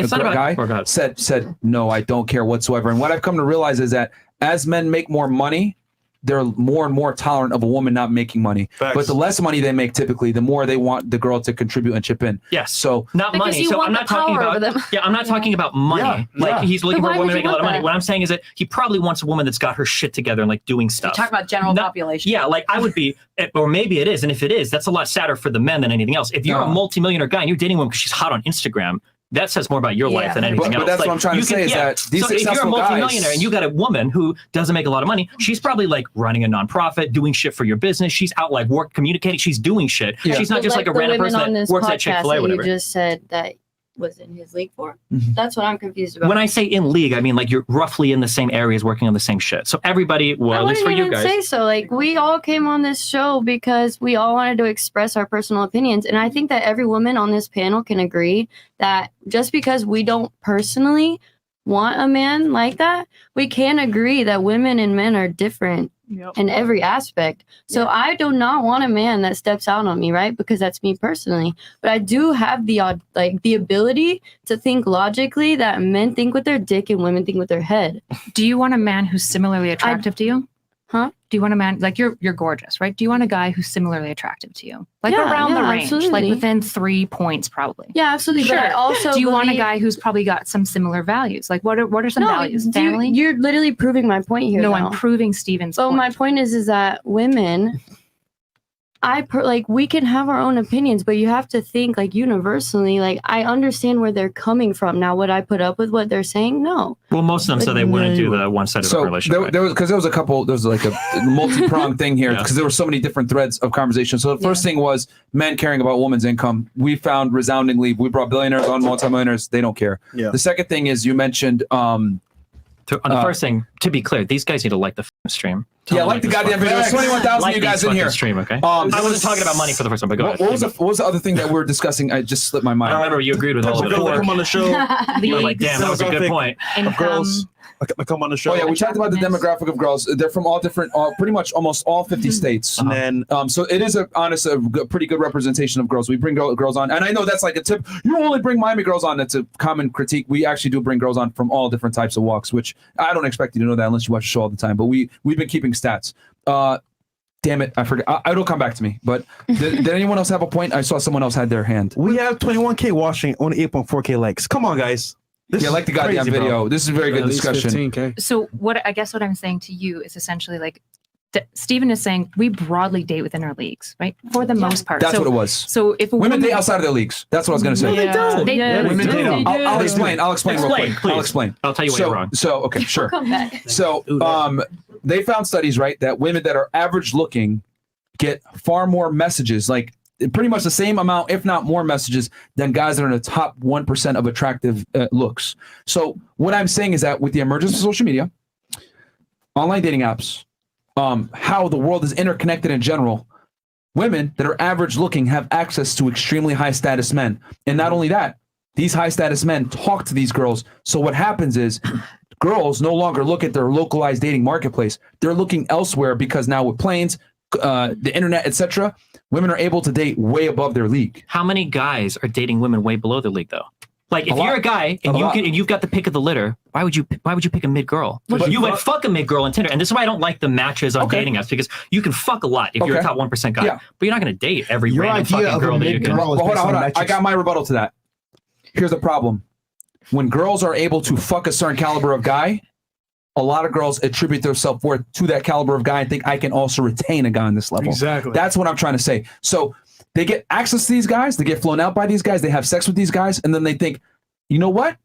said, no, I don't care whatsoever. And what I've come to realize is that as men make more money, they're more and more tolerant of a woman not making money. Facts. But the less money they make, typically, the more they want the girl to contribute and chip in. Yes. So not money. So I'm not talking about. Yeah, I'm not talking about money. He's looking for a woman making a lot of money. What I'm saying is that he probably wants a woman that's got her shit together and like doing stuff. You're talking about general population. Yeah, like I would be, or maybe it is. And if it is, that's a lot sadder for the men than anything else. If you're a multimillionaire guy and you're dating a woman because she's hot on Instagram, that says more about your life than anything else. But that's what I'm trying to say is that these successful guys. If you're a multimillionaire and you got a woman who doesn't make a lot of money, she's probably like running a nonprofit, doing shit for your business. She's out like communicating. She's doing shit. Yeah. She's not just like a random person that works at Chick-fil-A or whatever. You just said that was in his league for? That's what I'm confused about. When I say in league, I mean like you're roughly in the same areas working on the same shit. So everybody, well, at least for you guys. I wouldn't say so. Like we all came on this show because we all wanted to express our personal opinions. And I think that every woman on this panel can agree that just because we don't personally want a man like that, we can agree that women and men are different in every aspect. So I do not want a man that steps out on me, right? Because that's me personally. But I do have the ability to think logically that men think with their dick and women think with their head. Do you want a man who's similarly attractive to you? Huh? Do you want a man like you're gorgeous, right? Do you want a guy who's similarly attractive to you? Like around the range, absolutely. like within 3 points probably. Yeah, absolutely. Sure. But I also do you want a guy who's probably got some similar values? Like what are some values? Family? You're literally proving my point here. No, now. I'm proving Steven's point. My point is that women like we can have our own opinions, but you have to think like universally. Like I understand where they're coming from. Now, would I put up with what they're saying? No. Well, most of them said they wouldn't do the one-sided relationship. There was a couple. There was like a multi-pronged thing here because there were so many different threads of conversation. So the first thing was men caring about women's income. We found resoundingly, we brought billionaires on, multimillionaires. They don't care. Yeah. The second thing is you mentioned. On the first thing, to be clear, these guys need to like the stream. Yeah, like the goddamn video. There's 21,000 of you guys in here. Stream, okay? I wasn't talking about money for the first time, but go ahead. What was the other thing that we were discussing? I just slipped my mind. I remember you agreed with all of it. Come on the show. You're like, damn, that was a good point. Of girls. Come on the show. Oh yeah, we talked about the demographic of girls. They're from all different, pretty much almost all 50 states. And then, so it is a pretty good representation of girls. We bring girls on, and I know that's like a tip. You only bring Miami girls on. That's a common critique. We actually do bring girls on from all different types of walks, which I don't expect you to know that unless you watch the show all the time. But we've been keeping stats. Damn it, I forgot. It'll come back to me. But did anyone else have a point? I saw someone else had their hand. We have 21K watching, only 8.4K likes. Come on, guys. This like the goddamn crazy, video. bro. This is a very good discussion. 15K. So what I'm saying to you is essentially like Steven is saying we broadly date within our leagues, right? For the most part. That's so, what it was. So if women date outside of their leagues, that's what I was going to say. No, they don't. Women They date. do. I'll explain. I'll explain real quick. Please. I'll explain. I'll tell you why you're wrong. So okay, sure. Come back. So they found studies, right, that women that are average looking get far more messages, like pretty much the same amount, if not more messages than guys that are in the top 1% of attractive looks. So what I'm saying is that with the emergence of social media, online dating apps, how the world is interconnected in general, women that are average looking have access to extremely high status men. And not only that, these high status men talk to these girls. So what happens is girls no longer look at their localized dating marketplace. They're looking elsewhere because now with planes, the internet, etc., women are able to date way above their league. How many guys are dating women way below their league, though? Like, if you're a guy and you've got the pick of the litter, why would you pick a mid girl? You would fuck a mid girl on Tinder, and this is why I don't like the matches on dating apps, because you can fuck a lot if you're a top 1% guy, but you're not going to date every random fucking girl that you can. Well, hold on. I got my rebuttal to that. Here's the problem: when girls are able to fuck a certain caliber of guy, a lot of girls attribute their self-worth to that caliber of guy and think I can also retain a guy on this level. Exactly. That's what I'm trying to say. So they get access to these guys, they get flown out by these guys, they have sex with these guys, and then they think, you know what?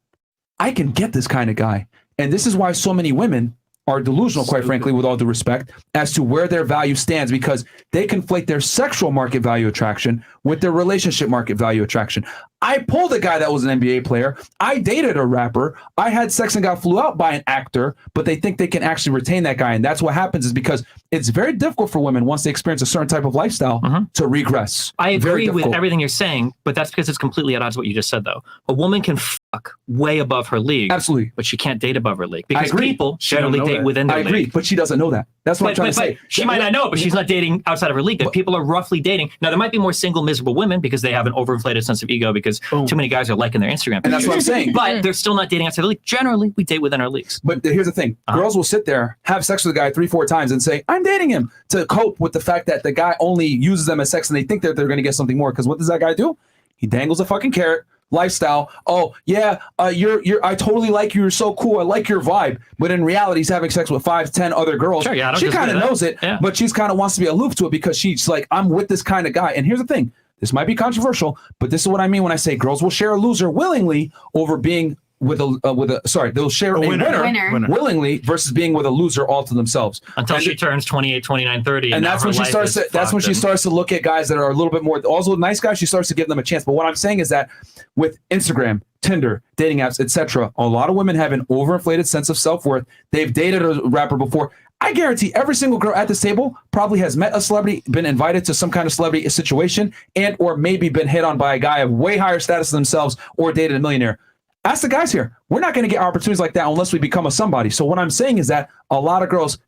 I can get this kind of guy. And this is why so many women are delusional, quite frankly, with all due respect, as to where their value stands, because they conflate their sexual market value attraction with their relationship market value attraction. I pulled a guy that was an NBA player. I dated a rapper. I had sex and got flew out by an actor, but they think they can actually retain that guy. And that's what happens, is because it's very difficult for women once they experience a certain type of lifestyle to regress. I agree with everything you're saying, but that's because it's completely at odds with what you just said, though. A woman can fuck way above her league. Absolutely. But she can't date above her league. Because I agree. people generally date within their league. I agree, but she doesn't know that. That's what I'm trying to say. She might not know, but she's not dating outside of her league. That people are roughly dating. Now, there might be more single, miserable women because they have an overinflated sense of ego because too many guys are liking their Instagram pictures. And that's what I'm saying. But they're still not dating outside the league. Generally, we date within our leagues. But here's the thing. Girls will sit there, have sex with a guy 3-4 times and say, I'm dating him, to cope with the fact that the guy only uses them as sex and they think that they're going to get something more. Because what does that guy do? He dangles a fucking carrot. Lifestyle. Oh yeah, you're. I totally like you. You're so cool. I like your vibe. But in reality, he's having sex with 5-10 other girls. Sure, yeah, she kind of knows it, but she's kind of wants to be aloof to it because she's like, I'm with this kind of guy. And here's the thing. This might be controversial, but this is what I mean when I say girls will share a loser willingly over being with a they'll share a winner willingly versus being with a loser all to themselves until she turns 28, 29, 30, and that's when she starts to she starts to look at guys that are a little bit more also nice guys. She starts to give them a chance. But what I'm saying is that with Instagram, Tinder, dating apps, etc., a lot of women have an overinflated sense of self-worth. They've dated a rapper before. I guarantee every single girl at this table probably has met a celebrity, been invited to some kind of celebrity situation, and or maybe been hit on by a guy of way higher status than themselves or dated a millionaire. Ask the guys here. We're not going to get opportunities like that unless we become a somebody. So what I'm saying is that a lot of girls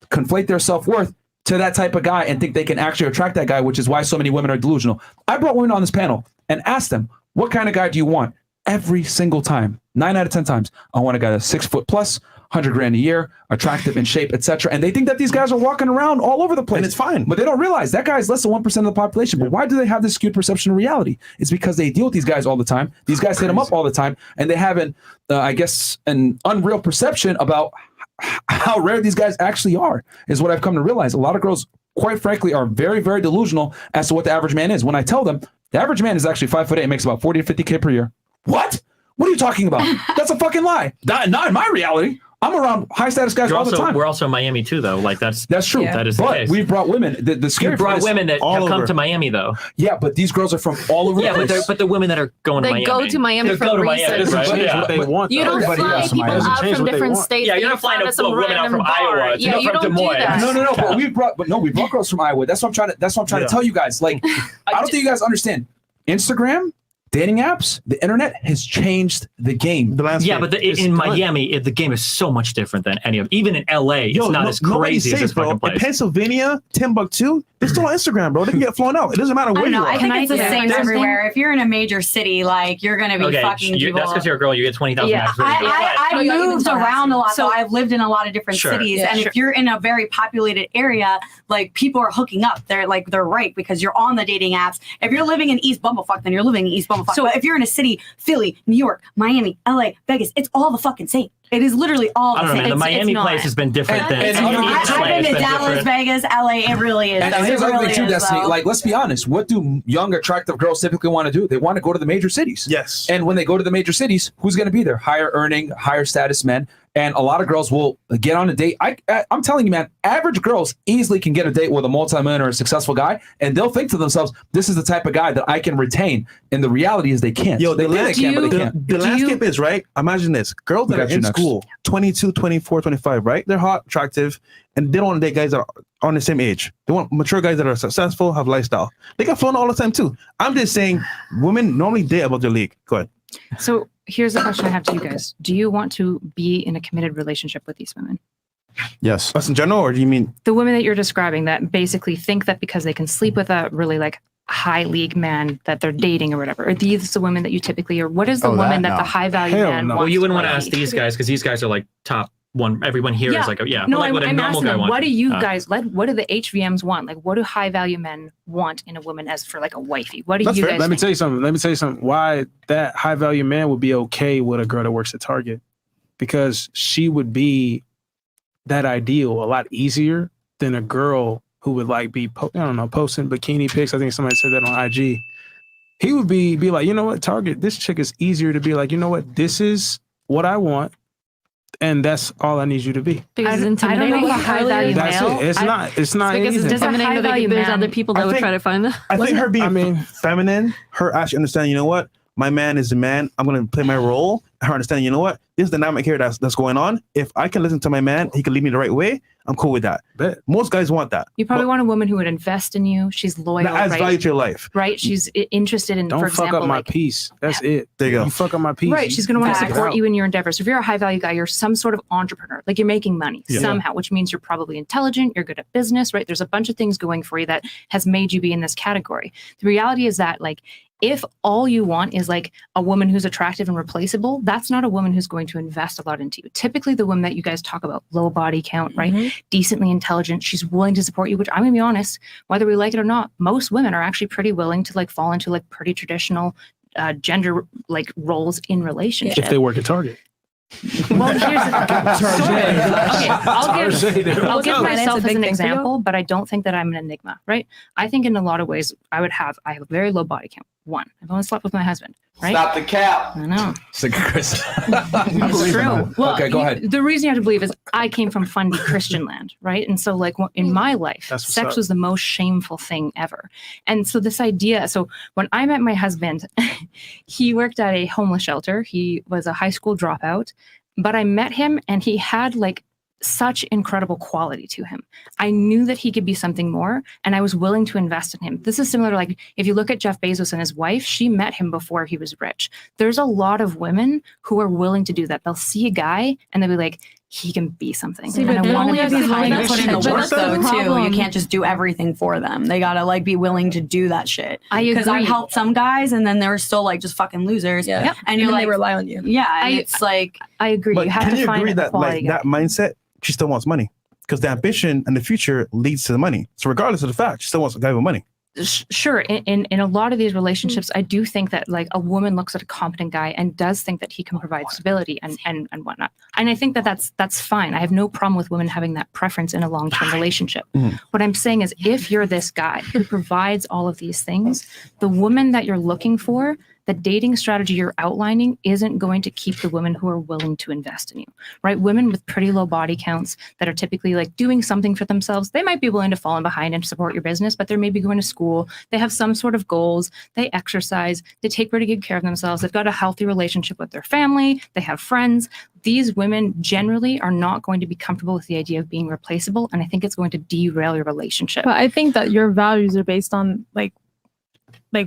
conflate their self-worth to that type of guy and think they can actually attract that guy, which is why so many women are delusional. I brought women on this panel and asked them, what kind of guy do you want? Every single time, 9 out of 10 times, I want a guy that's 6 foot plus, 100 grand a year, attractive in shape, etc. And they think that these guys are walking around all over the place. And it's fine. But they don't realize that guy is less than 1% of the population. But why do they have this skewed perception of reality? It's because they deal with these guys all the time. These guys hit them up all the time. And they have an unreal perception about how rare these guys actually are, is what I've come to realize. A lot of girls quite frankly, are very, very delusional as to what the average man is. When I tell them the average man is actually 5'8" and makes about 40 to 50K per year. What? What are you talking about? That's a fucking lie. Not in my reality. I'm around high status guys all the time. We're also in Miami too, though. Like that's true. Yeah. That is but the case. We've brought women. The scary you brought women that have come to Miami, though. Yeah, but these girls are from all over. Yeah, the place. but the women that are going to Miami. They go to Miami They for go to research. Miami, right? Yeah. What they want. You don't fly people out from different states. Yeah, you're not flying some women out from bar. Iowa. Yeah, you from don't Des Moines. do that. No. But we brought girls from Iowa. That's what I'm trying to tell you guys. Like, I don't think you guys understand. Instagram, dating apps, the internet has changed the game. Yeah, but in Miami, the game is so much different than any of. Even in LA, it's not as crazy as this fucking place. In Pennsylvania, Timbuktu, they're still on Instagram, bro. They can get flown out. It doesn't matter where you are. I think it's the same everywhere. If you're in a major city, like you're gonna be fucking people. That's because you're a girl. You get 20,000. I moved around a lot, so I've lived in a lot of different cities. Yeah, and if you're in a very populated area, like people are hooking up. They're right because you're on the dating apps. If you're living in East Bumblefuck, then you're living in East Bumblefuck. So if you're in a city, Philly, New York, Miami, LA, Vegas, it's all the fucking same. It is literally all the same. I don't know, man. The Miami place has been different than. I've been to Dallas, Vegas, LA. It really is. And here's the other thing too, Destiny. Like, let's be honest. What do young, attractive girls typically want to do? They want to go to the major cities. Yes. And when they go to the major cities, who's going to be there? Higher earning, higher status men. And a lot of girls will get on a date. I'm telling you, man, average girls easily can get a date with a multimillionaire or a successful guy, and they'll think to themselves, this is the type of guy that I can retain. And the reality is they can't. Yo, they can, but they can't. The landscape is, right? Imagine this. Girls that are in school, 22, 24, 25, right? They're hot, attractive, and they don't want to date guys that are on the same age. They want mature guys that are successful, have lifestyle. They get flown all the time, too. I'm just saying women normally date above their league. Go ahead. So here's the question I have to you guys. Do you want to be in a committed relationship with these women? Yes. Us in general, or do you mean the women that you're describing that basically think that because they can sleep with a really like high league man that they're dating or whatever? Are these the women that you typically, or what is the woman that the high value man wants? Well, you wouldn't want to to ask these guys because these guys are like top one. Everyone here is like, No, like what a I'm normal asking guy them, wants. what do you guys like? What do the HVMs want? Like, what do high value men want in a woman as for like a wifey? What do you guys Let me tell you something. Why that high value man would be okay with a girl that works at Target, because she would be that ideal a lot easier than a girl who would like be posting bikini pics. I think somebody said that on IG. He would be like, you know what, Target, this chick is easier to be like, you know what, this is what I want. And that's all I need you to be. Because it's intimidating. I don't know what high value That's male. it. It's not because anything. it's intimidating that there's other people that would try to find them. I think her being feminine, her actually understanding, you know what, my man is a man. I'm going to play my role. Her understanding, you know what, this dynamic here that's going on. If I can listen to my man, he can lead me the right way. I'm cool with that. But most guys want that. You probably want a woman who would invest in you. She's loyal, that adds right? value to your life. Right? She's interested in, Don't for fuck example, up my like, peace. That's it. There you go. You fuck up my peace. right. She's going to want to support you in your endeavors. If you're a high value guy, you're some sort of entrepreneur. Like you're making money somehow, which means you're probably intelligent. You're good at business, right? There's a bunch of things going for you that has made you be in this category. The reality is that like, if all you want is like a woman who's attractive and replaceable, that's not a woman who's going to invest a lot into you. Typically the woman that you guys talk about, low body count, right? Decently intelligent. She's willing to support you, which I'm gonna be honest, whether we like it or not, most women are actually pretty willing to like fall into like pretty traditional gender like roles in relationships. If they work at Target. Well, here's I'll give myself as an example, but I don't think that I'm an enigma, right? I think in a lot of ways I have a very low body count. One, I've only slept with my husband, right? Stop the cap. I know. Sick of Chris. It's true. Well, okay, go ahead. The reason you have to believe is I came from fundy Christian land, right? And so like in my life, sex was the most shameful thing ever. And so this idea, so when I met my husband, he worked at a homeless shelter. He was a high school dropout, but I met him and he had like such incredible quality to him. I knew that he could be something more and I was willing to invest in him. This is similar to like, if you look at Jeff Bezos and his wife, she met him before he was rich. There's a lot of women who are willing to do that. They'll see a guy and they'll be like, he can be something. See, but only if he's willing to put in the work though too. You can't just do everything for them. They gotta like be willing to do that shit. Because I helped some guys and then they were still like just fucking losers. Yeah. And you're like, they rely on you. Yeah. And it's like I agree. But You have can to you find agree a that quality like guy. that mindset, she still wants money? Because the ambition and the future leads to the money. So regardless of the fact, she still wants a guy with money. Sure, in a lot of these relationships, I do think that like a woman looks at a competent guy and does think that he can provide stability and whatnot. And I think that that's fine. I have no problem with women having that preference in a long-term relationship. What I'm saying is, if you're this guy who provides all of these things, the woman that you're looking for, the dating strategy you're outlining isn't going to keep the women who are willing to invest in you, right? Women with pretty low body counts that are typically like doing something for themselves, they might be willing to fall in behind and support your business, but they're maybe going to school. They have some sort of goals. They exercise. They take pretty good care of themselves. They've got a healthy relationship with their family. They have friends. These women generally are not going to be comfortable with the idea of being replaceable. And I think it's going to derail your relationship. But I think that your values are based on like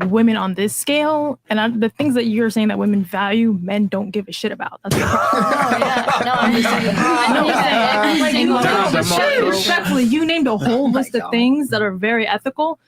women on this scale, and the things that you're saying that women value, men don't give a shit about. That's the problem. Respectfully, you named a whole list of things that are very ethical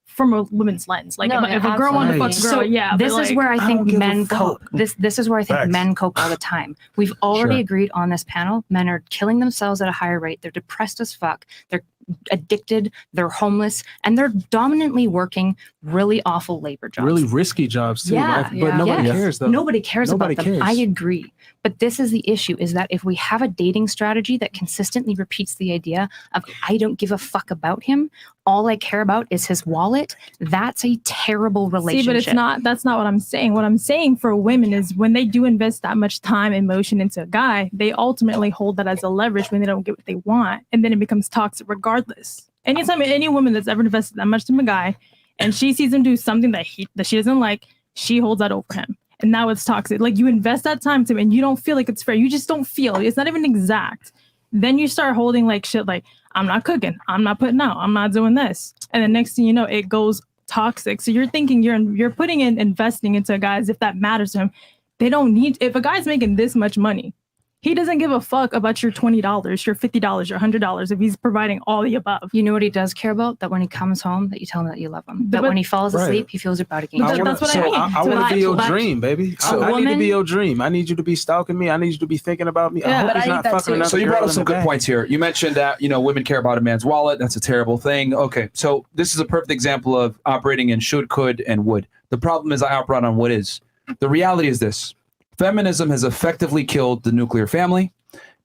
from a woman's lens. Like if a girl wanted to fuck a girl, this is where I think men cope. This is where I think men cope all the time. We've already agreed on this panel. Men are killing themselves at a higher rate. They're depressed as fuck. They're addicted, they're homeless, and they're dominantly working really awful labor jobs. Really risky jobs too. But nobody cares though. Nobody cares Nobody about them. cares. I agree. But this is the issue, is that if we have a dating strategy that consistently repeats the idea of I don't give a fuck about him, all I care about is his wallet, that's a terrible relationship. See, but that's not what I'm saying. What I'm saying for women is when they do invest that much time and emotion into a guy, they ultimately hold that as a leverage when they don't get what they want. And then it becomes toxic regardless. Anytime any woman that's ever invested that much in a guy and she sees him do something that she doesn't like, she holds that over him. And now it's toxic. Like you invest that time to him and you don't feel like it's fair. You just don't feel it. It's not even exact. Then you start holding like shit like, I'm not cooking. I'm not putting out. I'm not doing this. And the next thing you know, it goes toxic. So you're thinking you're putting in investing into a guy as if that matters to him. They don't need, if a guy's making this much money, he doesn't give a fuck about your $20, your $50, your $100 if he's providing all the above. You know what he does care about? That when he comes home, that you tell him that you love him. That when he falls asleep, he feels your body again. That's what I mean. I want to be your dream, baby. I need to be your dream. I need you to be stalking me. I need you to be thinking about me. I hope he's not fucking another So you brought girl up some in the good back. points here. You mentioned that, women care about a man's wallet. That's a terrible thing. Okay, so this is a perfect example of operating in should, could, and would. The problem is I operate on what is. The reality is this. Feminism has effectively killed the nuclear family.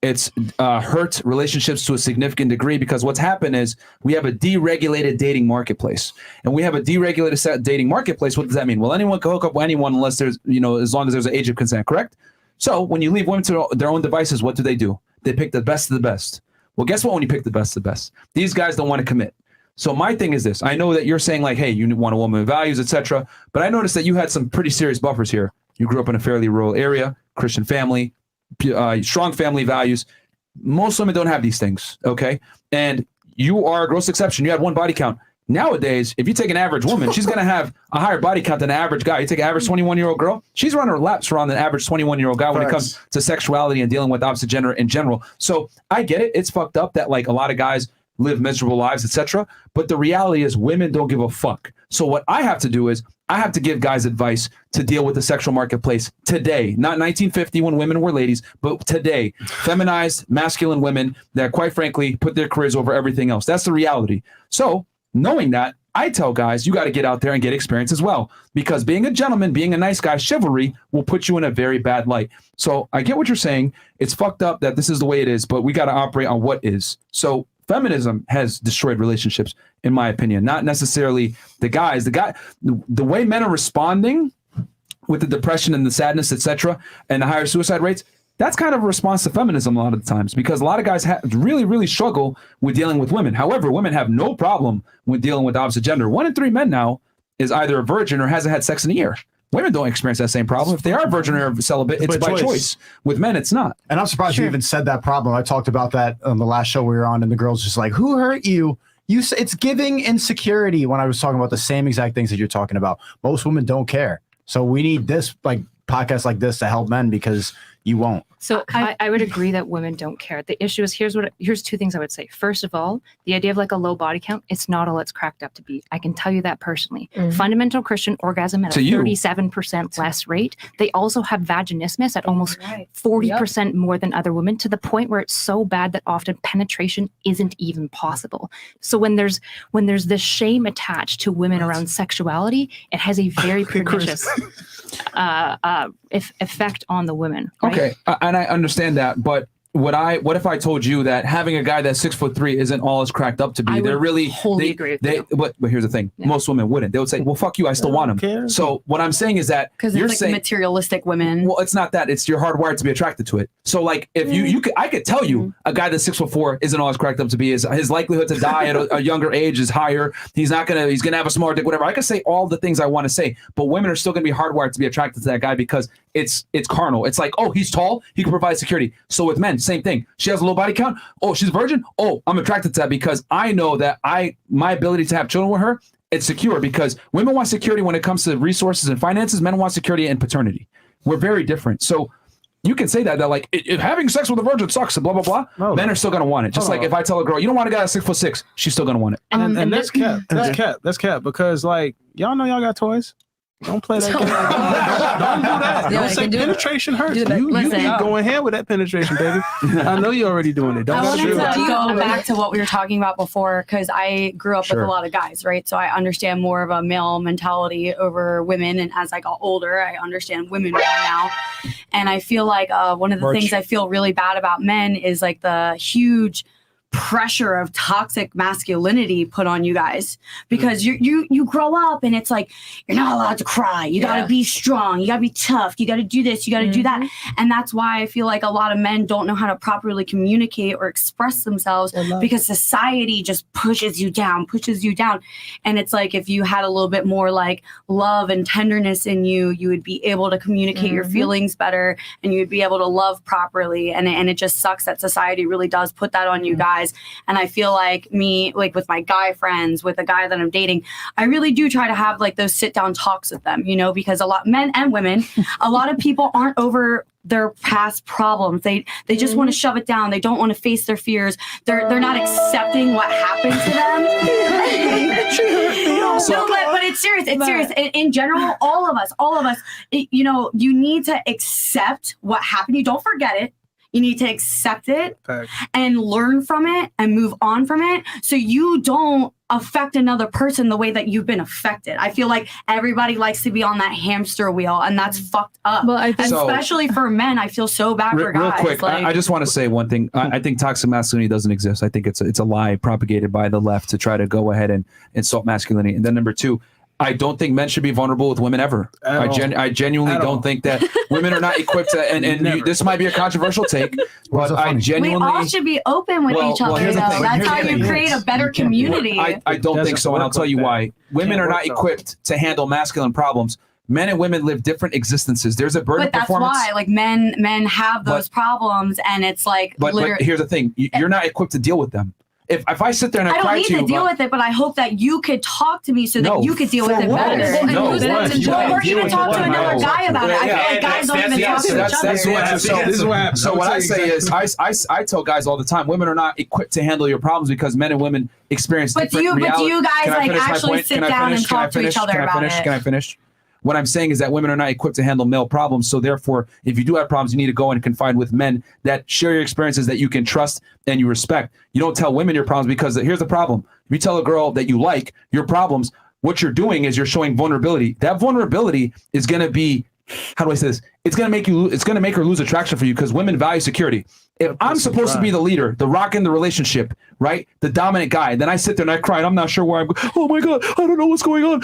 It's hurt relationships to a significant degree because what's happened is we have a deregulated dating marketplace. And we have a deregulated dating marketplace. What does that mean? Well, anyone can hook up with anyone unless there's, as long as there's an age of consent, correct? So when you leave women to their own devices, what do? They pick the best of the best. Well, guess what? When you pick the best of the best, these guys don't want to commit. So my thing is this. I know that you're saying like, hey, you want a woman with values, etc. But I noticed that you had some pretty serious buffers here. You grew up in a fairly rural area, Christian family, strong family values. Most women don't have these things, okay? And you are a gross exception. You had one body count. Nowadays, if you take an average woman, she's going to have a higher body count than an average guy. You take an average 21-year-old girl, she's running her laps around an average 21-year-old guy when it comes to sexuality and dealing with opposite gender in general. So I get it. It's fucked up that like a lot of guys live miserable lives, etc. But the reality is women don't give a fuck. So what I have to do is I have to give guys advice to deal with the sexual marketplace today, not 1950 when women were ladies, but today, feminized, masculine women that quite frankly put their careers over everything else. That's the reality. So knowing that, I tell guys, you got to get out there and get experience as well, because being a gentleman, being a nice guy, chivalry will put you in a very bad light. So I get what you're saying. It's fucked up that this is the way it is, but we got to operate on what is. So feminism has destroyed relationships, in my opinion, not necessarily the guys. The way men are responding with the depression and the sadness, etc., and the higher suicide rates, that's kind of a response to feminism a lot of the times, because a lot of guys really, really struggle with dealing with women. However, women have no problem with dealing with the opposite gender. 1 in 3 men now is either a virgin or hasn't had sex in a year. Women don't experience that same problem. If they are virgin or celibate, it's by choice. With men, it's not. And I'm surprised you even said that problem. I talked about that on the last show we were on, and the girl's just like, who hurt you? You say it's giving insecurity, when I was talking about the same exact things that you're talking about. Most women don't care. So we need this, like, podcast like this to help men, because You won't. So I would agree that women don't care. The issue is here's two things I would say. First of all, the idea of like a low body count, it's not all it's cracked up to be. I can tell you that personally. Fundamental Christian orgasm at a 37% less rate. They also have vaginismus at almost 40% more than other women, to the point where it's so bad that often penetration isn't even possible. So when there's this shame attached to women around sexuality, it has a very pernicious effect on the women. Right? Okay, and I understand that, but what if I told you that having a guy that's 6'3" isn't all it's cracked up to be? They're really wholly agree with you. But here's the thing: most women wouldn't. They would say, "Well, fuck you, I still want him." So what I'm saying is that because it's like materialistic women. Well, it's not that. It's you're hardwired to be attracted to it. So like if I could tell you a guy that's 6'4" isn't all it's cracked up to be. His likelihood to die at a younger age is higher. He's gonna have a smaller dick, whatever. I could say all the things I want to say, but women are still gonna be hardwired to be attracted to that guy because it's carnal. It's like, oh, he's tall, he can provide security. So with men, same thing. She has a low body count. Oh, she's a virgin. Oh, I'm attracted to that because I know that my ability to have children with her, it's secure, because women want security when it comes to resources and finances. Men want security and paternity. We're very different. So you can say that like if having sex with a virgin sucks and blah blah blah. Oh, men are still gonna want it. Just like if I tell a girl you don't want a guy that's 6'6", she's still gonna want it. And that's cap. That's cap because like y'all know y'all got toys. Don't play that game. Don't do that. Don't say penetration hurts. You be going hand with that penetration, baby. I know you're already doing it. I wanted to go back to what we were talking about before, because I grew up with a lot of guys, right? So I understand more of a male mentality over women. And as I got older, I understand women more now. And I feel like one of the things I feel really bad about men is like the huge pressure of toxic masculinity put on you guys, because you grow up and it's like you're not allowed to cry, you got to be strong, you got to be tough, you got to do this, you got to do that. And that's why I feel like a lot of men don't know how to properly communicate or express themselves, because society just pushes you down. And it's like if you had a little bit more like love and tenderness in you, you would be able to communicate your feelings better, and you would be able to love properly. And it just sucks that society really does put that on you guys. And I feel like me, like with my guy friends, with a guy that I'm dating, I really do try to have like those sit down talks with them, you know, because a lot, men and women, a lot of people aren't over their past problems. They just want to shove it down. They don't want to face their fears. They're not accepting what happened to them. No, but it's serious. It's serious. In general, all of us, you know, you need to accept what happened. You don't forget it. You need to accept it and learn from it and move on from it, so you don't affect another person the way that you've been affected. I feel like everybody likes to be on that hamster wheel, and that's fucked up. Well, especially for men, I feel so bad for guys. Real quick, I just want to say one thing. I think toxic masculinity doesn't exist. I think it's a lie propagated by the left to try to go ahead and insult masculinity. And then number two, I don't think men should be vulnerable with women ever. I genuinely don't think that women are not equipped to, and this might be a controversial take, but I genuinely... We all should be open with each other, though. That's how you create a better community. I don't think so, and I'll tell you why. Women are not equipped to handle masculine problems. Men and women live different existences. There's a burden of performance. But that's why, like, men have those problems, and it's like... But here's the thing. You're not equipped to deal with them. If I sit there and I cry to you, I don't need to deal with it, but I hope that you could talk to me so that you could deal with it better. We're going to talk to another guy about it. I feel like guys don't even talk to each other. So what I say is, I tell guys all the time, women are not equipped to handle your problems because men and women experience different realities. But do you guys like actually sit down and talk to each other about it? Can I finish? What I'm saying is that women are not equipped to handle male problems. So therefore, if you do have problems, you need to go and confide with men that share your experiences, that you can trust and you respect. You don't tell women your problems, because here's the problem. If you tell a girl that you like your problems, what you're doing is you're showing vulnerability. That vulnerability is going to be, how do I say this? It's going to make her lose attraction for you, because women value security. If I'm supposed to be the leader, the rock in the relationship, right? The dominant guy, then I sit there and I cry and I'm not sure why oh my God, I don't know what's going on.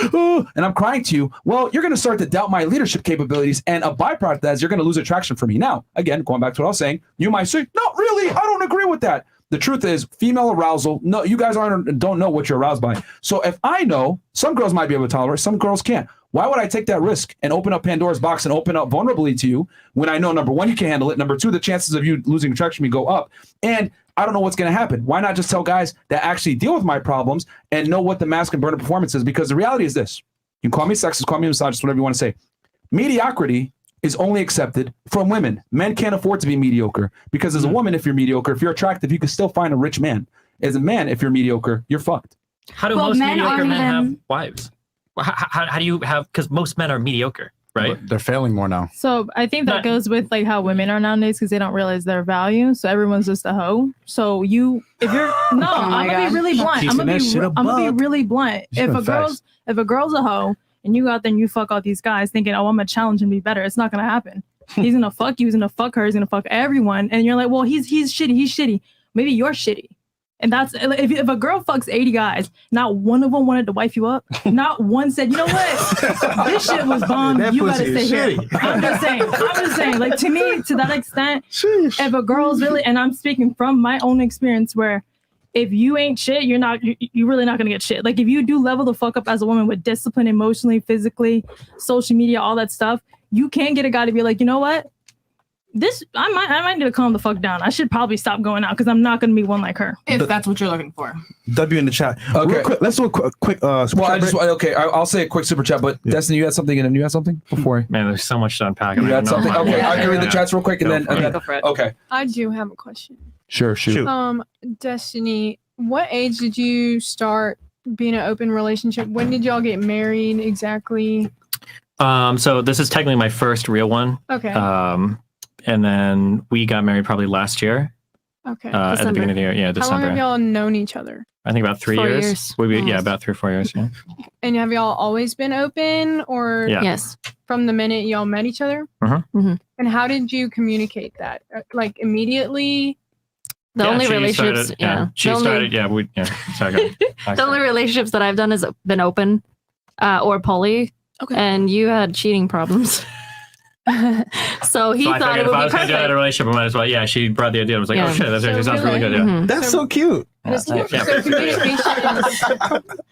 And I'm crying to you. Well, you're going to start to doubt my leadership capabilities. And a byproduct of that is you're going to lose attraction for me. Now, again, going back to what I was saying, you might say, not really, I don't agree with that. The truth is, female arousal, no, you guys don't know what you're aroused by. So if I know, some girls might be able to tolerate, some girls can't. Why would I take that risk and open up Pandora's box and open up vulnerability to you when I know, number one, you can handle it. Number two, the chances of you losing attraction to me go up. And I don't know what's going to happen. Why not just tell guys that actually deal with my problems and know what the masculine burden of performance is? Because the reality is this. You can call me sexist, call me misogynist, whatever you want to say. Mediocrity is only accepted from women. Men can't afford to be mediocre because as a woman, if you're mediocre, if you're attractive, you can still find a rich man. As a man, if you're mediocre, you're fucked. How do most mediocre men have wives? How do you have? Because most men are mediocre, right? They're failing more now. So I think that goes with like how women are nowadays because they don't realize their value. So everyone's just a hoe. So if you're I'm gonna be really blunt. I'm gonna be really blunt. If a girl's a hoe and you go out there and you fuck all these guys thinking, oh, I'm gonna challenge him to be better, it's not gonna happen. He's gonna fuck you. He's gonna fuck her. He's gonna fuck everyone. And you're like, well, he's shitty. He's shitty. Maybe you're shitty. And that's if a girl fucks 80 guys, not one of them wanted to wife you up. Not one said, you know what, this shit was bomb. You gotta stay here. I'm just saying. Like to me, to that extent, if a girl's really, and I'm speaking from my own experience, where if you ain't shit, you're really not gonna get shit. Like if you do level the fuck up as a woman with discipline, emotionally, physically, social media, all that stuff, you can get a guy to be like, you know what? I might need to calm the fuck down. I should probably stop going out because I'm not going to be one like her. If that's what you're looking for. W in the chat. Okay. Real quick, let's do a quick super chat. I'll say a quick super chat, but Destiny, you had something and then you had something before? Man, there's so much to unpack. You had something? Okay, I can read the chats real quick and then Go for it. Okay. I do have a question. Sure, shoot. Destiny, what age did you start being an open relationship? When did y'all get married exactly? So this is technically my first real one. Okay. And then we got married probably last year. Okay. At the beginning of the year. Yeah, December. How long have y'all known each other? I think about 3 years. Yeah, about 3 or 4 years. Yeah. And have y'all always been open or Yes. From the minute y'all met each other? Mm-hmm. And how did you communicate that? Like immediately? The only relationships, She started, sorry, the only relationships that I've done has been open or poly. Okay. And you had cheating problems. So he thought it would be if I was going to do perfect. a relationship, I might as well. Yeah, she brought the idea. I was like, oh shit, that actually sounds really good. Yeah. That's so cute. So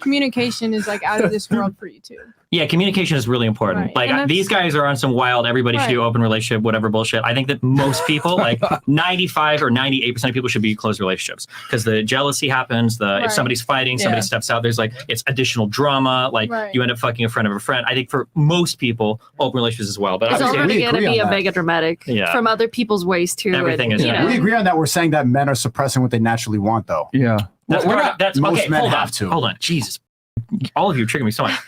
communication is like out of this world for you too. Yeah, communication is really important. Right. Like And these guys are on some wild, everybody should do open relationship, whatever bullshit. I think that most people, like 95 or 98% of people should be closed relationships because the jealousy happens. If somebody's fighting, somebody steps out, there's like, it's additional drama. Like you end up fucking a friend of a friend. I think for most people, open relationships as well. But It's already going to be a that. mega dramatic from other people's ways too. Everything is. You know. We agree on that. We're saying that men are suppressing what they naturally want, though. Yeah. That's most okay, men hold have on, to. Hold on, Jesus. All of you trigger me so much.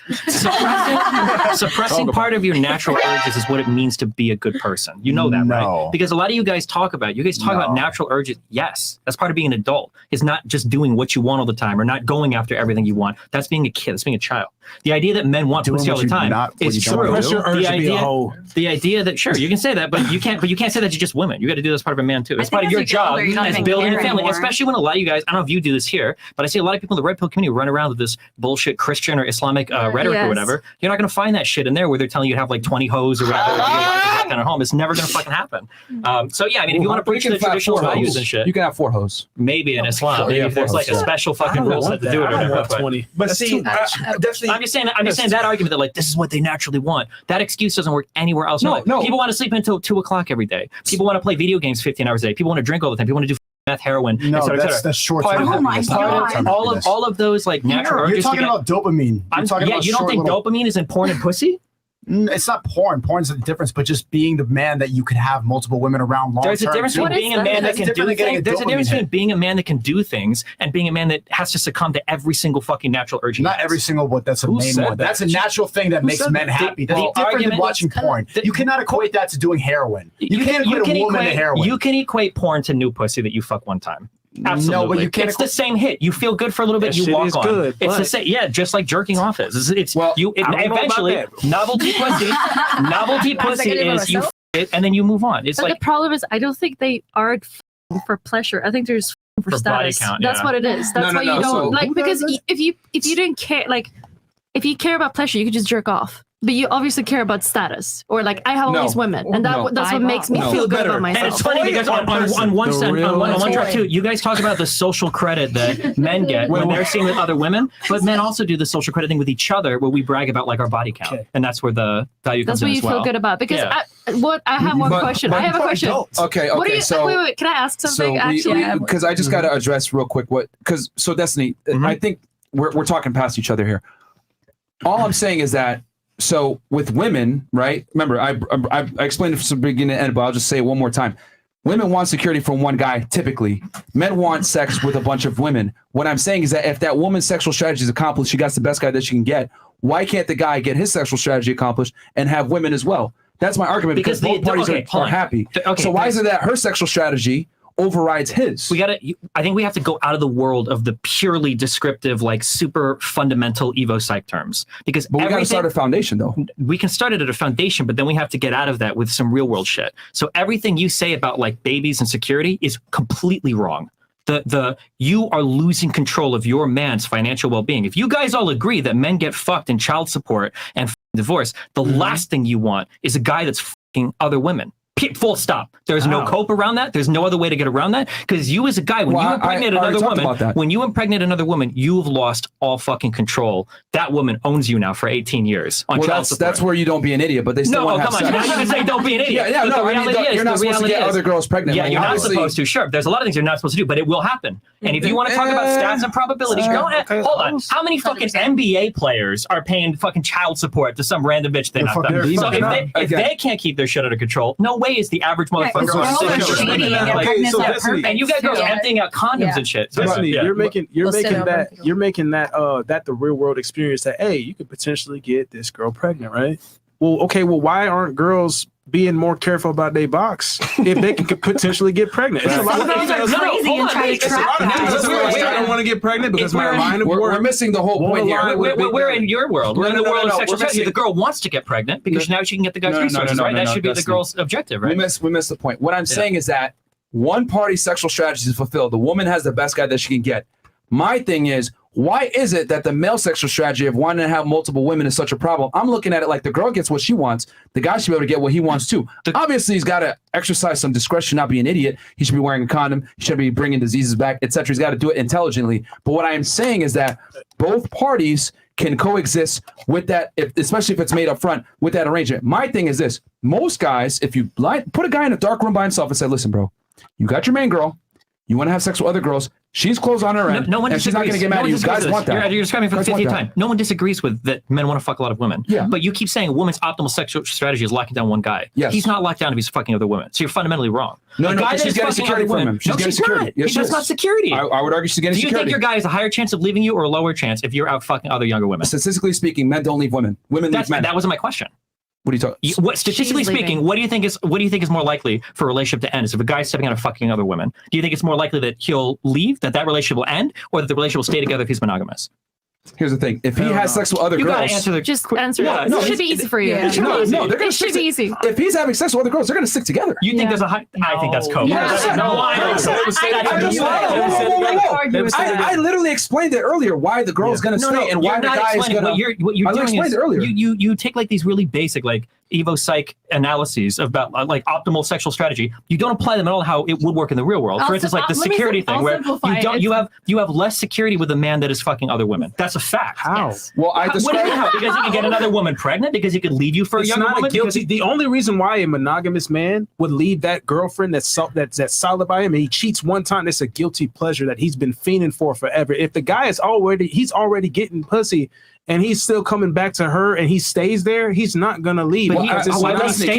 Suppressing part of your natural urges is what it means to be a good person. You know that, right? Because a lot of you guys talk about natural urges. Yes, that's part of being an adult. It's not just doing what you want all the time or not going after everything you want. That's being a kid. That's being a child. The idea that men want pussy all the time is true. The idea that you can say that, but you can't say that to just women. You got to do this part of a man too. It's part of your job as building a family. Especially when a lot of you guys, I don't know if you do this here, but I see a lot of people in the red pill community run around with this bullshit Christian or Islamic rhetoric or whatever. You're not going to find that shit in there where they're telling you to have like 20 hoes or whatever. Down at home, it's never going to fucking happen. So yeah, I mean, if you want to preach the traditional values and shit, you can have 4 hoes. Maybe in Islam, maybe if there's like a special fucking rule set to do it or whatever. 20. But see, I'm just saying that argument that like this is what they naturally want. That excuse doesn't work anywhere else. No. People want to sleep until 2 o'clock every day. People want to play video games 15 hours a day. People want to drink all the time. People want to do meth, heroin, et cetera, et cetera. That's short term. Oh my God. All of those like natural urges. You're talking about dopamine. You don't think dopamine is in porn and pussy? It's not porn. Porn's the difference, but just being the man that you can have multiple women around long term. There's a difference between being a man that can do things. There's a difference between being a man that can do things and being a man that has to succumb to every single fucking natural urge. Not every single, but that's a main one. That's a natural thing that makes men happy. That's different than watching porn. You cannot equate that to doing heroin. You can't equate a woman to heroin. You can equate porn to new pussy that you fuck one time. Absolutely. No, but you can't. It's the same hit. You feel good for a little bit. You walk on. Good, it's the same. Yeah, just like jerking off is. Eventually novelty pussy. Novelty pussy is you it and then you move on. It's But like the problem is, I don't think they are for pleasure. I think they're just for body status. count, That's what it is. That's why you don't like because if you didn't care if you care about pleasure, you could just jerk off. But you obviously care about status, or like I have all these women, and that's what makes me feel good about myself. And it's funny because on one track too, you guys talk about the social credit that men get when they're seen with other women, but men also do the social credit thing with each other, where we brag about like our body count, and that's where the value comes in as well. That's what you feel good about. Because I have one question. I have a question. Okay. So wait. Can I ask something? Because I just got to address real quick so Destiny, I think we're talking past each other here. All I'm saying is that So with women, right? Remember, I explained it from the beginning to end, but I'll just say it one more time. Women want security from one guy, typically. Men want sex with a bunch of women. What I'm saying is that if that woman's sexual strategy is accomplished, she got the best guy that she can get, why can't the guy get his sexual strategy accomplished and have women as well? That's my argument, because both parties are happy. So why is it that her sexual strategy overrides his? I think we have to go out of the world of the purely descriptive, like super fundamental Evo psych terms, because we got to start a foundation, though. We can start it at a foundation, but then we have to get out of that with some real world shit. So everything you say about like babies and security is completely wrong. You are losing control of your man's financial well-being. If you guys all agree that men get fucked in child support and divorce, the last thing you want is a guy that's fucking other women. Full stop. There's no cope around that. There's no other way to get around that. Because you as a guy, when you impregnate another woman, you've lost all fucking control. That woman owns you now for 18 years on child support. That's where you don't be an idiot. But they still want to have sex. You're not going to say don't be an idiot. You're not supposed to get other girls pregnant. Yeah, you're not supposed to. Sure, there's a lot of things you're not supposed to do, but it will happen. And if you want to talk about stats and probabilities, go ahead. Hold on. How many fucking NBA players are paying fucking child support to some random bitch they not done? So if they can't keep their shit under control, no way is the average motherfucker and you got girls emptying out condoms and shit. So Destiny, you're making that the real world experience that, hey, you could potentially get this girl pregnant, right? Well, why aren't girls being more careful about their box if they can potentially get pregnant? It's a lot of girls are crazy and try to trap that. I don't want to get pregnant because my line of work. We're missing the whole point here. We're in your world. We're in the world of sexual strategy. The girl wants to get pregnant because now she can get the guy's resources, right? That should be the girl's objective, right? We missed the point. What I'm saying is that one party's sexual strategy is fulfilled. The woman has the best guy that she can get. My thing is, why is it that the male sexual strategy of wanting to have multiple women is such a problem? I'm looking at it like the girl gets what she wants. The guy should be able to get what he wants too. Obviously, he's got to exercise some discretion, not be an idiot. He should be wearing a condom. He should be bringing diseases back, etc. He's got to do it intelligently. But what I am saying is that both parties can coexist with that, especially if it's made up front with that arrangement. My thing is this. Most guys, if you put a guy in a dark room by himself and say, listen, bro, you got your main girl. You want to have sex with other girls. She's closed on her end. No one and she's not going to get mad at you. Guys want that. You're describing for the 50th time. No one disagrees with that. Men want to fuck a lot of women. Yeah. But you keep saying a woman's optimal sexual strategy is locking down one guy. Yes. He's not locked down if he's fucking other women. So you're fundamentally wrong. No, she's getting security from him. She's getting security. Yes, that's not security. I would argue she's getting security. Do you think your guy has a higher chance of leaving you or a lower chance if you're out fucking other younger women? Statistically speaking, men don't leave women. Women leave men. That wasn't my question. What are you talking? Statistically speaking, what do you think is more likely for a relationship to end? Is if a guy's stepping out of fucking other women? Do you think it's more likely that he'll leave, that relationship will end, or that the relationship will stay together if he's monogamous? Here's the thing: if he has sex with other girls, gotta answer the just answer. It should be easy for you. No, they're gonna should be easy. If he's having sex with other girls, they're gonna stick together. You think there's a high? I think that's coke. I literally explained it earlier why the girl's gonna stay and why the guy is gonna. What you're doing is earlier. You take like these really basic like Evo psych analyses about like optimal sexual strategy. You don't apply them at all how it would work in the real world. For instance, like the security thing where you have less security with a man that is fucking other women. That's a fact. How? Yes. Well, because he can get another woman pregnant, because he could leave you for a younger woman. The only reason why a monogamous man would leave that girlfriend that's solid by him and he cheats one time, it's a guilty pleasure that he's been fiending for forever. If the guy is already getting pussy and he's still coming back to her and he stays there, he's not gonna leave. Keep in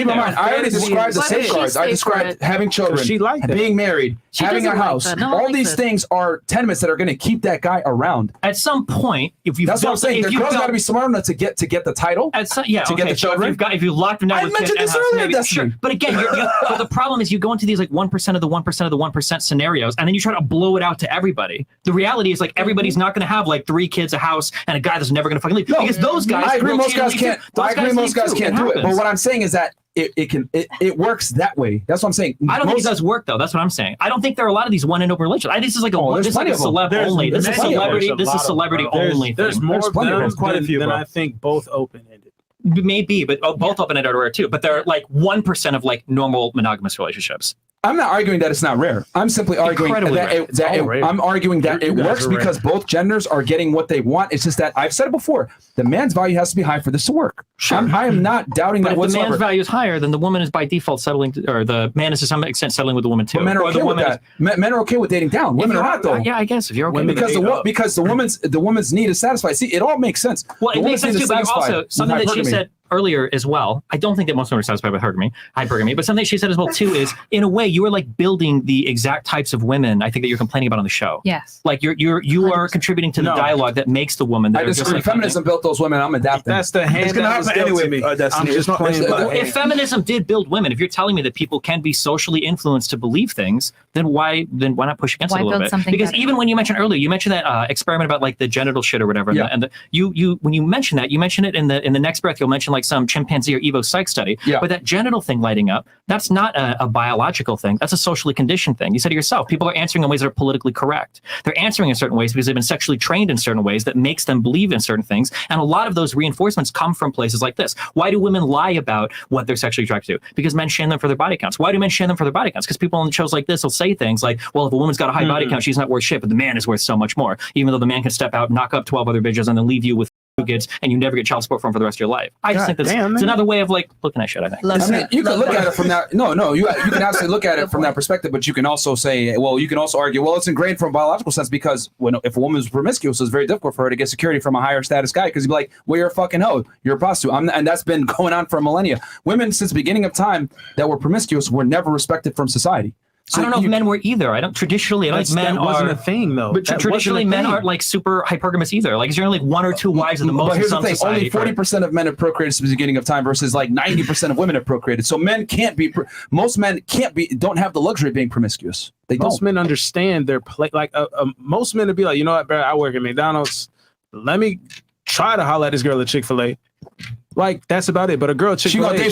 mind, I already described the safeguards. I described having children, being married, having a house. All these things are tenements that are going to keep that guy around. At some point, if you that's what I'm saying. The girl's got to be smart enough to get the title. Get the children. If you locked them down, I mentioned this earlier. Sure. But again, but the problem is you go into these like 1% of the 1% of the 1% scenarios, and then you try to blow it out to everybody. The reality is like everybody's not going to have like 3 kids, a house, and a guy that's never going to fucking leave. Because those guys, I agree. Most guys can't. I agree. Most guys can't do it. But what I'm saying is that it works that way. That's what I'm saying. I don't think it does work though. That's what I'm saying. I don't think there are a lot of these one and over relationships. This is like this is like a celeb only. This is celebrity. This is celebrity only. There's more of them quite a few than I think both open ended. Maybe, but both open ended are rare too. But they're like 1% of like normal monogamous relationships. I'm not arguing that it's not rare. I'm simply arguing I'm arguing that it works because both genders are getting what they want. It's just that I've said it before. The man's value has to be high for this to work. Sure. I am not doubting that whatsoever. If the man's value is higher, then the woman is by default settling, or the man is to some extent settling with the woman too. But men are okay with that. Men are okay with dating down. Women are not though. Yeah, I guess if you're okay because the woman's need is satisfied. See, it all makes sense. Well, it makes sense too, but also something that she said earlier as well. I don't think that most women are satisfied with hypergamy, but something she said as well too is, in a way, you are like building the exact types of women I think that you're complaining about on the show. Yes. Like you are contributing to the dialogue that makes the woman. I disagree. Like feminism built those women. I'm adapting. That's the hand. It's gonna happen anyway. Destiny. I'm just playing. If feminism did build women, if you're telling me that people can be socially influenced to believe things, then why not push against it a little bit? Because even when you mentioned earlier, you mentioned that experiment about like the genital shit or whatever, and you when you mention that, you mention it in the next breath, you'll mention like some chimpanzee or Evo psych study. But that genital thing lighting up, that's not a biological thing. That's a socially conditioned thing. You said to yourself, people are answering in ways that are politically correct. They're answering in certain ways because they've been sexually trained in certain ways that makes them believe in certain things. And a lot of those reinforcements come from places like this. Why do women lie about what they're sexually attracted to? Because men shame them for their body counts. Why do men shame them for their body counts? Because people on shows like this will say things like, well, if a woman's got a high body count, she's not worth shit, but the man is worth so much more. Even though the man can step out, knock up 12 other bitches, and then leave you with kids, and you never get child support from for the rest of your life. I just think that's it's another way of like looking at shit. I think. I mean, you can look at it from that. No, you can absolutely look at it from that perspective, but you can also say, well, you can also argue, well, it's ingrained from a biological sense because if a woman is promiscuous, it's very difficult for her to get security from a higher status guy because he'd be like, well, you're a fucking hoe, you're a prostitute, and that's been going on for millennia. Women since the beginning of time that were promiscuous were never respected from society. So I don't know if men were either. I don't traditionally. I don't think men wasn't a thing though. But traditionally, men aren't like super hypergamous either. Like, is there only like 1 or 2 wives in the most? But here's of the thing: society, only 40% of men have procreated since the beginning of time, versus like 90% of women have procreated. So men can't be. Most men don't have the luxury of being promiscuous. Most men understand their play. Like most men would be like, you know what, bro? I work at McDonald's. Let me try to holler at this girl at Chick-fil-A. Like that's about it. But a girl Chick-fil-A,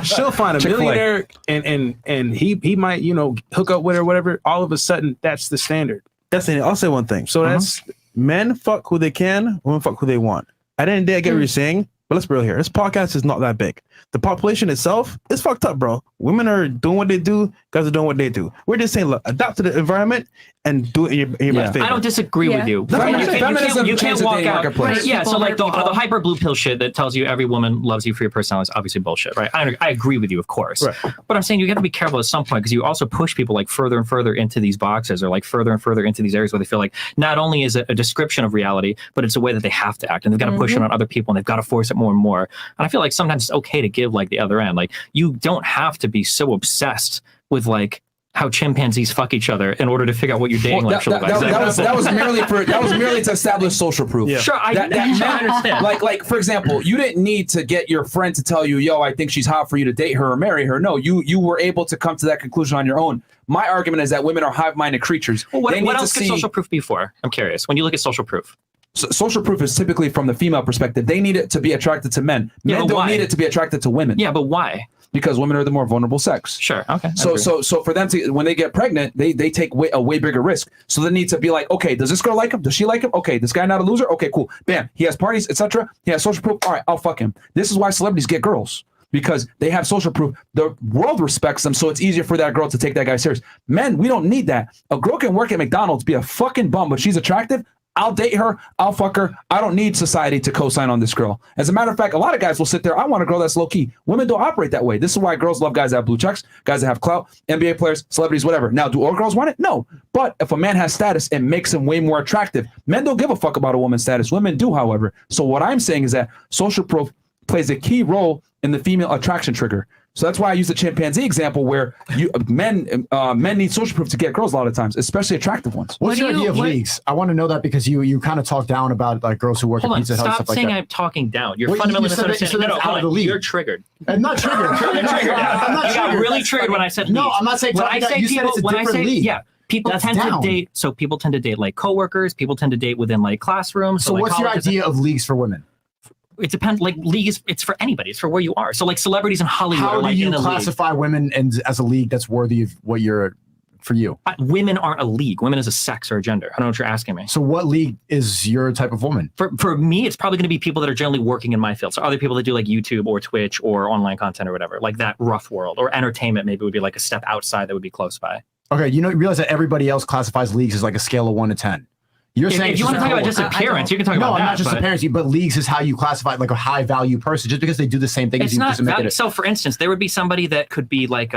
she'll find a millionaire and he might, hook up with her, whatever. All of a sudden, that's the standard. I'll say one thing. So that's men fuck who they can, women fuck who they want. I didn't dare get what you're saying, but let's be real here. This podcast is not that big. The population itself is fucked up, bro. Women are doing what they do, guys are doing what they do. We're just saying, look, adapt to the environment and do it in your best favor. I don't disagree with you. You can't walk out. Yeah, so like the hyper blue pill shit that tells you every woman loves you for your personality is obviously bullshit, right? I agree with you, of course. Right. But I'm saying you got to be careful at some point because you also push people like further and further into these boxes or like further and further into these areas where they feel like not only is it a description of reality, but it's a way that they have to act and they've got to push it on other people and they've got to force it more and more. And I feel like sometimes it's okay to give like the other end. Like you don't have to be so obsessed with like how chimpanzees fuck each other in order to figure out what your dating life should look like. That was merely to establish social proof. Yeah. Sure, I understand. Like for example, you didn't need to get your friend to tell you, yo, I think she's hot for you to date her or marry her. No, you were able to come to that conclusion on your own. My argument is that women are hive-minded creatures. Well, what else could social proof be for? I'm curious. When you look at social proof. Social proof is typically from the female perspective. They need it to be attracted to men. Men don't need it to be attracted to women. Yeah, but why? Because women are the more vulnerable sex. Sure. Okay. So for them to, when they get pregnant, they take a way bigger risk. So they need to be like, okay, does this girl like him? Does she like him? Okay, this guy not a loser? Okay, cool. Bam. He has parties, etc. He has social proof. All right, I'll fuck him. This is why celebrities get girls. Because they have social proof. The world respects them, so it's easier for that girl to take that guy serious. Men, we don't need that. A girl can work at McDonald's, be a fucking bum, but she's attractive. I'll date her. I'll fuck her. I don't need society to co-sign on this girl. As a matter of fact, a lot of guys will sit there. I want a girl that's low-key. Women don't operate that way. This is why girls love guys that have blue checks, guys that have clout, NBA players, celebrities, whatever. Now, do all girls want it? No. But if a man has status, it makes him way more attractive. Men don't give a fuck about a woman's status. Women do, however. So what I'm saying is that social proof plays a key role in the female attraction trigger. So that's why I use the chimpanzee example where men need social proof to get girls a lot of times, especially attractive ones. What's your idea of leagues? I want to know that because you kind of talk down about like girls who work at Pizza Hut and stuff like that. Stop saying I'm talking down. You're fundamentally misunderstanding. No, you're triggered. I'm not triggered. I'm not triggered. I got really triggered when I said no. I'm not saying when I say people. When I say yeah. People tend to date. So people tend to date like coworkers. People tend to date within like classrooms. So what's your idea of leagues for women? It depends. Like league it's for anybody. It's for where you are. So like celebrities in Hollywood. How are like do you in a classify league. Women as a league that's worthy of what you're for you? Women aren't a league. Women is a sex or a gender. I don't know what you're asking me. So what league is your type of woman? For me, it's probably going to be people that are generally working in my field. So other people that do like YouTube or Twitch or online content or whatever, like that rough world. Or entertainment maybe would be like a step outside that would be close by. Okay, you realize that everybody else classifies leagues as like a scale of 1 to 10. You're saying if you want to talk about just appearance, you can talk about that. No, not just appearance, but leagues is how you classify like a high value person. Just because they do the same thing as you doesn't make it. So for instance, there would be somebody that could be like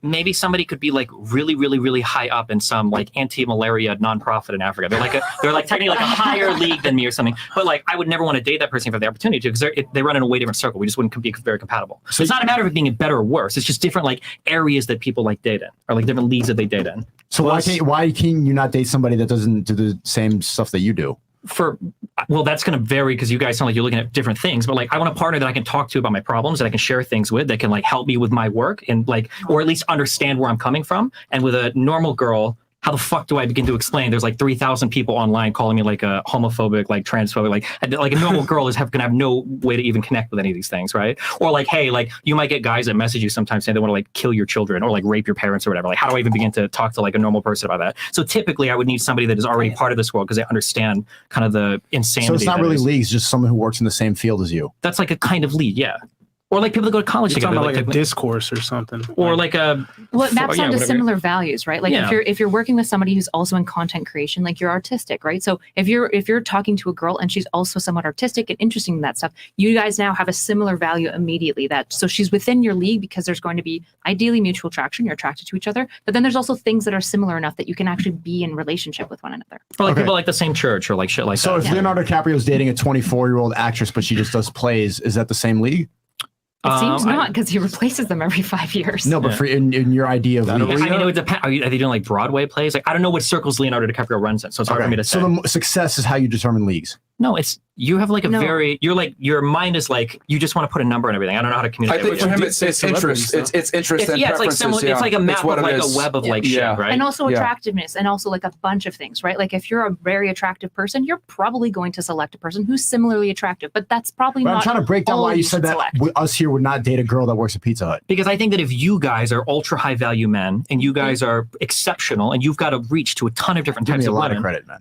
maybe somebody could be like really, really, really high up in some like anti-malaria nonprofit in Africa. They're like technically like a higher league than me or something. But like I would never want to date that person if I have the opportunity to, because they run in a way different circle. We just wouldn't be very compatible. So it's not a matter of it being better or worse. It's just different like areas that people like date in, or like different leagues that they date in. So why can you not date somebody that doesn't do the same stuff that you do? Well, that's going to vary because you guys sound like you're looking at different things, but like I want a partner that I can talk to about my problems, that I can share things with, that can like help me with my work and like, or at least understand where I'm coming from. And with a normal girl, how the fuck do I begin to explain? There's like 3,000 people online calling me like a homophobic, like transphobic, like a normal girl gonna have no way to even connect with any of these things, right? Or like, hey, like you might get guys that message you sometimes saying they want to like kill your children or like rape your parents or whatever. Like, how do I even begin to talk to like a normal person about that? So typically, I would need somebody that is already part of this world because they understand kind of the insanity. So it's not really leagues, just someone who works in the same field as you. That's like a kind of league, yeah. Or like people that go to college together, like a discourse or something, or like a maps onto similar values, right? Like Yeah. if you're working with somebody who's also in content creation, like you're artistic, right? So if you're talking to a girl and she's also somewhat artistic and interested in that stuff, you guys now have a similar value immediately. So she's within your league because there's going to be ideally mutual attraction. You're attracted to each other, but then there's also things that are similar enough that you can actually be in relationship with one another. Or like people like the same church or like shit like So that. if Leonardo DiCaprio's dating a 24-year-old actress, but she just does plays, is that the same league? It seems not, because he replaces them every 5 years. No, but for in your idea of league. I mean, it would depend. Are they doing like Broadway plays? Like, I don't know what circles Leonardo DiCaprio runs in, so it's hard for me to say. So the success is how you determine leagues. No, it's you have like you're like your mind is like you just want to put a number and everything. I don't know how to communicate. I think for him it's interest. It's interest and it's like preferences. similar. It's like a map of like a web of like shit, right? And also attractiveness, and also like a bunch of things, right? Like if you're a very attractive person, you're probably going to select a person who's similarly attractive, but that's probably not. I'm trying to break down all why you you said should that select. us here would not date a girl that works at Pizza Hut. Because I think that if you guys are ultra high value men and you guys are exceptional and you've got to reach to a ton of different Give types me a of lot women, of credit, man.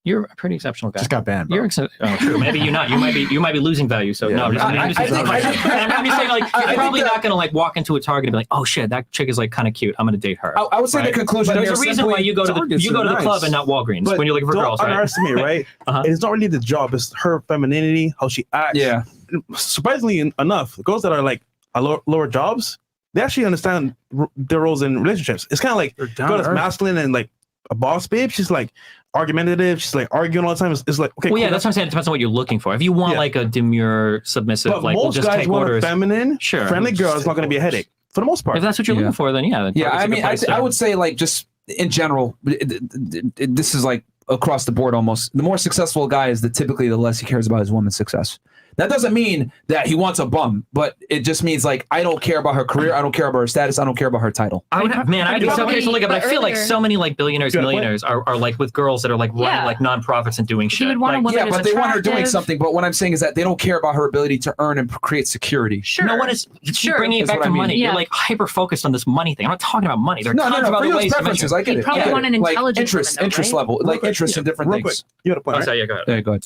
You're a pretty exceptional guy. Just got banned. Bro. You're true. Maybe you're not. You might be losing value. So no, I'm just saying like you're probably not gonna like walk into a Target and be like, oh shit, that chick is like kind of cute. I'm gonna date her. I would say the conclusion. But there's a reason why you go to the club and not Walgreens when you're looking for girls, right? Don't underestimate, right? It's not really the job; it's her femininity, how she acts. Yeah. Surprisingly enough, girls that are like lower jobs, they actually understand their roles in relationships. It's kind of like girl that's masculine and like a boss babe. She's like argumentative. She's like arguing all the time. It's like, okay, well, cool, yeah, that's what I'm saying. It depends on what you're looking for. If you want like a demure, submissive, but like we'll most just guys take want orders. a feminine, friendly girl. It's not going to be a headache for the most part. If that's what you're looking for, then yeah. Yeah, I mean, I would say like just in general, this is like across the board almost. The more successful a guy is, typically the less he cares about his woman's success. That doesn't mean that he wants a bum, but it just means like I don't care about her career, I don't care about her status, I don't care about her title. I'd be so curious to look at, but I feel like so many like billionaires, millionaires are like with girls that are like running like nonprofits and doing shit. Like, yeah, but they want her doing something. But what I'm saying is that they don't care about her ability to earn and create security. Sure. No one is bringing it back to money. You're like hyper focused on this money thing. I'm not talking about money. There are tons of for other you, ways preferences. I get it. Probably want an intelligent interest level, like interest in different things. You had a point. Yeah, go ahead. Yeah, go ahead.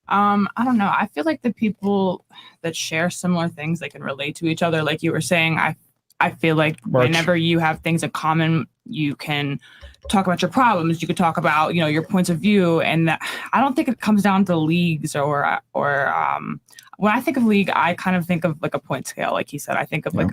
I don't know. I feel like the people that share similar things, they can relate to each other. Like you were saying, I feel like whenever you have things in common, you can talk about your problems. You could talk about, your points of view. And I don't think it comes down to leagues or when I think of league, I kind of think of like a point scale. Like he said, I think of like,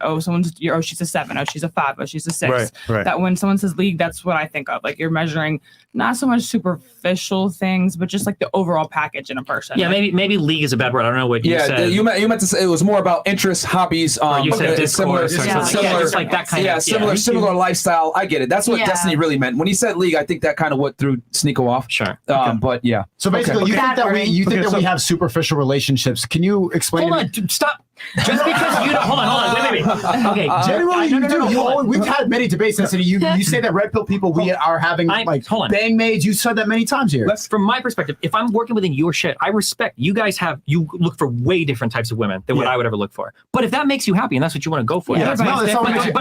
she's a 7, she's a 5, she's a 6. Right. That when someone says league, that's what I think of. Like you're measuring not so much superficial things, but just like the overall package in a person. Yeah, maybe league is a bad word. I don't know what you said. You meant to say it was more about interests, hobbies, you said similar, just like that kind of similar lifestyle. I get it. That's what Destiny really meant. When he said league, I think that kind of what threw Sneako off. Sure. But yeah. So basically, you think that we have superficial relationships. Can you explain? Hold on, dude, stop. Just because you don't, hold on, wait. Okay, generally you do. We've had many debates in the city. You say that red pill people we are having bang maids. You said that many times here. From my perspective, if I'm working within your shit, I respect you guys you look for way different types of women than what I would ever look for. But if that makes you happy and that's what you want to go for, but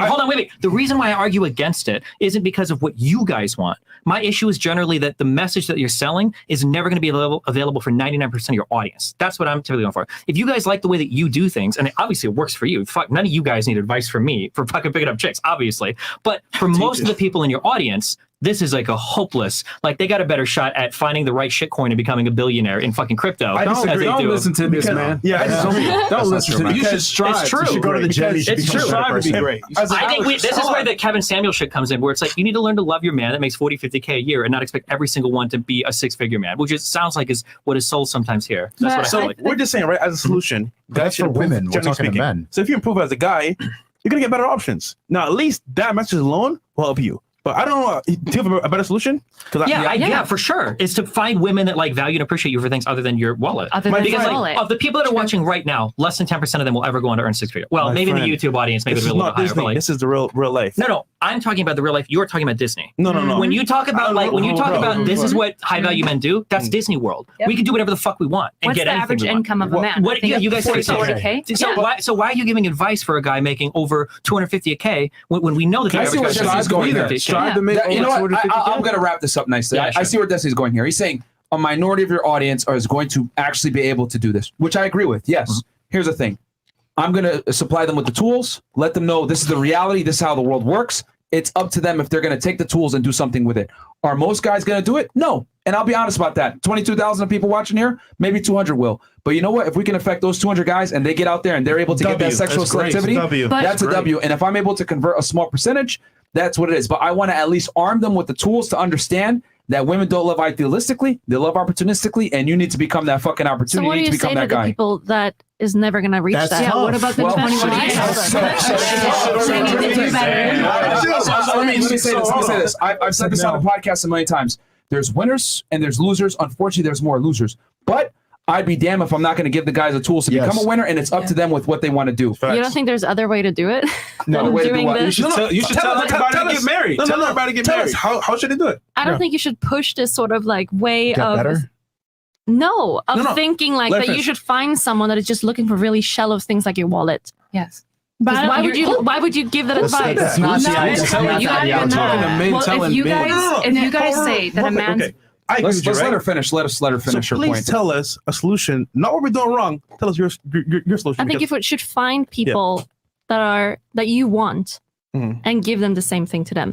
hold on, wait. The reason why I argue against it isn't because of what you guys want. My issue is generally that the message that you're selling is never going to be available for 99% of your audience. That's what I'm typically going for. If you guys like the way that you do things, and obviously it works for you, fuck, none of you guys need advice from me for fucking picking up chicks, obviously. But for most of the people in your audience, this is like a hopeless, like they got a better shot at finding the right shitcoin and becoming a billionaire in fucking crypto. I disagree. Don't listen to this, man. Don't listen to this. You should strive. It's true. You should go to the gym. It's true. Strive to be great. I think this is where the Kevin Samuel shit comes in, where it's like you need to learn to love your man that makes 40, 50K a year and not expect every single one to be a six-figure man, which sounds like is what is sold sometimes here. That's what I feel like. We're just saying, right, as a solution, that's for women. We're talking to men. So if you improve as a guy, you're gonna get better options. Now, at least that message alone will help you. But I don't know. Do you have a better solution? Yeah, for sure. Is to find women that like value and appreciate you for things other than your wallet. Because of the people that are watching right now, less than 10% of them will ever go on to earn six figures. Well, maybe in the YouTube audience, maybe this a is little not bit higher. Disney. But like, this is the real life. No. I'm talking about the real life. You're talking about Disney. No. When you talk about this is what high value men do, that's Disney World. Yep. We can do whatever the fuck we want and What's get the anything average we want. income of a man? What you guys say 40K? So why are you giving advice for a guy making over 250K when we know that the average guy is going there? Strive to make over 250K. I'm going to wrap this up nicely. I see where Destiny's going here. He's saying a minority of your audience is going to actually be able to do this, which I agree with. Yes. Here's the thing. I'm going to supply them with the tools, let them know this is the reality, this is how the world works. It's up to them if they're going to take the tools and do something with it. Are most guys going to do it? No. And I'll be honest about that. 22,000 people watching here, maybe 200 will. But you know what? If we can affect those 200 guys and they get out there and they're able to get that sexual selectivity, that's a W. And if I'm able to convert a small percentage, that's what it is. But I want to at least arm them with the tools to understand that women don't love idealistically, they love opportunistically, and you need to become that fucking opportunity. So what do you you need to become say to that the guy. people that is never going to reach That's that? tough. Yeah, what about the 21 Let me say this. I've said this on the podcast a million times. There's winners and there's losers. Unfortunately, there's more losers. But I'd be damned if I'm not going to give the guys the tools to become a winner, and it's up to them with what they want to do. You don't think there's other way to do it? No, way to do what? You should tell everybody to get married. Tell everybody to get married. How should they do it? I don't think you should push this sort of like way Get of better? thinking like Let that her you should find someone that is just looking for really shallow things like your wallet. Yes. But why would you give that advice? That's not the Well, if you guys say that a man's Let's let her finish. Let her finish her please point. tell us a solution. Not what we're doing wrong. Tell us your solution. I think you should find people that you want and give them the same thing to them.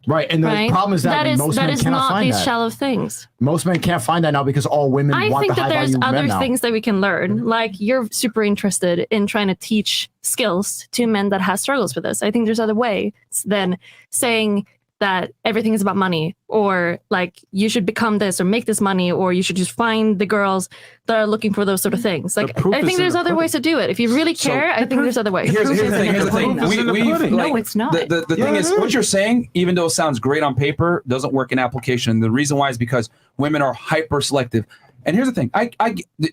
Right, and the problem is that most men cannot not find these that. shallow things. Most men can't find that now because all women I want think the that high there's value men other now. things that we can learn. Like you're super interested in trying to teach skills to men that have struggles with this. I think there's other ways than saying that everything is about money, or like you should become this or make this money, or you should just find the girls that are looking for those sort of things. Like I think there's other ways to do it. If you really care, I think there's other ways. Here's the thing. No, it's not. The thing is, what you're saying, even though it sounds great on paper, doesn't work in application. The reason why is because women are hyper selective. And here's the thing.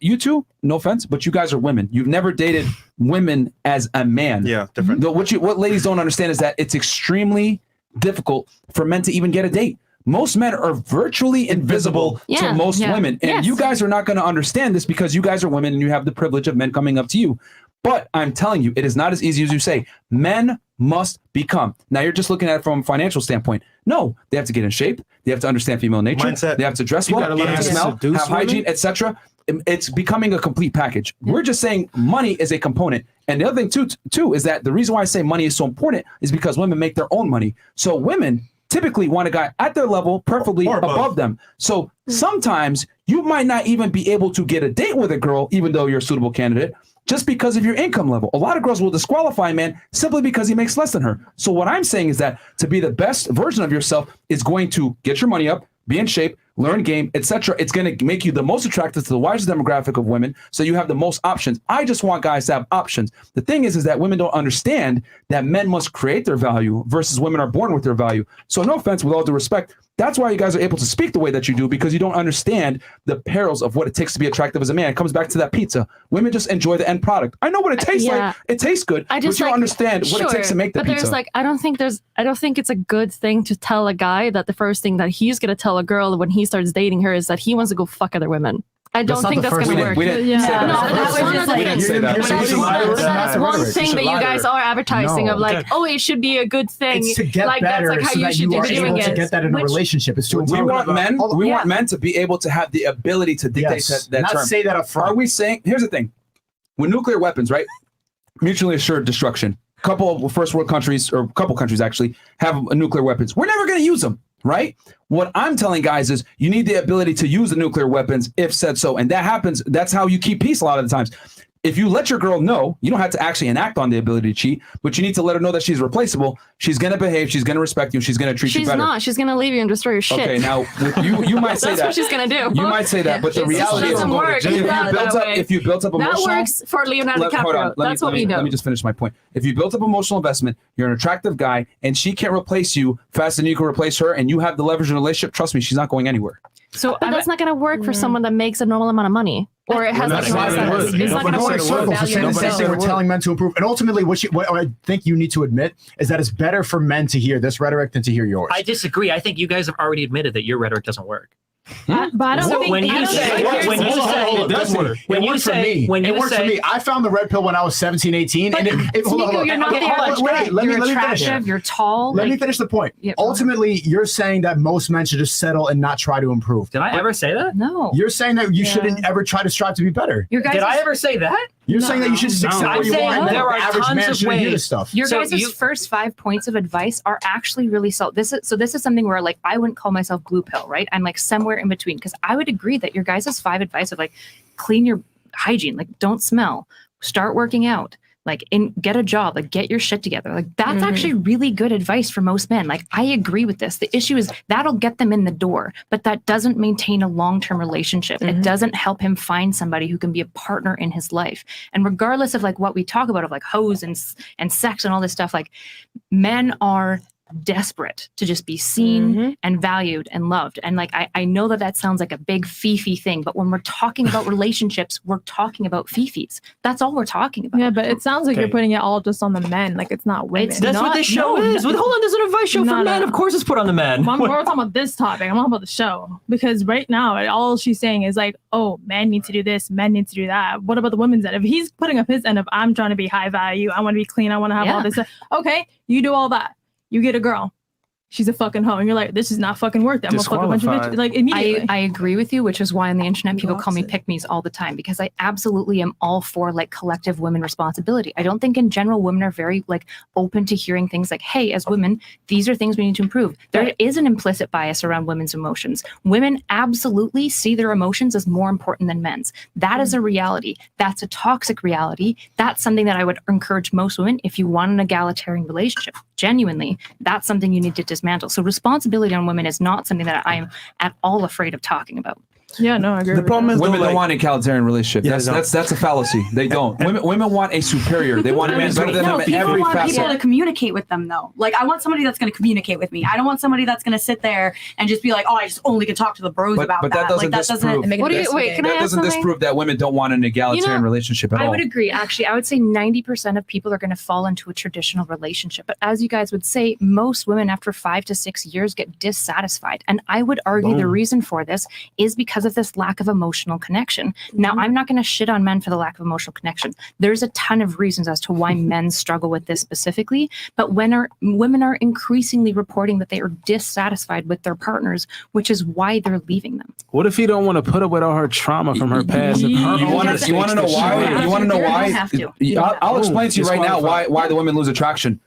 You two, no offense, but you guys are women. You've never dated women as a man. Yeah, different. What ladies don't understand is that it's extremely difficult for men to even get a date. Most men are virtually invisible to most women. And you guys are not going to understand this because you guys are women and you have the privilege of men coming up to you. But I'm telling you, it is not as easy as you say. Men must become. Now you're just looking at it from a financial standpoint. No, they have to get in shape. They have to understand female nature. Mindset. They have to dress well, they have to smell, have hygiene, etc. It's becoming a complete package. We're just saying money is a component. And the other thing too is that the reason why I say money is so important is because women make their own money. So women typically want a guy at their level, preferably above them. So sometimes you might not even be able to get a date with a girl, even though you're a suitable candidate, just because of your income level. A lot of girls will disqualify a man simply because he makes less than her. So what I'm saying is that to be the best version of yourself is going to get your money up, be in shape, learn game, etc. It's going to make you the most attractive to the widest demographic of women, so you have the most options. I just want guys to have options. The thing is that women don't understand that men must create their value versus women are born with their value. So no offense, with all due respect, That's why you guys are able to speak the way that you do, because you don't understand the perils of what it takes to be attractive as a man. It comes back to that pizza. Women just enjoy the end product. I know what it tastes like. It tastes good, but you don't understand what it takes to make the pizza. But there's like, I don't think it's a good thing to tell a guy that the first thing that he's gonna tell a girl when he starts dating her is that he wants to go fuck other women. I don't think that's gonna work. We didn't say that. That's one thing that you guys are advertising of like, oh, it should be a good thing. It's to get like better that's like how so you that should you be are doing able to it. get that in a relationship. It's to we want men. We want men to be able to have the ability to dictate that not term. say that up front. Are we saying? Here's the thing: with nuclear weapons, right? Mutually assured destruction. Couple of first world countries, or a couple countries actually, have nuclear weapons. We're never going to use them, right? What I'm telling guys is you need the ability to use the nuclear weapons if said so. And that happens. That's how you keep peace a lot of the times. If you let your girl know, you don't have to actually enact on the ability to cheat, but you need to let her know that she's replaceable. She's going to behave. She's going to respect you. She's going to treat you better. She's not. She's going to leave you and destroy your shit. Okay, now you might say That's that. what she's going to do. You might say that, but the reality is, if you built up emotional, that works for Leonardo DiCaprio. That's what we know. Let me just finish my point. If you built up emotional investment, you're an attractive guy, and she can't replace you faster than you can replace her, and you have the leverage in a relationship, trust me, she's not going anywhere. So, but that's not going to work for someone that makes a normal amount of money, or it has like a process. It's not going to work. The same thing we're telling men to improve, and ultimately, what I think you need to admit is that it's better for men to hear this rhetoric than to hear yours. I disagree. I think you guys have already admitted that your rhetoric doesn't work. But I don't think when you say it does work. It worked for me. It worked for me. I found the red pill when I was 17, 18, and hold on. You're not the average. You're attractive. You're tall. Let me finish the point. Ultimately, you're saying that most men should just settle and not try to improve. Did I ever say that? No. You're saying that you shouldn't ever try to strive to be better. Did I ever say that? You're saying that you should just accept where you are, and there are the average tons man of shouldn't hear ways. this stuff. Your guys' first 5 points of advice are actually really solid. This is something where like I wouldn't call myself blue pill, right? I'm like somewhere in between, because I would agree that your guys' 5 advice of like clean your hygiene, like don't smell, start working out, like get a job, like get your shit together. Like that's actually really good advice for most men. Like I agree with this. The issue is that'll get them in the door, but that doesn't maintain a long-term relationship. It doesn't help him find somebody who can be a partner in his life. And regardless of like what we talk about of like hoes and sex and all this stuff, like men are desperate to just be seen and valued and loved. And like I know that sounds like a big fifi thing, but when we're talking about relationships, we're talking about fifis. That's all we're talking about. Yeah, but it sounds like you're putting it all just on the men. Like it's not women. That's what this show is. Hold on, there's an advice show for men. Of course it's put on the men. We're talking about this topic. I'm talking about the show. Because right now, all she's saying is like, oh, men need to do this, men need to do that. What about the women's end? If he's putting up his end of, I'm trying to be high value, I want to be clean, I want to have all this stuff. Okay, you do all that. You get a girl. She's a fucking hoe. And you're like, this is not fucking worth it. I'm gonna fuck a bunch of bitches. Like immediately. I agree with you, which is why on the internet people call me pick-me's all the time, because I absolutely am all for like collective women responsibility. I don't think in general women are very like open to hearing things like, hey, as women, these are things we need to improve. There is an implicit bias around women's emotions. Women absolutely see their emotions as more important than men's. That is a reality. That's a toxic reality. That's something that I would encourage most women, if you want an egalitarian relationship, genuinely, that's something you need to dismantle. So responsibility on women is not something that I am at all afraid of talking about. Yeah, no, I agree. The problem is women don't want an egalitarian relationship. That's a fallacy. They don't. Women want a superior. They want a man better than them in every facet. People to communicate with them though. Like I want somebody that's going to communicate with me. I don't want somebody that's going to sit there and just be like, oh, I just only can talk to the bros about that. But that doesn't disprove that women don't want an egalitarian relationship at all. I would agree. Actually, I would say 90% of people are going to fall into a traditional relationship. But as you guys would say, most women after 5 to 6 years get dissatisfied. And I would argue the reason for this is because of this lack of emotional connection. Now, I'm not going to shit on men for the lack of emotional connection. There's a ton of reasons as to why men struggle with this specifically, but women are increasingly reporting that they are dissatisfied with their partners, which is why they're leaving them. What if he don't want to put up with all her trauma from her past? You want to know why? You want to know why? I'll explain to you right now why the women lose attraction.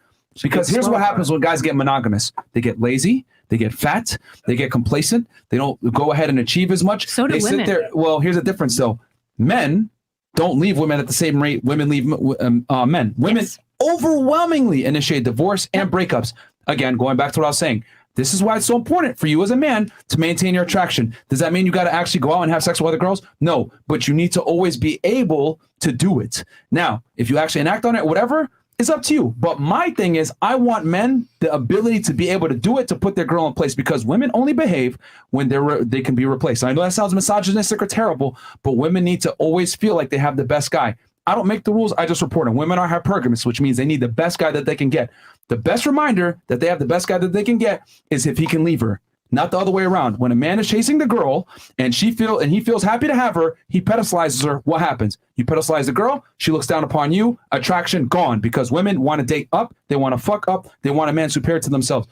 Because here's what happens when guys get monogamous. They get lazy. They get fat. They get complacent. They don't go ahead and achieve as much. So do women. Sit there. Well, here's the difference, though. Men don't leave women at the same rate women leave men. Women overwhelmingly initiate divorce and breakups. Again, going back to what I was saying. This is why it's so important for you as a man to maintain your attraction. Does that mean you got to actually go out and have sex with other girls? No, but you need to always be able to do it. Now, if you actually enact on it, whatever, It's up to you. But my thing is, I want men the ability to be able to do it, to put their girl in place, because women only behave when they can be replaced. I know that sounds misogynistic or terrible, but women need to always feel like they have the best guy. I don't make the rules. I just report them. Women are hypergamous, which means they need the best guy that they can get. The best reminder that they have the best guy that they can get is if he can leave her. Not the other way around. When a man is chasing the girl and he feels happy to have her, he pedestalizes her. What happens? You pedestalize the girl, she looks down upon you, attraction gone, because women want to date up, they want to fuck up, they want a man superior to themselves.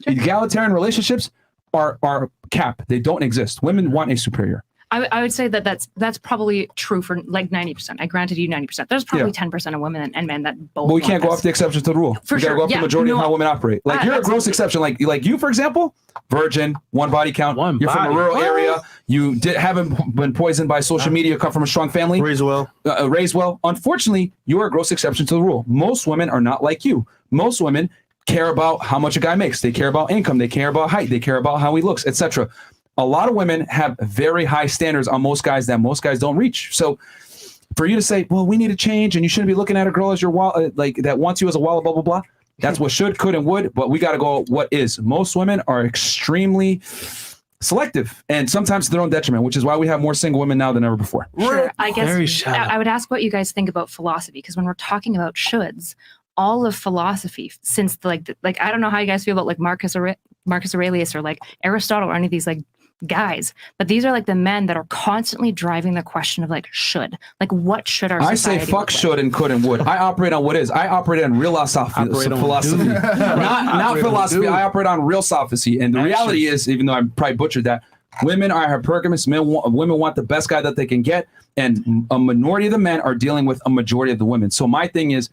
Egalitarian relationships are capped. They don't exist. Women want a superior. I would say that's probably true for like 90%. I granted you 90%. There's probably 10% of women and men that both. But we can't go off the exception to the rule. For we gotta sure. go off the majority of how women operate. Like you're a gross exception. Like you, for example, virgin, one body count. You're from a rural area. You haven't been poisoned by social media. Come from a strong family. Raised well. Raised well. Unfortunately, you are a gross exception to the rule. Most women are not like you. Most women care about how much a guy makes. They care about income. They care about height. They care about how he looks, etc. A lot of women have very high standards on most guys that most guys don't reach. So for you to say, well, we need to change and you shouldn't be looking at a girl as your wall, like that wants you as a wall, blah, blah, blah. That's what should, could, and would. But we got to go what is. Most women are extremely selective and sometimes to their own detriment, which is why we have more single women now than ever before. Sure. I guess I would ask what you guys think about philosophy, because when we're talking about shoulds, all of philosophy since I don't know how you guys feel about like Marcus Aurelius or like Aristotle or any of these like guys, but these are like the men that are constantly driving the question of like should, like what should our society I say fuck should and could and would. I operate on what is. I operate on real philosophy. not philosophy. I operate on real sophisy. And the reality is, even though I probably butchered that, women are hypergamous. Women want the best guy that they can get, and a minority of the men are dealing with a majority of the women. So my thing is,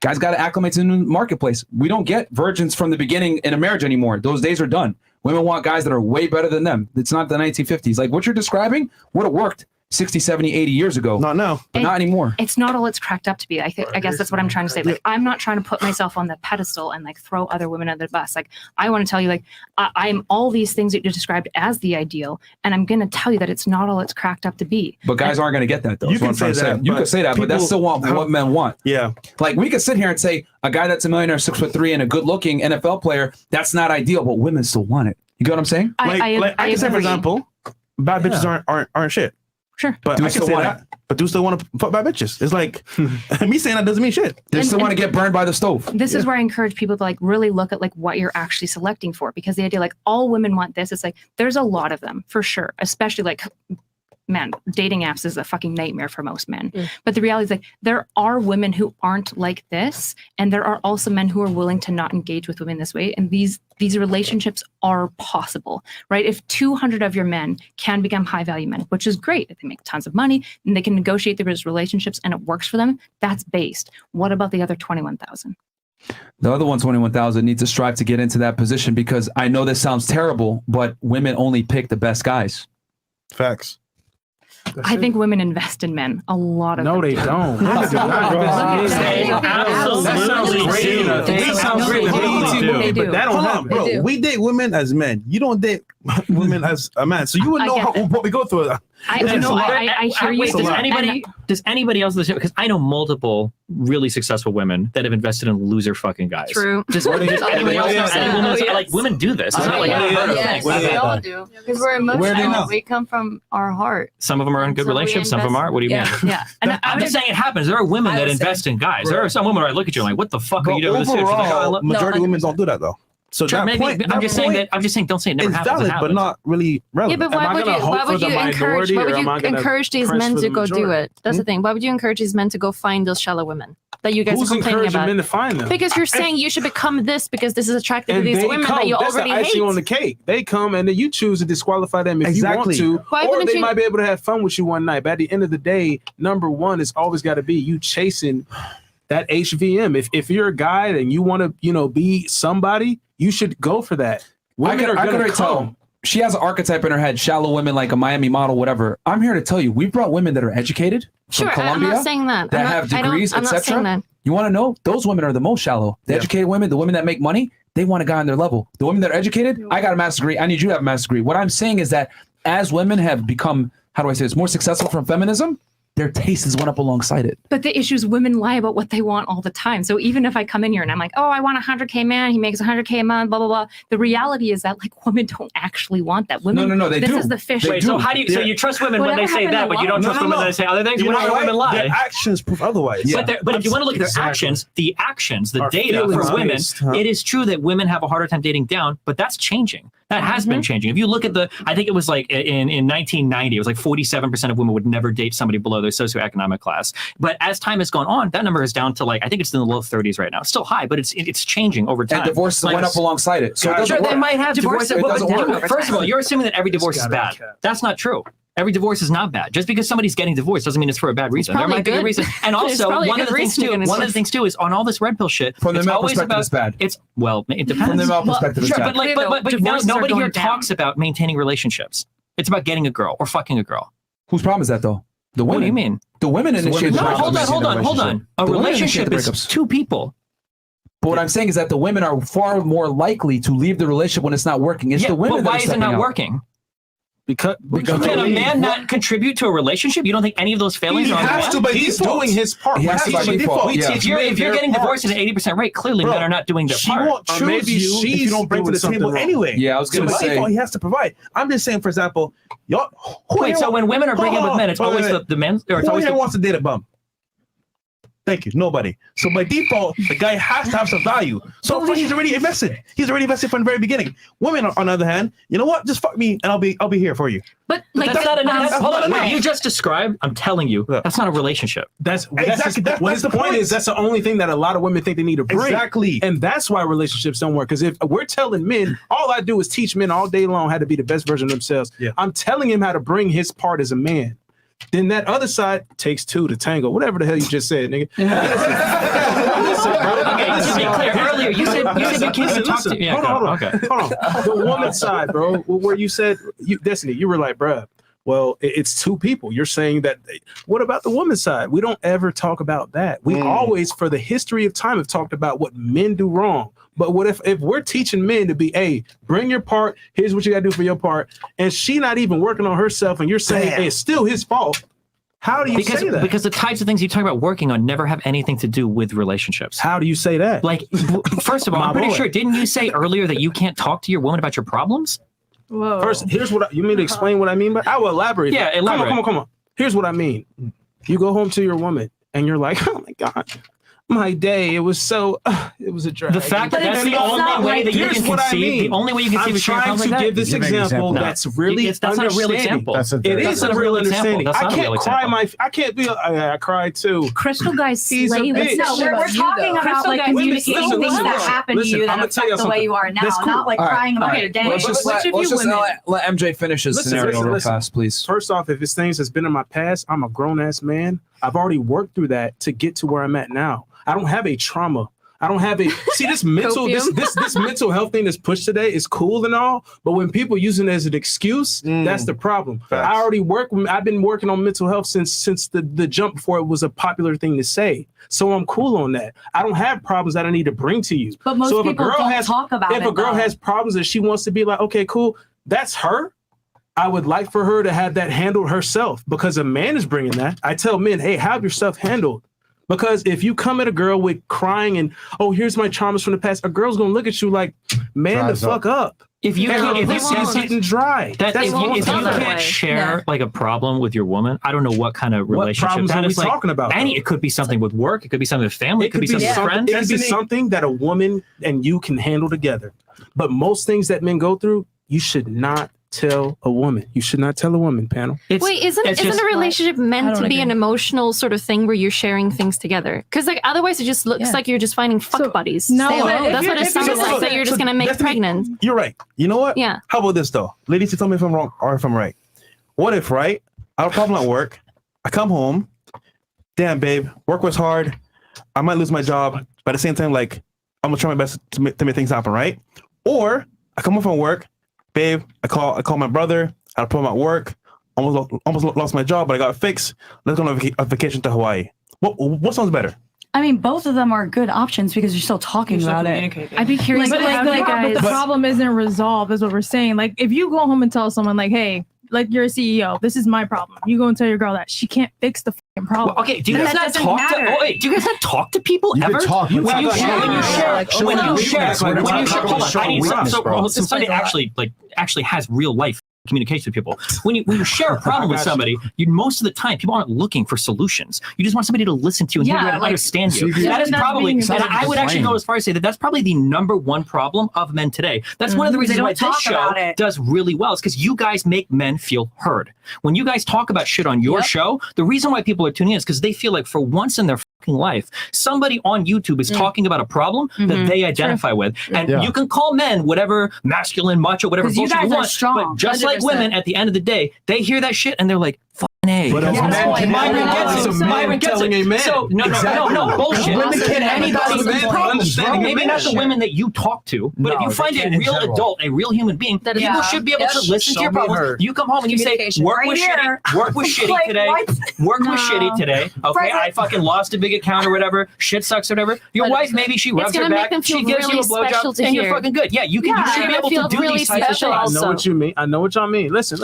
guys got to acclimate to the marketplace. We don't get virgins from the beginning in a marriage anymore. Those days are done. Women want guys that are way better than them. It's not the 1950s. Like what you're describing would have worked 60, 70, 80 years ago. Not now. But not anymore. It's not all it's cracked up to be. I guess that's what I'm trying to say. Like I'm not trying to put myself on the pedestal and like throw other women under the bus. Like I want to tell you, like I'm all these things that you described as the ideal, and I'm going to tell you that it's not all it's cracked up to be. But guys aren't going to get that though. You can say that. You can say that, but that's still what men want. Yeah. Like we could sit here and say a guy that's a millionaire, 6'3" and a good-looking NFL player, that's not ideal, but women still want it. You get what I'm saying? I can say, for example, bad bitches aren't shit. Sure. But I can say that. But do still want to fuck bad bitches. It's like me saying that doesn't mean shit. They still want to get burned by the stove. This is where I encourage people to like really look at like what you're actually selecting for, because the idea like all women want this, it's like there's a lot of them for sure, especially like man, dating apps is a fucking nightmare for most men. But the reality is like there are women who aren't like this, and there are also men who are willing to not engage with women this way. And these relationships are possible, right? If 200 of your men can become high value men, which is great, if they make tons of money and they can negotiate those relationships and it works for them, that's based. What about the other 21,000? The other 121,000 need to strive to get into that position, because I know this sounds terrible, but women only pick the best guys. Facts. I think women invest in men a lot of. No, they don't. They do. But that don't happen, bro. We date women as men. You don't date women as a man, so you would know what we go through. I hear you. Does anybody else listen? Because I know multiple really successful women that have invested in loser fucking guys. True. Does anybody else? Like women do this. It's not like we all do, because we're emotional. We come from our heart. Some of them are in good relationships. Some of them aren't. What do you mean? Yeah. And I'm just saying it happens. There are women that invest in guys. There are some women where I look at you and like, what the fuck are you doing? Overall, majority of women don't do that though. So sure, that point, I'm just saying, don't say it never happens. It's valid, but not really relevant. Yeah, but why would you encourage these men to go do it? That's the thing. Why would you encourage these men to go find those shallow women that you guys are complaining about? Men to find them? Because you're saying you should become this because this is attractive to these women that you already hate. That's the icing on the cake. They come and then you choose to disqualify them if you want to, or they might be able to have fun with you one night. But at the end of the day, number one is always got to be you chasing that HVM. If you're a guy and you want to, be somebody, you should go for that. Women are going to come. She has an archetype in her head, shallow women like a Miami model, whatever. I'm here to tell you, we brought women that are educated from Columbia, I'm not saying that. that have degrees, etc. You want to know? Those women are the most shallow. The educated women, the women that make money, they want a guy on their level. The women that are educated, I got a master's degree. I need you to have a master's degree. What I'm saying is that as women have become, how do I say this, more successful from feminism, their tastes went up alongside it. But the issue is women lie about what they want all the time. So even if I come in here and I'm like, oh, I want a 100K man, he makes 100K a month, blah, blah, blah. The reality is that like women don't actually want that. Women, No, they this do. is the fish. Wait, so how do you? So you trust women when they say that, but you don't trust women when they say other things? When women lie, their actions prove otherwise. But if you want to look at their actions, the data for women, it is true that women have a harder time dating down, but that's changing. That has been changing. If you look at I think it was like in 1990, it was like 47% of women would never date somebody below their socioeconomic class. But as time has gone on, that number is down to like, I think it's in the low 30s right now. It's still high, but it's changing over time. And divorce went up alongside it. So sure, they might have divorce. It doesn't work. First of all, you're assuming that every divorce is bad. That's not true. Every divorce is not bad. Just because somebody's getting divorced doesn't mean it's for a bad reason. There might be a reason. And also, one of the things too is on all this red pill shit. From the male perspective, it's bad. It depends. From the male perspective, it's bad. But nobody here talks about maintaining relationships. It's about getting a girl or fucking a girl. Whose problem is that though? The women. What do you mean? The women initiate the relationship. Hold on. A relationship is two people. But what I'm saying is that the women are far more likely to leave the relationship when it's not working. It's the women. But why is it not working? Because can a man not contribute to a relationship? You don't think any of those failings are on the has to, but he's doing his part. He has to by default. If you're getting divorced at an 80% rate, clearly men are not doing their part. She won't choose you if you don't bring to the table anyway. Yeah, I was going to say. He has to provide. I'm just saying, for example, y'all. Wait, so when women are bringing with men, it's always the men? Or it's always who wants to date a bum? Thank you. Nobody. So by default, the guy has to have some value. So he's already invested. He's already invested from the very beginning. Women, on the other hand, you know what? Just fuck me, and I'll be here for you. But like that's not enough. Hold on. What you just described, I'm telling you, that's not a relationship. That's the point is that's the only thing that a lot of women think they need to bring. Exactly. And that's why relationships don't work. Because if we're telling men, all I do is teach men all day long how to be the best version of themselves. Yeah. I'm telling him how to bring his part as a man. Then that other side takes two to tango. Whatever the hell you just said, nigga. Listen, bro. Okay, just be clear. Earlier, you said you can't even talk to. Yeah, hold on. Okay. Hold on. The woman side, bro, where you said, Destiny, you were like, bruh, well, it's two people. You're saying that. What about the woman's side? We don't ever talk about that. We always, for the history of time, have talked about what men do wrong. But what if we're teaching men to be, hey, bring your part, here's what you gotta do for your part, and she not even working on herself, and you're saying, hey, it's still his fault. How do you say that? Because the types of things you talk about working on never have anything to do with relationships. How do you say that? Like, first of all, I'm pretty sure, didn't you say earlier that you can't talk to your woman about your problems? Whoa. First, here's what you mean to explain what I mean, but I will elaborate. Yeah, elaborate. Come on. Here's what I mean. You go home to your woman, and you're like, oh my God. My day, it was a drag. The fact that that's the only way that you can conceive, the only way you can conceive a shared I'm trying to give this example that's really that's not a real example. It is a real understanding. I can't cry I can't be, I cried too. Crystal guys slay with No, we're talking about like communicating things that happen to you that affect the way you are now, not like crying about your day. Let's just let MJ finish his scenario real fast, please. First off, if it's things that's been in my past, I'm a grown-ass man. I've already worked through that to get to where I'm at now. I don't have a trauma. I don't have a this mental this mental health thing that's pushed today is cool and all, but when people use it as an excuse, that's the problem. Facts. I've been working on mental health since the jump before it was a popular thing to say. So I'm cool on that. I don't have problems that I need to bring to you. But most people don't talk about it. If a girl has problems that she wants to be like, okay, cool, that's her. I would like for her to have that handled herself because a man is bringing that. I tell men, hey, have yourself handled. Because if you come at a girl with crying and, oh, here's my traumas from the past, a girl's going to look at you like, man, the fuck up. If you it's getting dry. If you can't share like a problem with your woman, I don't know what kind of relationship. What problems are we talking about? It could be something with work. It could be something with family. It could be something with friends. It could be something that a woman and you can handle together. But most things that men go through, you should not tell a woman. You should not tell a woman, panel. Wait, isn't a relationship meant to be an emotional sort of thing where you're sharing things together? Because like otherwise it just looks like you're just finding fuck buddies. No, that's what it sounds like. That you're just gonna make pregnant. You're right. You know what? Yeah. How about this though, ladies? You tell me if I'm wrong or if I'm right. What if I have a problem at work? I come home. Damn, babe, work was hard. I might lose my job, but at the same time, like I'm gonna try my best to make things happen, right? Or I come home from work. Babe, I call my brother. I had a problem at work. Almost lost my job, but I got it fixed. Let's go on a vacation to Hawaii. What sounds better? I mean, both of them are good options because you're still talking about it. I'd be curious. But the problem isn't resolved, is what we're saying. Like, if you go home and tell someone, like, hey, like you're a CEO. This is my problem. You go and tell your girl that she can't fix the fucking problem. Well, okay, do you guys not talk to? Oh, wait, do you guys not talk to people ever? When you share, somebody actually has real life communication with people. When you share a problem with somebody, most of the time people aren't looking for solutions. You just want somebody to listen to you and hear you and understand you. That is probably, and I would actually go as far as say that that's probably the number one problem of men today. That's one of the reasons why this show does really well, is because you guys make men feel heard. When you guys talk about shit on your show, the reason why people are tuning in is because they feel like for once in their fucking life, somebody on YouTube is talking about a problem that they identify with. And you can call men whatever masculine, macho, whatever bullshit you want, but just like women, at the end of the day, they hear that shit and they're like, fucking A. But Myron gets it. So no, bullshit. Women can anybody. Maybe not the women that you talk to, but if you find a real adult, a real human being, people should be able to listen to your problems. You come home and you say, work was shitty today. Work was shitty today. Okay, I fucking lost a big account or whatever. Shit sucks or whatever. Your wife, maybe she rubs her back. She gives you a blowjob and you're fucking good. Yeah, you should be able to do these types of things. I know what you mean. I know what y'all mean. Listen.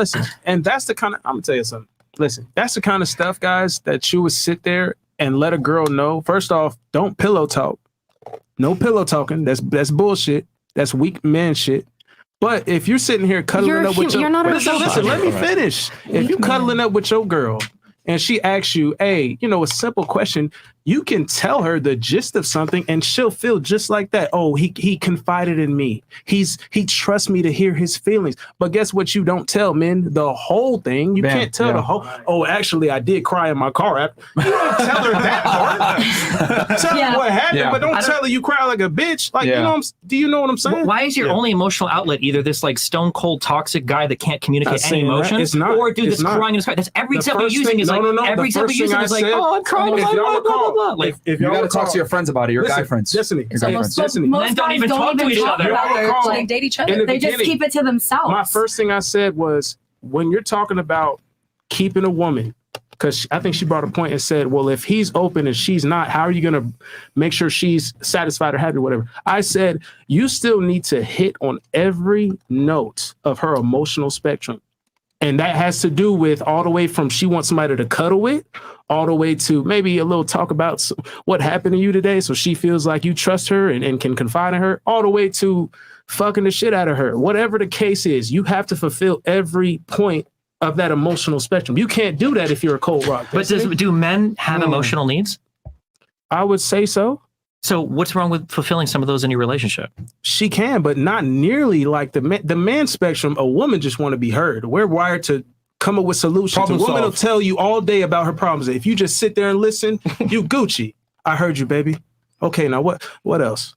And that's the kind of, I'm gonna tell you something. Listen, that's the kind of stuff, guys, that you would sit there and let a girl know. First off, don't pillow talk. No pillow talking. That's bullshit. That's weak man shit. But if you're sitting here cuddling up with your listen, let me finish. If you cuddling up with your girl and she asks you, hey, a simple question, you can tell her the gist of something and she'll feel just like that. Oh, he confided in me. He trusts me to hear his feelings. But guess what you don't tell men? The whole thing. You can't tell the whole, oh, actually, I did cry in my car. You don't tell her that part. Tell her what happened, but don't tell her you cry like a bitch. Like, do you know what I'm saying? Why is your only emotional outlet either this like stone cold toxic guy that can't communicate any emotions, or dude that's crying in his car? That's every example you're using is like every example you're using is like, oh, I'm crying. Like, if you got to talk to your friends about it, your guy friends. Destiny. Most guys don't even talk to each other. Like date each other. They just keep it to themselves. My first thing I said was, when you're talking about keeping a woman, because I think she brought a point and said, well, if he's open and she's not, how are you going to make sure she's satisfied or happy or whatever? I said, you still need to hit on every note of her emotional spectrum. And that has to do with all the way from she wants somebody to cuddle with, all the way to maybe a little talk about what happened to you today, so she feels like you trust her and can confide in her, all the way to fucking the shit out of her. Whatever the case is, you have to fulfill every point of that emotional spectrum. You can't do that if you're a cold rock. But do men have emotional needs? I would say so. So what's wrong with fulfilling some of those in your relationship? She can, but not nearly like the man spectrum. A woman just want to be heard. We're wired to come up with solutions. A woman will tell you all day about her problems. If you just sit there and listen, you Gucci. I heard you, baby. Okay, now what else?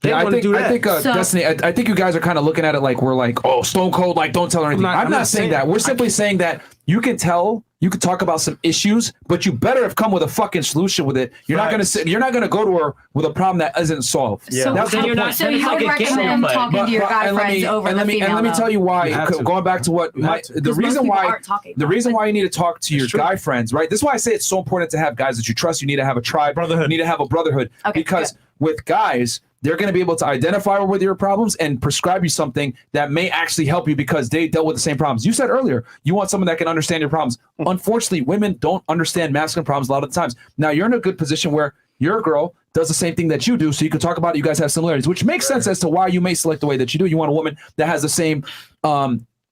I think Destiny, I think you guys are kind of looking at it like we're like, oh, stone cold, like don't tell her anything. I'm not saying that. We're simply saying that you can talk about some issues, but you better have come with a fucking solution with it. You're not gonna go to her with a problem that isn't solved. Yeah. So that's then you're not. So you would recommend talking to your guy friends over the female. And let me tell you why. Going back to what the reason why you need to talk to your guy friends, right? This is why I say it's so important to have guys that you trust. You need to have a tribe. You need to have a brotherhood. Okay, because with guys, they're going to be able to identify with your problems and prescribe you something that may actually help you because they dealt with the same problems. You said earlier, you want someone that can understand your problems. Unfortunately, women don't understand masculine problems a lot of the times. Now, you're in a good position where your girl does the same thing that you do, so you can talk about it. You guys have similarities, which makes sense as to why you may select the way that you do. You want a woman that has the same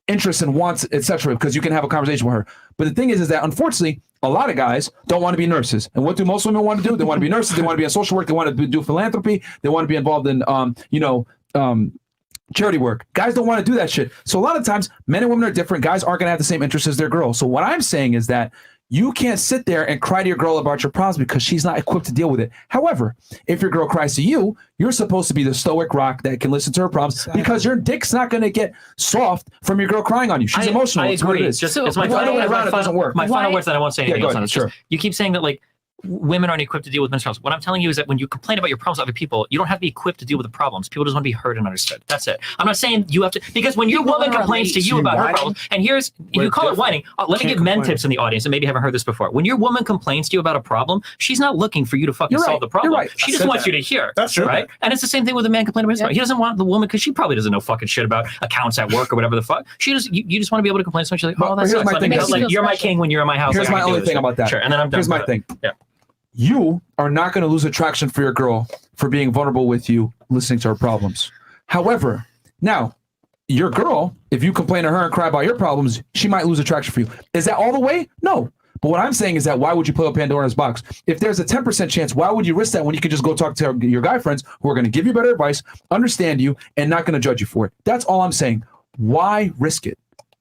interests and wants, etc., because you can have a conversation with her. But the thing is that unfortunately, a lot of guys don't want to be nurses. And what do most women want to do? They want to be nurses. They want to be in social work. They want to do philanthropy. They want to be involved in, charity work. Guys don't want to do that shit. So a lot of times, men and women are different. Guys aren't going to have the same interests as their girls. So what I'm saying is that you can't sit there and cry to your girl about your problems because she's not equipped to deal with it. However, if your girl cries to you, you're supposed to be the stoic rock that can listen to her problems because your dick's not going to get soft from your girl crying on you. She's emotional. I agree. It's my final words that I won't say anything else on it. Sure. You keep saying that like women aren't equipped to deal with men's problems. What I'm telling you is that when you complain about your problems to other people, you don't have to be equipped to deal with the problems. People just want to be heard and understood. That's it. I'm not saying you have to, because when your woman complains to you about her problems, and here's, you call it whining. Let me give men tips in the audience, and maybe haven't heard this before. When your woman complains to you about a problem, she's not looking for you to fucking solve the problem. She just wants you to hear. That's true. Right? And it's the same thing with a man complaining about his problem. He doesn't want the woman, because she probably doesn't know fucking shit about accounts at work or whatever the fuck. She just, you just want to be able to complain to someone. She's like, oh, that's like, you're my king when you're in my house. Here's my only thing about that. Sure, and then I'm done. Here's my thing. Yeah. You are not going to lose attraction for your girl for being vulnerable with you, listening to her problems. However, now, your girl, if you complain to her and cry about your problems, she might lose attraction for you. Is that all the way? No. But what I'm saying is that why would you put up Pandora's box? If there's a 10% chance, why would you risk that when you can just go talk to your guy friends who are going to give you better advice, understand you, and not going to judge you for it? That's all I'm saying. Why risk it?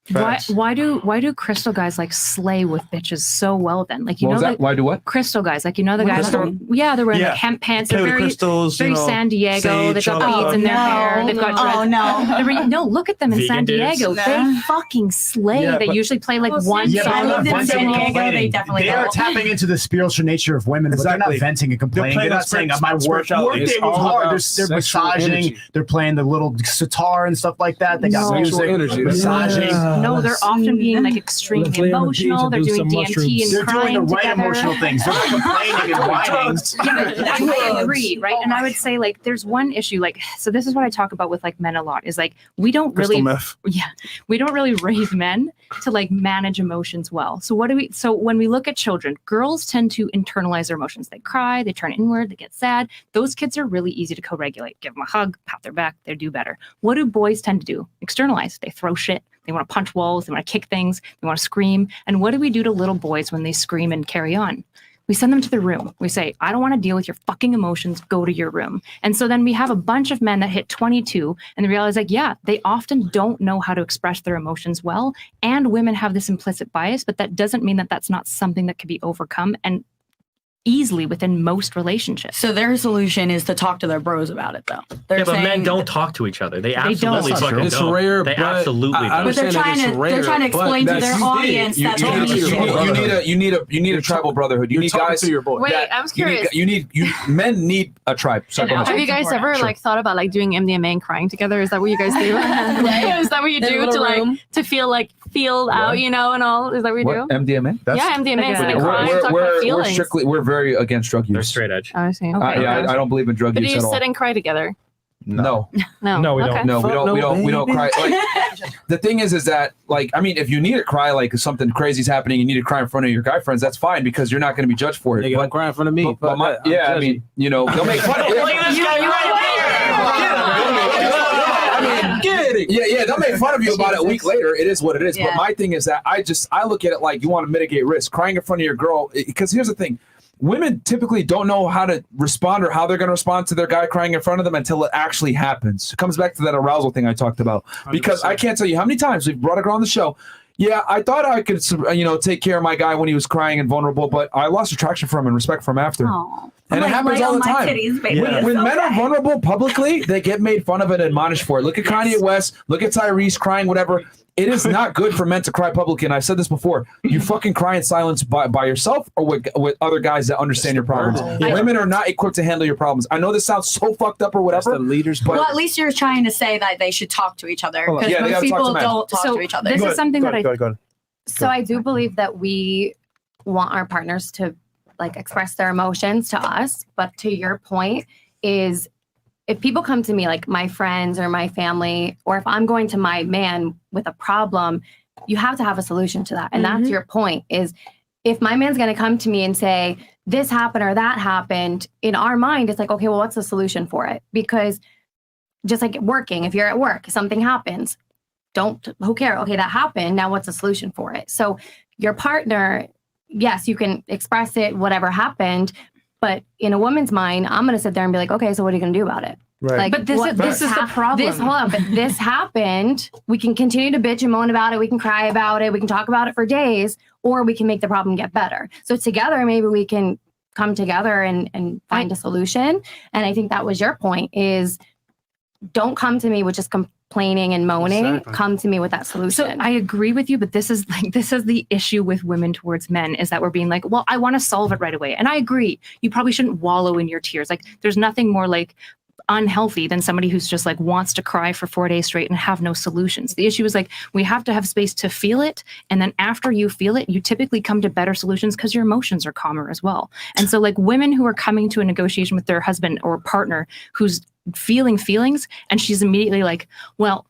Why do crystal guys like slay with bitches so well then? Like, you know, like, why do what? Crystal guys, like, you know, the guys that are, they're wearing like hemp pants, they're very San Diego, they've got beads in their hair, they've got dreads. No, look at them in San Diego. They fucking slay. They usually play like one song in San Diego. They are tapping into the spiritual nature of women, but they're not venting and complaining. They're not saying my work day was hard. They're massaging, they're playing the little sitar and stuff like that. They got music, massaging. No, they're often being like extremely emotional. They're doing DMT and they're crying doing the right together. emotional things. They're complaining and whining. I agree, right? And I would say like there's one issue, like, so this is what I talk about with like men a lot, is like we don't really raise men to like manage emotions well. So when we look at children, girls tend to internalize their emotions. They cry, they turn inward, they get sad. Those kids are really easy to co-regulate. Give them a hug, pat their back, they do better. What do boys tend to do? Externalize. They throw shit. They want to punch walls. They want to kick things. They want to scream. And what do we do to little boys when they scream and carry on? We send them to the room. We say, I don't want to deal with your fucking emotions. Go to your room. And so then we have a bunch of men that hit 22 and they realize like, yeah, they often don't know how to express their emotions well. And women have this implicit bias, but that doesn't mean that that's not something that can be overcome and easily within most relationships. So their solution is to talk to their bros about it, though. They're but saying men don't talk to each other. They absolutely don't. fucking It's don't. rare, They but absolutely don't. But they're trying to explain to their audience that you need a tribal brotherhood. You need guys. Wait, I was curious. Men need a tribe. So have you guys ever like thought about like doing MDMA and crying together? Is that what you guys do? Is that what you do to like to feel out, you know, and all? Is that what you do? MDMA? Yeah, MDMA. It's like crying, talk about feelings. We're very against drug use. They're straight edge. I see. I don't believe in drug but use do you at all. sit and cry together? No. No, we don't. Okay. No, we don't cry. Like, the thing is that like, I mean, if you need to cry, like if something crazy's happening, you need to cry in front of your guy friends. That's fine because you're not going to be judged for it. Don't cry in front of me. I mean, you know, they'll make fun of it. Yeah, they'll make fun of you about it a week later. It is what it is. Yeah. But my thing is that I look at it like you want to mitigate risk. Crying in front of your girl, because here's the thing. Women typically don't know how to respond or how they're going to respond to their guy crying in front of them until it actually happens. It comes back to that arousal thing I talked about. Because 100%. I can't tell you how many times we've brought a girl on the show. Yeah, I thought I could, take care of my guy when he was crying and vulnerable, but I lost attraction for him and respect for him after. Aww. And it happens all the time. When men are vulnerable publicly, they get made fun of and admonished for it. Look at Kanye West, look at Tyrese crying, whatever. It is not good for men to cry publicly. And I've said this before. You fucking cry in silence by yourself or with other guys that understand your problems. Women are not equipped to handle your problems. I know this sounds so fucked up or whatever. That's the leaders, but well, at least you're trying to say that they should talk to each other because most people don't talk to each other. This is something that I do believe that we want our partners to like express their emotions to us, but to your point is if people come to me, like my friends or my family, or if I'm going to my man with a problem, you have to have a solution to that. And that's your point is if my man's going to come to me and say, this happened or that happened, in our mind, it's like, okay, well, what's the solution for it? Because just like working, if you're at work, something happens, who cares? Okay, that happened. Now what's the solution for it? So your partner, yes, you can express it, whatever happened, but in a woman's mind, I'm going to sit there and be like, okay, so what are you going to do about it? Right. Like, but this is the problem. But this happened. We can continue to bitch and moan about it. We can cry about it. We can talk about it for days, or we can make the problem get better. So together, maybe we can come together and find a solution. And I think that was your point is don't come to me with just complaining and moaning, come to me with that solution. So I agree with you, but this is the issue with women towards men, is that we're being like, well, I want to solve it right away. And I agree. You probably shouldn't wallow in your tears. Like, there's nothing more like unhealthy than somebody who's just like wants to cry for 4 days straight and have no solutions. The issue is like, we have to have space to feel it. And then after you feel it, you typically come to better solutions because your emotions are calmer as well. And so like women who are coming to a negotiation with their husband or partner who's feeling feelings and she's immediately like, well,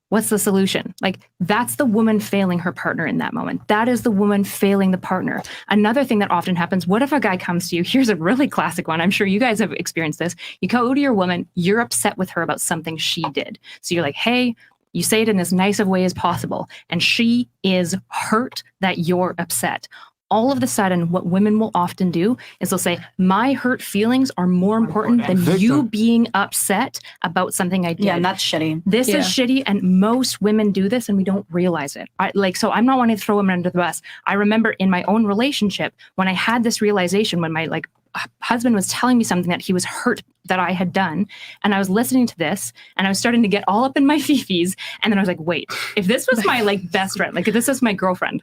what's the solution? Like, that's the woman failing her partner in that moment. That is the woman failing the partner. Another thing that often happens, what if a guy comes to you? Here's a really classic one. I'm sure you guys have experienced this. You go to your woman, you're upset with her about something she did. So you're like, hey, you say it in as nice of a way as possible. And she is hurt that you're upset. All of a sudden, what women will often do is they'll say, my hurt feelings are more important than you being upset about something I did. Yeah, and that's shitty. This is shitty, and most women do this and we don't realize it. So I'm not wanting to throw women under the bus. I remember in my own relationship, when I had this realization, when my husband was telling me something that he was hurt that I had done, and I was listening to this, and I was starting to get all up in my fifis, and then I was like, wait, if this was my best friend, if this was my girlfriend,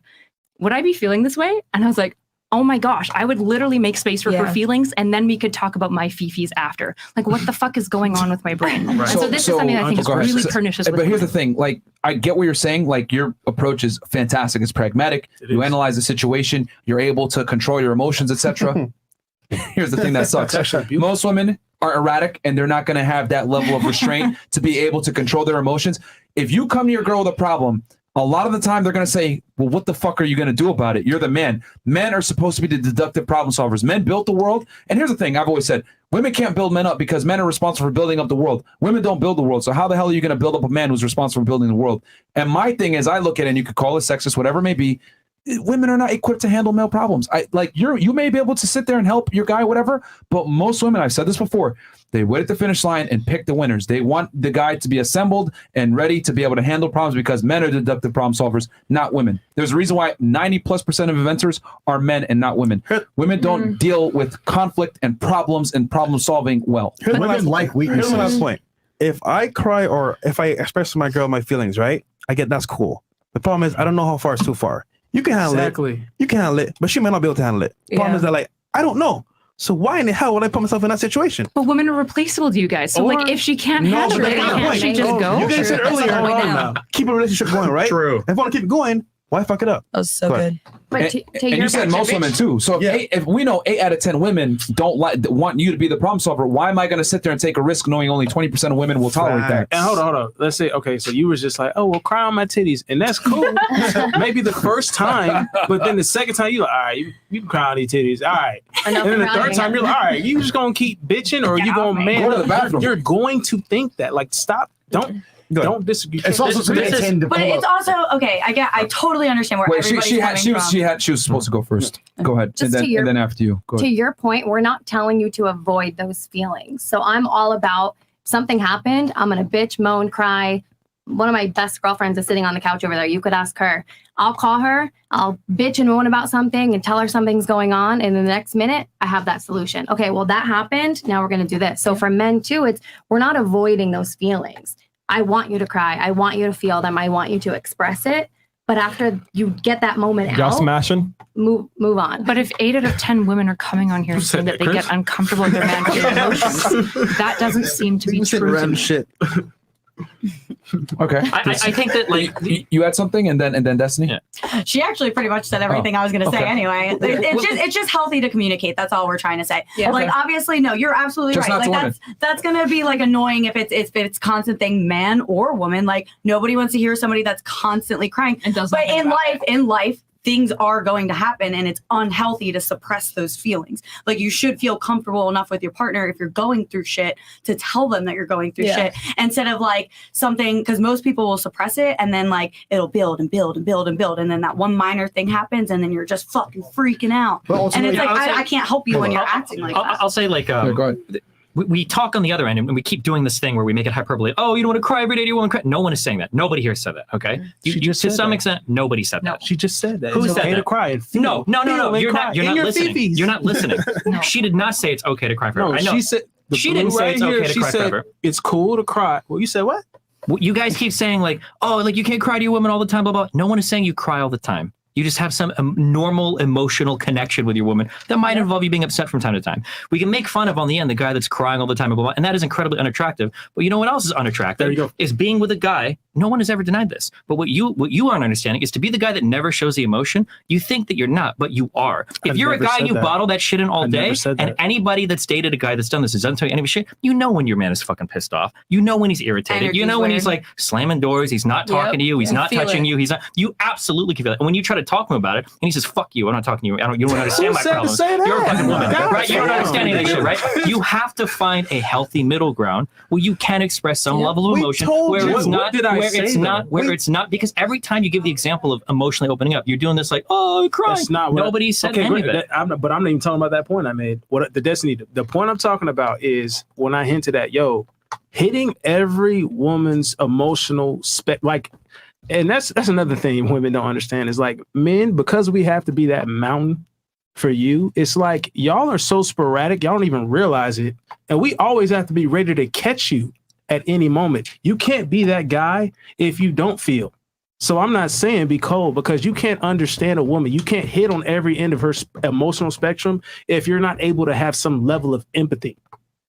would I be feeling this way? And I was like, oh my gosh, I would literally make space for her feelings, and then we could talk about my fifis after. Like, what the fuck is going on with my brain? Right. So this is something that I think is really pernicious. But here's the thing, like, I get what you're saying. Like, your approach is fantastic. It's pragmatic. You analyze the situation. You're able to control your emotions, etc. Here's the thing that sucks. Most women are erratic, and they're not going to have that level of restraint to be able to control their emotions. If you come to your girl with a problem, a lot of the time they're going to say, well, what the fuck are you going to do about it? You're the man. Men are supposed to be the deductive problem solvers. Men built the world. And here's the thing I've always said, women can't build men up because men are responsible for building up the world. Women don't build the world. So how the hell are you going to build up a man who's responsible for building the world? And my thing is, I look at it, and you could call it sexist, whatever it may be, women are not equipped to handle male problems. You may be able to sit there and help your guy, whatever, but most women, I've said this before, they wait at the finish line and pick the winners. They want the guy to be assembled and ready to be able to handle problems because men are deductive problem solvers, not women. There's a reason why 90+% of inventors are men and not women. Women don't deal with conflict and problems and problem solving well. Women like weaknesses. Here's my last point. If I cry or if I express to my girl my feelings, right? That's cool. The problem is I don't know how far is too far. You can handle it. You can handle it, but she may not be able to handle it. The problem is that, I don't know. So why in the hell would I put myself in that situation? But women are replaceable to you guys. So if she can't handle it, can't she just go? You guys said earlier, keep a relationship going, right? True. If I want to keep it going, why fuck it up? That was so good. But and you said most women too. So if we know 8 out of 10 women don't want you to be the problem solver, why am I going to sit there and take a risk knowing only 20% of women will tolerate that? And hold on. Let's say, okay, so you was just like, oh, well, cry on my titties, and that's cool. Maybe the first time, but then the second time you're like, all right, you can cry on these titties, all right. And then the third time you're like, all right, you just gonna keep bitching, or you gonna man to the bathroom? You're going to think that, like, stop, don't disagree. It's also but it's also okay. I totally understand where everybody's coming from. She was supposed to go first. Go ahead, Just and then after you. Go ahead. To your point, we're not telling you to avoid those feelings. So I'm all about something happened. I'm gonna bitch, moan, cry. One of my best girlfriends is sitting on the couch over there. You could ask her. I'll call her. I'll bitch and moan about something and tell her something's going on. And the next minute, I have that solution. Okay, well that happened. Now we're gonna do this. So for men too, we're not avoiding those feelings. I want you to cry. I want you to feel them. I want you to express it. But after you get that moment y'all out, smashing? Move on. But if 8 out of 10 women are coming on here saying that they get uncomfortable with their man emotions, that doesn't seem to be true. To me. Shit. Okay. I think that you had something and then Destiny. Yeah. She actually pretty much said everything I was going to say anyway. It's just healthy to communicate. That's all we're trying to say. Yeah. Obviously, no, you're absolutely just right. That's going to be annoying if it's constant thing, man or woman. Nobody wants to hear somebody that's constantly crying. But in life, things are going to happen, and it's unhealthy to suppress those feelings. You should feel comfortable enough with your partner if you're going through shit to tell them that you're going through shit instead of something, because most people will suppress it and then it'll build and build and build and build, and then that one minor thing happens and then you're just fucking freaking out. And it's I can't help you when you're acting like that. I'll say go ahead. We talk on the other end, and we keep doing this thing where we make it hyperbole. Oh, you don't want to cry every day. You want to cry. No one is saying that. Nobody here said that. Okay. To some extent, nobody said that. She just said that. Who it's said okay that? to cry. And feel, no. You're not listening. You're not listening. She did not say it's okay to cry forever. No, I know. she said she didn't say it's okay to cry forever. It's cool to cry. Well, you said what? You guys keep saying like, oh, like you can't cry to your woman all the time, blah, blah. No one is saying you cry all the time. You just have some normal emotional connection with your woman that might involve you being upset from time to time. We can make fun of, on the end, the guy that's crying all the time, blah, blah, blah, and that is incredibly unattractive. But you know what else is unattractive? There you go. Is being with a guy. No one has ever denied this. But what you aren't understanding is to be the guy that never shows the emotion. You think that you're not, but you are. If you're a guy and you bottle that shit in all day, and anybody that's dated a guy that's done this doesn't tell you any of shit, you know when your man is fucking pissed off. You know when he's irritated. You know when he's like slamming doors. He's not talking to you. He's not touching you. He's not. You absolutely can feel it. And when you try to talk to him about it, and he says, "Fuck you, I'm not talking to you. You don't understand my problems. You're a fucking woman, right? You don't understand any of that shit, right? You have to find a healthy middle ground where you can express some level of emotion, where it's not, because every time you give the example of emotionally opening up, you're doing this like, oh, I'm crying. That's not Nobody said any of it. But I'm not even talking about that point I made. What the Destiny? The point I'm talking about is when I hinted at, hitting every woman's emotional and that's another thing women don't understand is like men, because we have to be that mountain for you. It's like y'all are so sporadic, y'all don't even realize it, and we always have to be ready to catch you at any moment. You can't be that guy if you don't feel. So I'm not saying be cold, because you can't understand a woman. You can't hit on every end of her emotional spectrum if you're not able to have some level of empathy.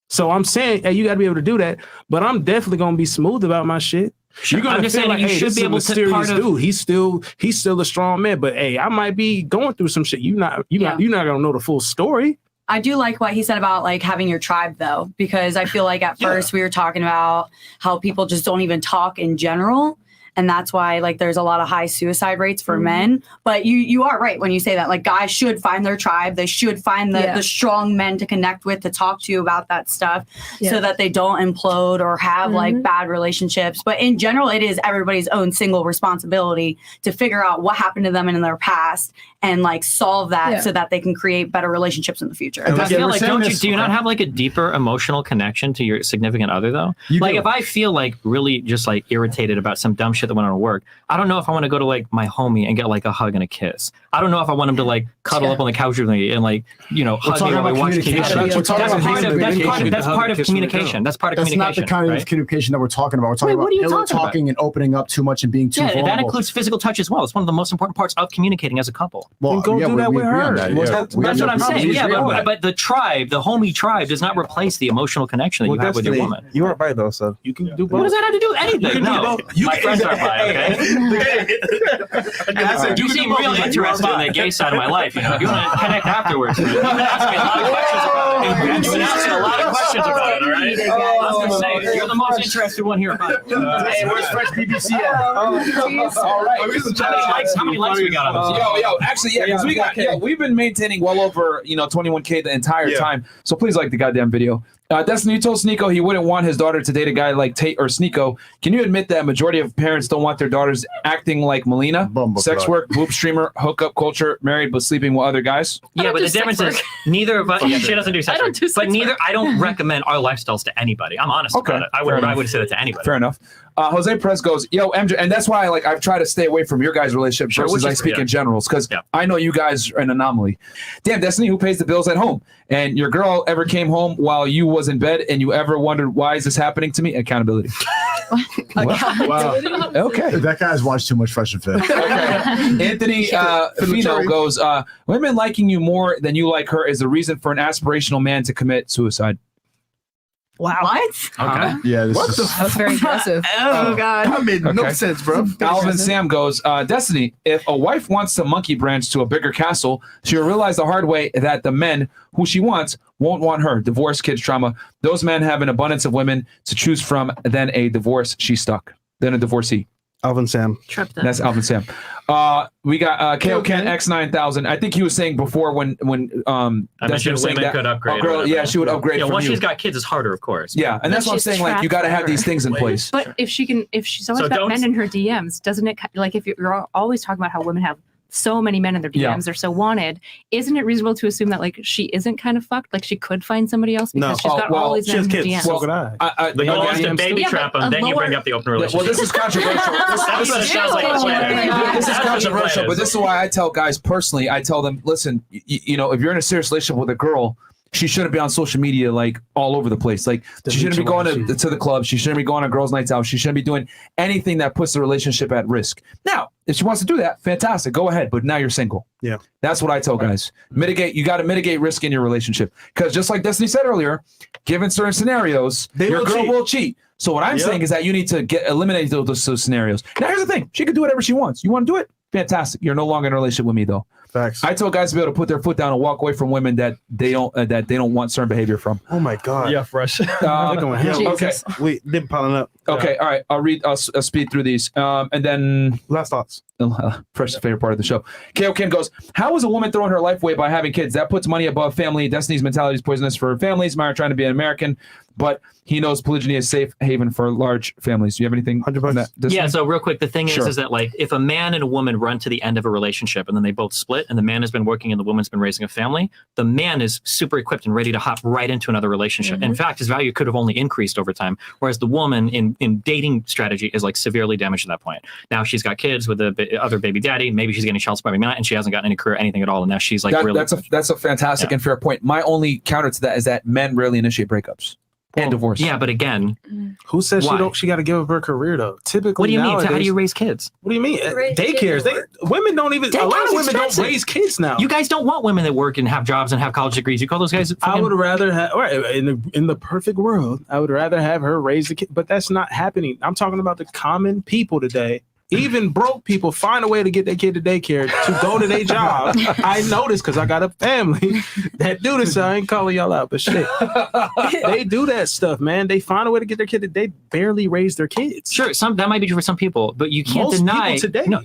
So I'm saying, hey, you got to be able to do that. But I'm definitely going to be smooth about my shit. You're gonna feel like, hey, this is a mysterious dude. He's still a strong man. But hey, I might be going through some shit. You're not gonna know the full story. I do like what he said about like having your tribe though, because I feel like at first we were talking about how people just don't even talk in general. And that's why like there's a lot of high suicide rates for men. But you are right when you say that. Like guys should find their tribe. They should find the strong men to connect with, to talk to about that stuff so that they don't implode or have like bad relationships. But in general, it is everybody's own single responsibility to figure out what happened to them in their past and like solve that so that they can create better relationships in the future. I feel like, do you not have like a deeper emotional connection to your significant other though? Like if I feel like really just like irritated about some dumb shit that went on at work, I don't know if I want to go to like my homie and get like a hug and a kiss. I don't know if I want him to like cuddle up on the couch with me and like, hug me while we watch TV. That's part of communication. That's part of communication. That's not the kind of communication that we're talking about. We're talking about pillow talking and opening up too much and being too vulnerable. That includes physical touch as well. It's one of the most important parts of communicating as a couple. Well, go do that with her. That's what I'm saying. Yeah, but the tribe, the homie tribe, does not replace the emotional connection that you have with your woman. You aren't bi though, so you can do both. What does that have to do with anything? No, my friends aren't bi. Okay. You seem real interested in the gay side of my life. You know, you want to connect afterwards. You've been asking a lot of questions about it. You've been asking a lot of questions about it. All right. I was gonna say you're the most interested one here about it. Hey, where's Fresh BBC at? All right. How many likes we got on this? Yo, actually, yeah, because we've been maintaining well over 21K the entire time. So please like the goddamn video. Destiny, you told Sneako he wouldn't want his daughter to date a guy like Tate or Sneako. Can you admit that a majority of parents don't want their daughters acting like Melina? Sex work, boob streamer, hookup culture, married but sleeping with other guys? Yeah, but the difference is neither of us. She doesn't do sex work. But I don't recommend our lifestyles to anybody. I'm honest about it. I would say that to anybody. Fair enough. Jose Perez goes, yo, MJ, and that's why I've tried to stay away from your guys' relationship versus I speak in generals, because I know you guys are an anomaly. Damn, Destiny, who pays the bills at home? And your girl ever came home while you was in bed and you ever wondered, why is this happening to me? Accountability. Wow. Okay. That guy's watched too much Fresh and Fit. Okay. Anthony Fino goes, women liking you more than you like her is the reason for an aspirational man to commit suicide. Wow. What? Okay. Yeah, That's very aggressive. Oh, God. That made no sense, bro. Alvin Sam goes, Destiny, if a wife wants to monkey branch to a bigger castle, she'll realize the hard way that the men who she wants won't want her. Divorce, kids, trauma. Those men have an abundance of women to choose from. Then a divorcee. Alvin Sam. That's Alvin Sam. We got KO Ken X9000. I think he was saying before when I mentioned women could upgrade. She would upgrade. Yeah, from once you. she's got kids, it's harder, of course. Yeah, and that's what I'm saying. Like, you got to have these things in place. But if she's always got men in her DMs, doesn't it? Like, if you're always talking about how women have so many men in their DMs, they're so wanted. Isn't it reasonable to assume that like she isn't kind of fucked? Like she could find somebody else because she's got all these men in her DMs. So could I. But you want to baby trap them, then you bring up the open relationship. Well, this is controversial. This is controversial, but this is why I tell guys personally. I tell them, listen, if you're in a serious relationship with a girl, she shouldn't be on social media like all over the place. Like she shouldn't be going to the club. She shouldn't be going on girls' nights out. She shouldn't be doing anything that puts the relationship at risk. Now, if she wants to do that, fantastic. Go ahead. But now you're single. Yeah. That's what I tell guys. Mitigate. You got to mitigate risk in your relationship. Because just like Destiny said earlier, given certain scenarios, your girl will cheat. So what I'm saying is that you need to eliminate those scenarios. Now, here's the thing. She can do whatever she wants. You want to do it? Fantastic. You're no longer in a relationship with me, though. Facts. I tell guys to be able to put their foot down and walk away from women that they don't want certain behavior from. Oh my God. Yeah, fresh. Okay. Wait, they're piling up. Okay. All right. I'll speed through these. And then last thoughts. Fresh, favorite part of the show. KO Kim goes, how is a woman throwing her life away by having kids? That puts money above family. Destiny's mentality is poisonous for families. Myra trying to be an American, but he knows polygyny is safe haven for large families. Do you have anything on that? Yeah, so real quick, the thing Sure. is that like if a man and a woman run to the end of a relationship and then they both split and the man has been working and the woman's been raising a family, the man is super equipped and ready to hop right into another relationship. In fact, his value could have only increased over time, whereas the woman in dating strategy is like severely damaged at that point. Now she's got kids with the other baby daddy, maybe she's getting child support, maybe not, and she hasn't gotten any career, anything at all, and now she's like really... That's a fantastic and fair point. My only counter to that is that men rarely initiate breakups. And divorce. Yeah, but again, who says she got to give up her career though? Typically, what do you mean? Nowadays, How do you raise kids? What do you mean? Daycares. Women don't even. A lot of women don't raise kids now. You guys don't want women that work and have jobs and have college degrees. You call those guys? I would rather have. In the perfect world, I would rather have her raise the kid, but that's not happening. I'm talking about the common people today. Even broke people find a way to get their kid to daycare to go to their job. I noticed because I got a family that do this. So I ain't calling y'all out, but shit, they do that stuff, man. They find a way to get their kid. They barely raise their kids. Sure, that might be true for some people, but you can't deny today. No,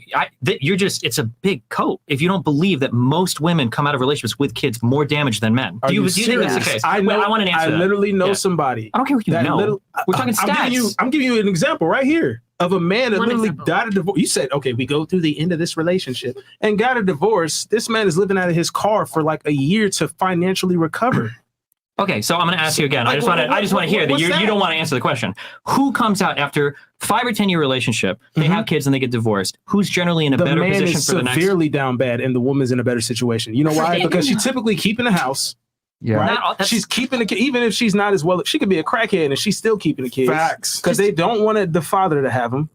you're just. It's a big coat. If you don't believe that most women come out of relationships with kids more damaged than men, do you think that's the case? I want an answer. I literally know somebody. I don't care what you know. We're talking stats. I'm giving you an example right here of a man that literally got a divorce. You said, okay, we go through the end of this relationship and got a divorce. This man is living out of his car for like a year to financially recover. Okay, so I'm going to ask you again. I just want to hear that you don't want to answer the question. Who comes out after 5 or 10 year relationship? They have kids and they get divorced. Who's generally in a better position for the next? The man is severely down bad, and the woman's in a better situation. You know why? Because she's typically keeping the house. Yeah, right? She's keeping the kid, even if she's not as well. She could be a crackhead and she's still keeping the kids. Facts, because they don't want the father to have them.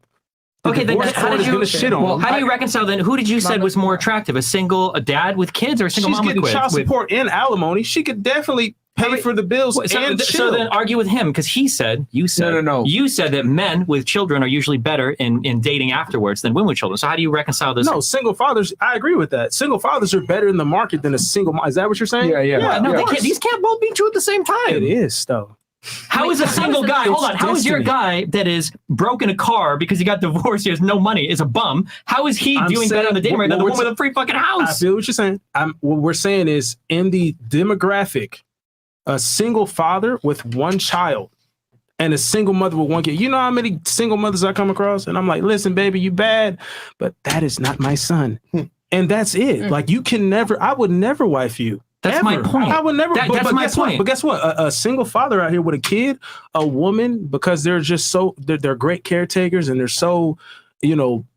Okay, then how do you reconcile then? Who did you said was more attractive? A dad with kids or a single mom with kids? She's getting child support and alimony. She could definitely pay for the bills so then argue with him because you said you said that men with children are usually better in dating afterwards than women with children. So how do you reconcile this? No, single fathers. I agree with that. Single fathers are better in the market than a single mom. Is that what you're saying? Yeah. No, these can't both be true at the same time. It is though. How is a single guy? Hold on. How is your guy that is broke in a car because he got divorced? He has no money. Is a bum. How is he doing better on the dating market than the woman with a free fucking house? I feel what you're saying. What we're saying is in the demographic, a single father with one child and a single mother with one kid. You know how many single mothers I come across? And I'm like, listen, baby, you bad, but that is not my son. And that's it. Like I would never wife you. That's ever. my point. I would never. That's my point. But guess what? A single father out here with a kid, a woman, because they're just they're great caretakers and they're so,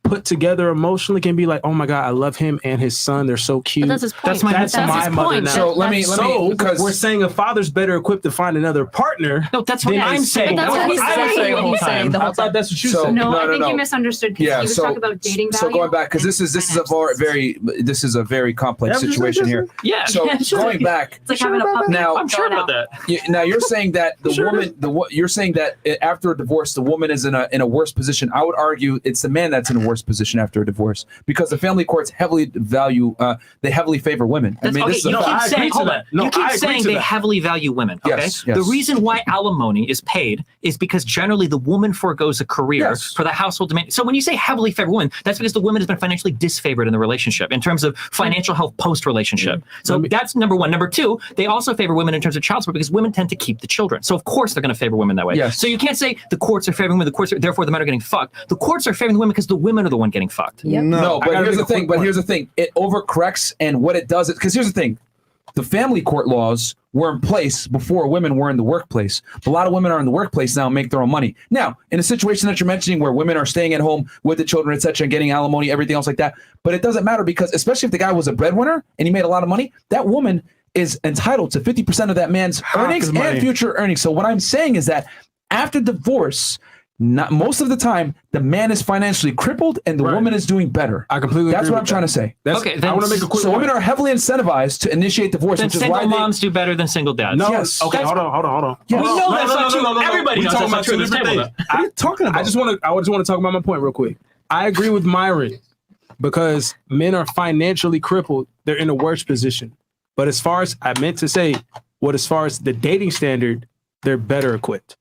put together emotionally, can be like, oh my God, I love him and his son. They're so cute. But that's his point. That's my mother now. So let me because we're saying a father's better equipped to find another partner. No, that's what I'm saying. That's what he's saying the whole time. I thought that's what you said. No, I think you misunderstood because he was talking about dating value. So going back, because this is a very complex situation here. Yeah. So going back, it's like having a puppy. Now I'm sure about that. Now you're saying that you're saying that after a divorce, the woman is in a worse position. I would argue it's the man that's in a worse position after a divorce because the family courts heavily favor women. You keep saying they heavily value women. Okay. Yes. The reason why alimony is paid is because generally the woman forgoes a career for the household demand. So when you say heavily favor women, that's because the woman has been financially disfavored in the relationship in terms of financial health post-relationship. So that's number one. Number two, they also favor women in terms of child support because women tend to keep the children. So of course they're going to favor women that way. Yes. So you can't say the courts are favoring women, therefore the men are getting fucked. The courts are favoring the women because the women are the one getting fucked. No, but here's the thing. It overcorrects, and what it does is because here's the thing. The family court laws were in place before women were in the workplace. A lot of women are in the workplace now and make their own money. Now, in a situation that you're mentioning where women are staying at home with the children, etc., and getting alimony, everything else like that, but it doesn't matter because especially if the guy was a breadwinner and he made a lot of money, that woman is entitled to 50% of that man's earnings and future earnings. So what I'm saying is that after divorce, not most of the time, the man is financially crippled and the woman is doing better. I completely That's agree what I'm with trying that. to say. Okay, I want to make a quick So point. women are heavily incentivized to initiate divorce, Then which is single why moms do better than single dads. No, Yes. okay, That's- hold on. We know that's not true. Everybody We knows talking that's not about true. two This different table, things. I just want to talk about my point real quick. I agree with Myron because men are financially crippled. They're in a worse position. But as far as I meant to say, as far as the dating standard, they're better equipped.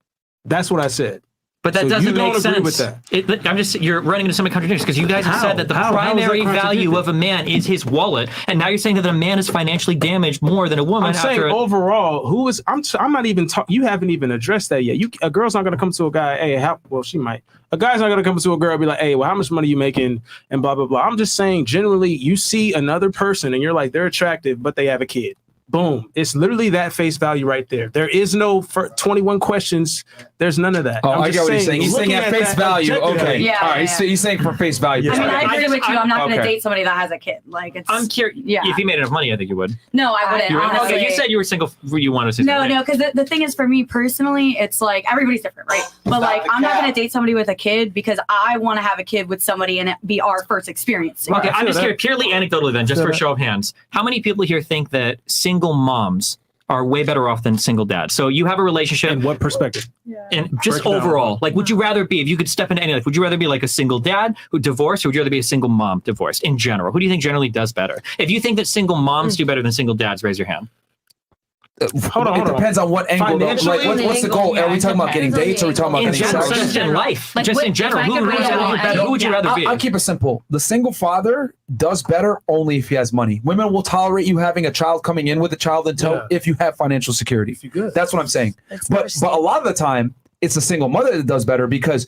That's what I said. But that So doesn't you don't make agree sense. with that. I'm just you're running into some contradictions because you guys have said that the primary value of a man is his wallet, and now you're saying that a man is financially damaged more than a woman. I'm saying after overall, I'm not even talking. You haven't even addressed that yet. A girl's not going to come to a guy. Hey, she might. A guy's not going to come to a girl and be like, hey, well, how much money you making? And blah blah blah. I'm just saying, generally, you see another person and you're like, they're attractive, but they have a kid. Boom. It's literally that face value right there. There is no 21 questions. There's none of that. Oh, I get what he's saying. He's saying at face value. Okay. Yeah, All right. He's saying for face value. I mean, I agree with you. I'm not going to Okay. date somebody that has a kid. Like, it's. I'm curious. Yeah. If you made enough money, I think you would. No, I wouldn't. You would? Honestly. Okay, you said you were single. You wanted to say No, something. no, because the thing is, for me personally, it's like everybody's different, right? But like, I'm not going to date somebody with a kid because I want to have a kid with somebody and it be our first experience. Okay, I'm just curious, purely anecdotally then, just for a show of hands. How many people here think that single moms are way better off than single dads? So you have a relationship. In what perspective? And just Break it down. overall, like, would you rather be, if you could step into any life, would you rather be like a single dad who divorced, or would you rather be a single mom divorced in general? Who do you think generally does better? If you think that single moms do better than single dads, raise your hand. Hold on. It depends on what angle. Like, what's the goal? Are we talking about getting dates? Or are we talking about getting sex? Just in life. Just in general. Who would you rather be? I'll keep it simple. The single father does better only if he has money. Women will tolerate you having a child coming in with a child in tow if you have financial security. That's what I'm saying. But a lot of the time, it's a single mother that does better because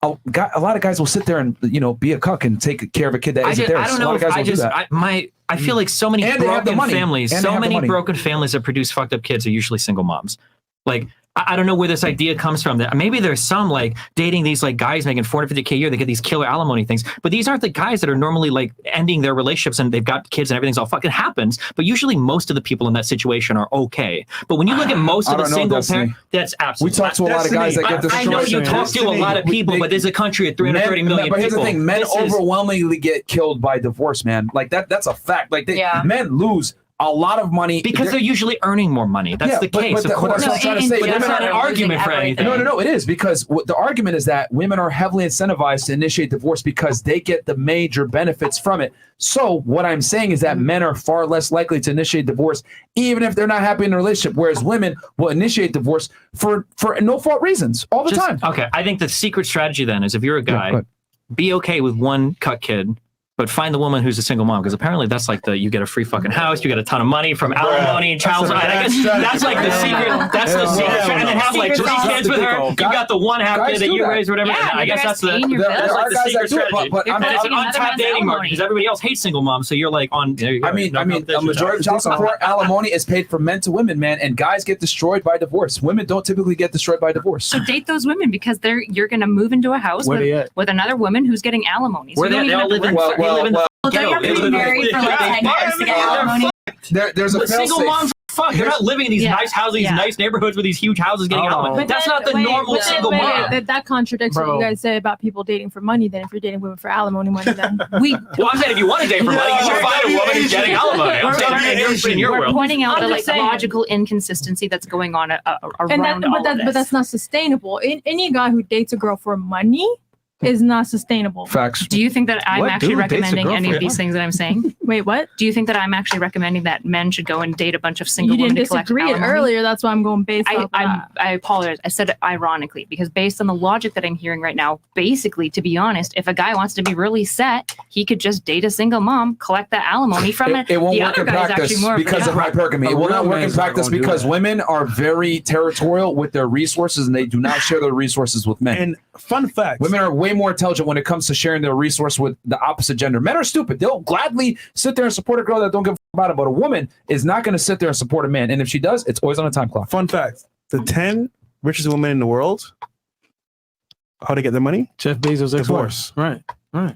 a lot of guys will sit there and be a cuck and take care of a kid that isn't theirs. I don't know if I feel like so many And they have the broken money. families, And they so have the many money. broken families that produce fucked up kids are usually single moms. Like, I don't know where this idea comes from. That maybe there's some like dating these like guys making $450K a year. They get these killer alimony things, but these aren't the guys that are normally like ending their relationships and they've got kids and everything's all fucking happens. But usually most of the people in that situation are okay. But when you look at most I of the don't know, single Destiny. parents, that's absolutely. We talk to a lot of guys that get destroyed. I know you talk to a lot of people, but there's a country of 330 million But here's people. the thing: men This is- overwhelmingly get killed by divorce, man. Like that's a fact. Like men lose a lot of money because they're usually earning more money. That's the case, of course. That's what I'm trying to say. But that's not an argument for anything. No, it is because the argument is that women are heavily incentivized to initiate divorce because they get the major benefits from it. So what I'm saying is that men are far less likely to initiate divorce, even if they're not happy in a relationship, whereas women will initiate divorce for no fault reasons all the time. Okay, I think the secret strategy then is if you're a guy, be okay with one cut kid, but find the woman who's a single mom, because apparently that's like you get a free fucking house, you get a ton of money from alimony and child. I guess that's like the secret. That's the secret. And then have like 3 kids with her. You got the one half kid that you raise, or whatever. Yeah, I guess that's the secret strategy. And it's an untapped dating market because everybody else hates single moms. So you're like on. There you go. I mean, a majority of child support alimony is paid for men to women, man, and guys get destroyed by divorce. Women don't typically get destroyed by divorce. So date those women because you're going to move into a house with another woman who's getting alimony. So Where they all live in. Well, don't you have to be married for like 10 years to get alimony? There's a single moms. Fuck, they're not living in these nice houses, these nice neighborhoods with these huge houses getting alimony. That's not the normal single mom. That contradicts what you guys say about people dating for money. Then, if you're dating women for alimony money, then Well, I'm saying if you want to date for money, you should find a woman who's getting alimony. I'm saying in your We're world. pointing out I'm the just saying. logical inconsistency that's going on around all of this. But that's not sustainable. Any guy who dates a girl for money is not sustainable. Facts. Do you think that I'm actually dude dates a recommending girl any for of these money? things that I'm saying? Wait, what? Do you think that I'm actually recommending that men should go and date a bunch of single You women didn't to collect disagree it alimony? earlier. That's why I'm going based off that. I apologize. I said it ironically because based on the logic that I'm hearing right now, basically, to be honest, if a guy wants to be really set, he could just date a single mom, collect that alimony from it. It won't the work other in guy's practice actually more because of hypergamy. It will not work in practice because women are very territorial with their resources and they do not share their resources with men. And fun fact: women are way more intelligent when it comes to sharing their resource with the opposite gender. Men are stupid. They'll gladly sit there and support a girl that don't give a fuck about it, but a woman is not going to sit there and support a man. And if she does, it's always on a time clock. Fun fact: the 10 richest women in the world, how they get their money? Jeff Bezos' ex-wife. Right.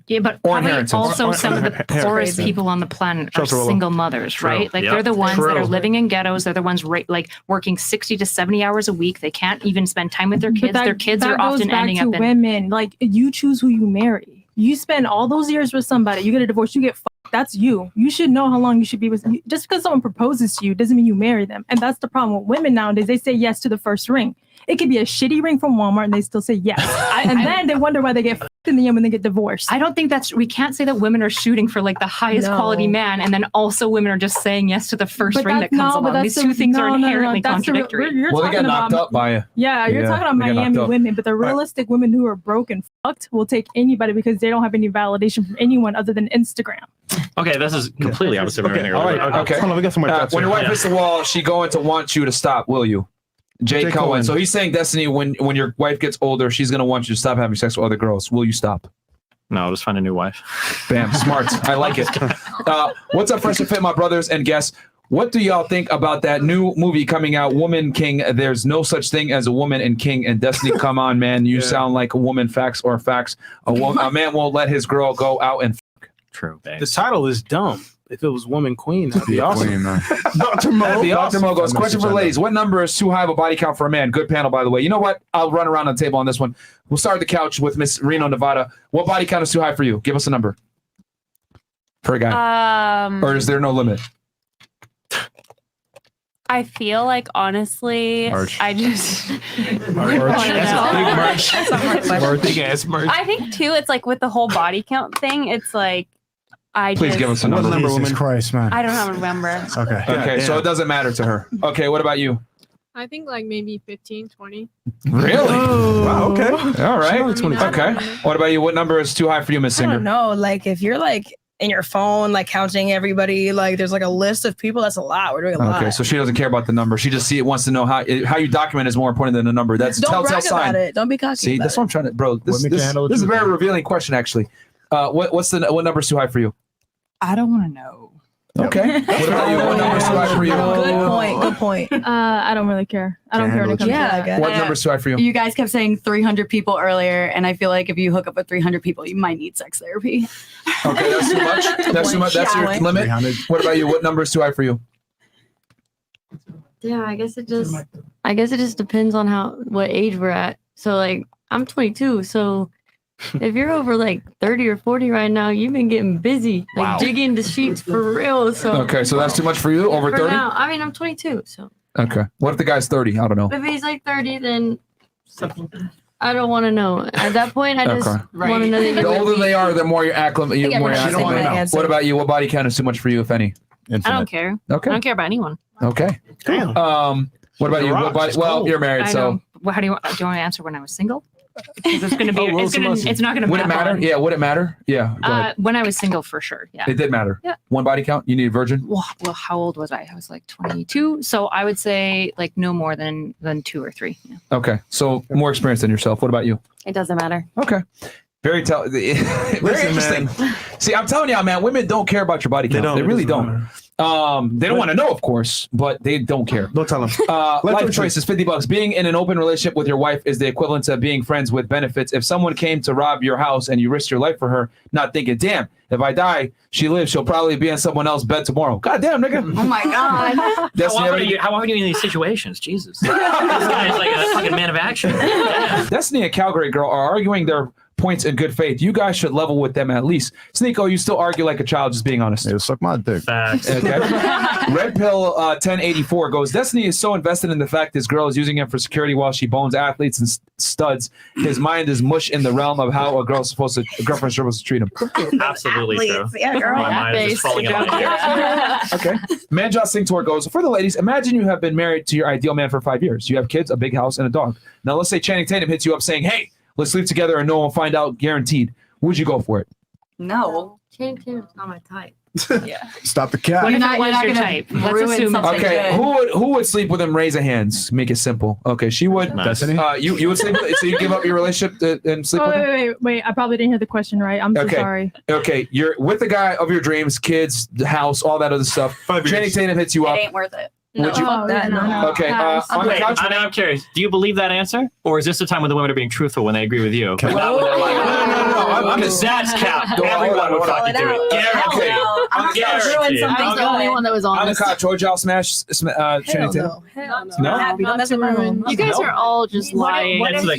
Yeah, but Or probably inheritance. also Or some of the inheritance. poorest Crazy. people on the planet are Shelter single mothers, True. right? Like Yep. they're the ones that are True. living in ghettos. They're the ones like working 60 to 70 hours a week. They can't even spend time with their kids. Their kids are goes often back ending to up in women. Like you choose who you marry. You spend all those years with somebody. You get a divorce. You get fucked. That's you. You should know how long you should be with. Just because someone proposes to you doesn't mean you marry them. And that's the problem with women nowadays. They say yes to the first ring. It could be a shitty ring from Walmart, and they still say yes. Then they wonder why they get fucked in the end when they get divorced. I don't think we can't say that women are shooting for like the highest quality man, and then also women are just saying yes to the first ring that comes along. These two things are inherently contradictory. You're Well, they get talking knocked about- up by you. Yeah, you're talking about they get knocked Miami up. women, but the realistic women who are broken fucked will take anybody because they don't have any validation from anyone other than Instagram. Okay, this is completely opposite of everything. All right. Okay. Hold on, we got some more chats when here. your wife Yeah. hits the wall, she going to want you to stop. Will you? Jay Jay Cohen. Cohen. So he's saying, Destiny, when your wife gets older, she's going to want you to stop having sex with other girls. Will you stop? No, I'll just find a new wife. Bam. Smart. I like it. What's up, Fresh and Fit, my brothers and guests? What do y'all think about that new movie coming out, Woman King? There's no such thing as a woman in King. And Destiny, come on, man. You sound like a woman, facts or facts. A man won't let his girl go out and fuck. True, babe. The title is dumb. If it was Woman Queen, that'd be awesome. Dr. Mo. That'd be awesome. Dr. Mo goes, That question for message I ladies. What number is too high of a body count for a man? Good panel, by the way. You know what? I'll run around on the table on this one. We'll start at the couch with Miss Reno, Nevada. What body count is too high for you? Give us a number. For a guy. Or is there no limit? I feel like honestly, March. I just Big ass merch. I think too, it's like with the whole body count thing, it's like Please give us a number. Jesus Christ, man. I don't have a number. Okay. Okay, so it doesn't matter to her. Okay, what about you? I think like maybe 15, 20. Really? Wow, okay. All right. I Okay. What about you? What number is too high for you, Miss I Singer? don't know. Like if you're like in your phone, like counting everybody, like there's like a list of people. That's a lot. We're doing a lot. Okay, so she doesn't care about the number. She just wants to know how you document is more important than the number. That's a Don't telltale brag sign. about it. Don't be cocky. See, about that's what I'm trying to, bro. This Women can handle the is a truth. very revealing question, actually. What number is too high for you? I don't want to know. Okay. What about you? What number is too high for you? Good point. Good point. I don't really care. I don't care when it comes to that. What number is too high for you? You guys kept saying 300 people earlier, and I feel like if you hook up with 300 people, you might need sex therapy. Okay, that's too much. That's too much. That's your Yeah. limit. 300. What about you? What number is too high for you? Yeah, I guess it just depends on what age we're at. So like I'm 22, so if you're over like 30 or 40 right now, you've been getting busy, like Wow. digging the sheets for real. So Okay, so that's too much for you? Over for 30? now, I mean I'm 22, so Okay. What if the guy's 30? I don't know. if he's like 30, then I don't want to know. At that point, I just Okay. want to know that The you're with older me. they are, the more you're acclimated. Yeah, More but you're she don't wanna acclimated. know. What about you? What body count is too much for you, if any? I don't care. Okay. I don't care about anyone. Okay. Damn. What about The you? Rock What body? is Well, cold. you're married, I so don't. Well, how do you want to answer when I was single? Because it's gonna be. It's not gonna would it matter? on. Yeah, would it matter? Yeah. Go ahead. When I was single, for sure. Yeah. It did matter. Yeah. One body count. You need a virgin. Well, how old was I? I was like 22. So I would say like no more than 2 or 3. Yeah. Okay. So more experience than yourself. What about you? It doesn't matter. Okay. Very interesting. See, I'm telling y'all, man, women don't care about your body count. They really don't. They don't want to know, of course, but they don't care. Don't tell them. Life choices, $50. Being in an open relationship with your wife is the equivalent to being friends with benefits. If someone came to rob your house and you risked your life for her, not thinking, damn, if I die, she lives, she'll probably be in someone else's bed tomorrow. God damn, nigga. Oh my God. How often are you in these situations? Jesus. This guy is like a fucking man of action. Damn. Destiny and Calgary Girl are arguing their points in good faith. You guys should level with them at least. Sneako, you still argue like a child, just being honest. Yeah, suck my dick. Facts. Okay. Red Pill 1084 goes, Destiny is so invested in the fact this girl is using him for security while she bones athletes and studs. His mind is mush in the realm of how a girlfriend's supposed to treat him. Absolutely true. Yeah, girl. My mind is just falling out of my ears. Okay. Manjot Singh Tour goes, for the ladies, imagine you have been married to your ideal man for 5 years. You have kids, a big house, and a dog. Now let's say Channing Tatum hits you up saying, hey, let's sleep together and no one will find out, guaranteed. Would you go for it? No. Channing Tatum's not my type. Yeah. Stop the cat. What if not- it was you're not your gonna type? Let's ruin assume it's something Okay, good. who would sleep with him? Raise a hands. Make it simple. Okay, she would. Nice. Destiny? You would sleep with, so you give up your relationship and sleep Oh, with him? wait. I probably didn't hear the question right. I'm so Okay. sorry. Okay, you're with the guy of your dreams, kids, the house, all that other stuff. 5 years. Channing Tatum hits you It up. ain't worth it. Would you? Okay. On the couch. I'm curious. Do you believe that answer, or is this the time when the women are being truthful when they agree with you? Because that's cap. Everyone would fucking do it. Guarantee. I'm the only one that was on On the this. couch. Would y'all smash Trinity Tatum? No. You guys are all just lying. What if you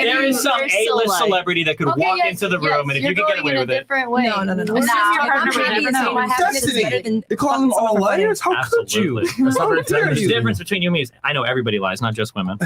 there is some A-list celebrity that could walk into the room, and if you could get away with it. No. Destiny. They're calling them all liars? How could you? The difference between you and me is I know everybody lies, not just women.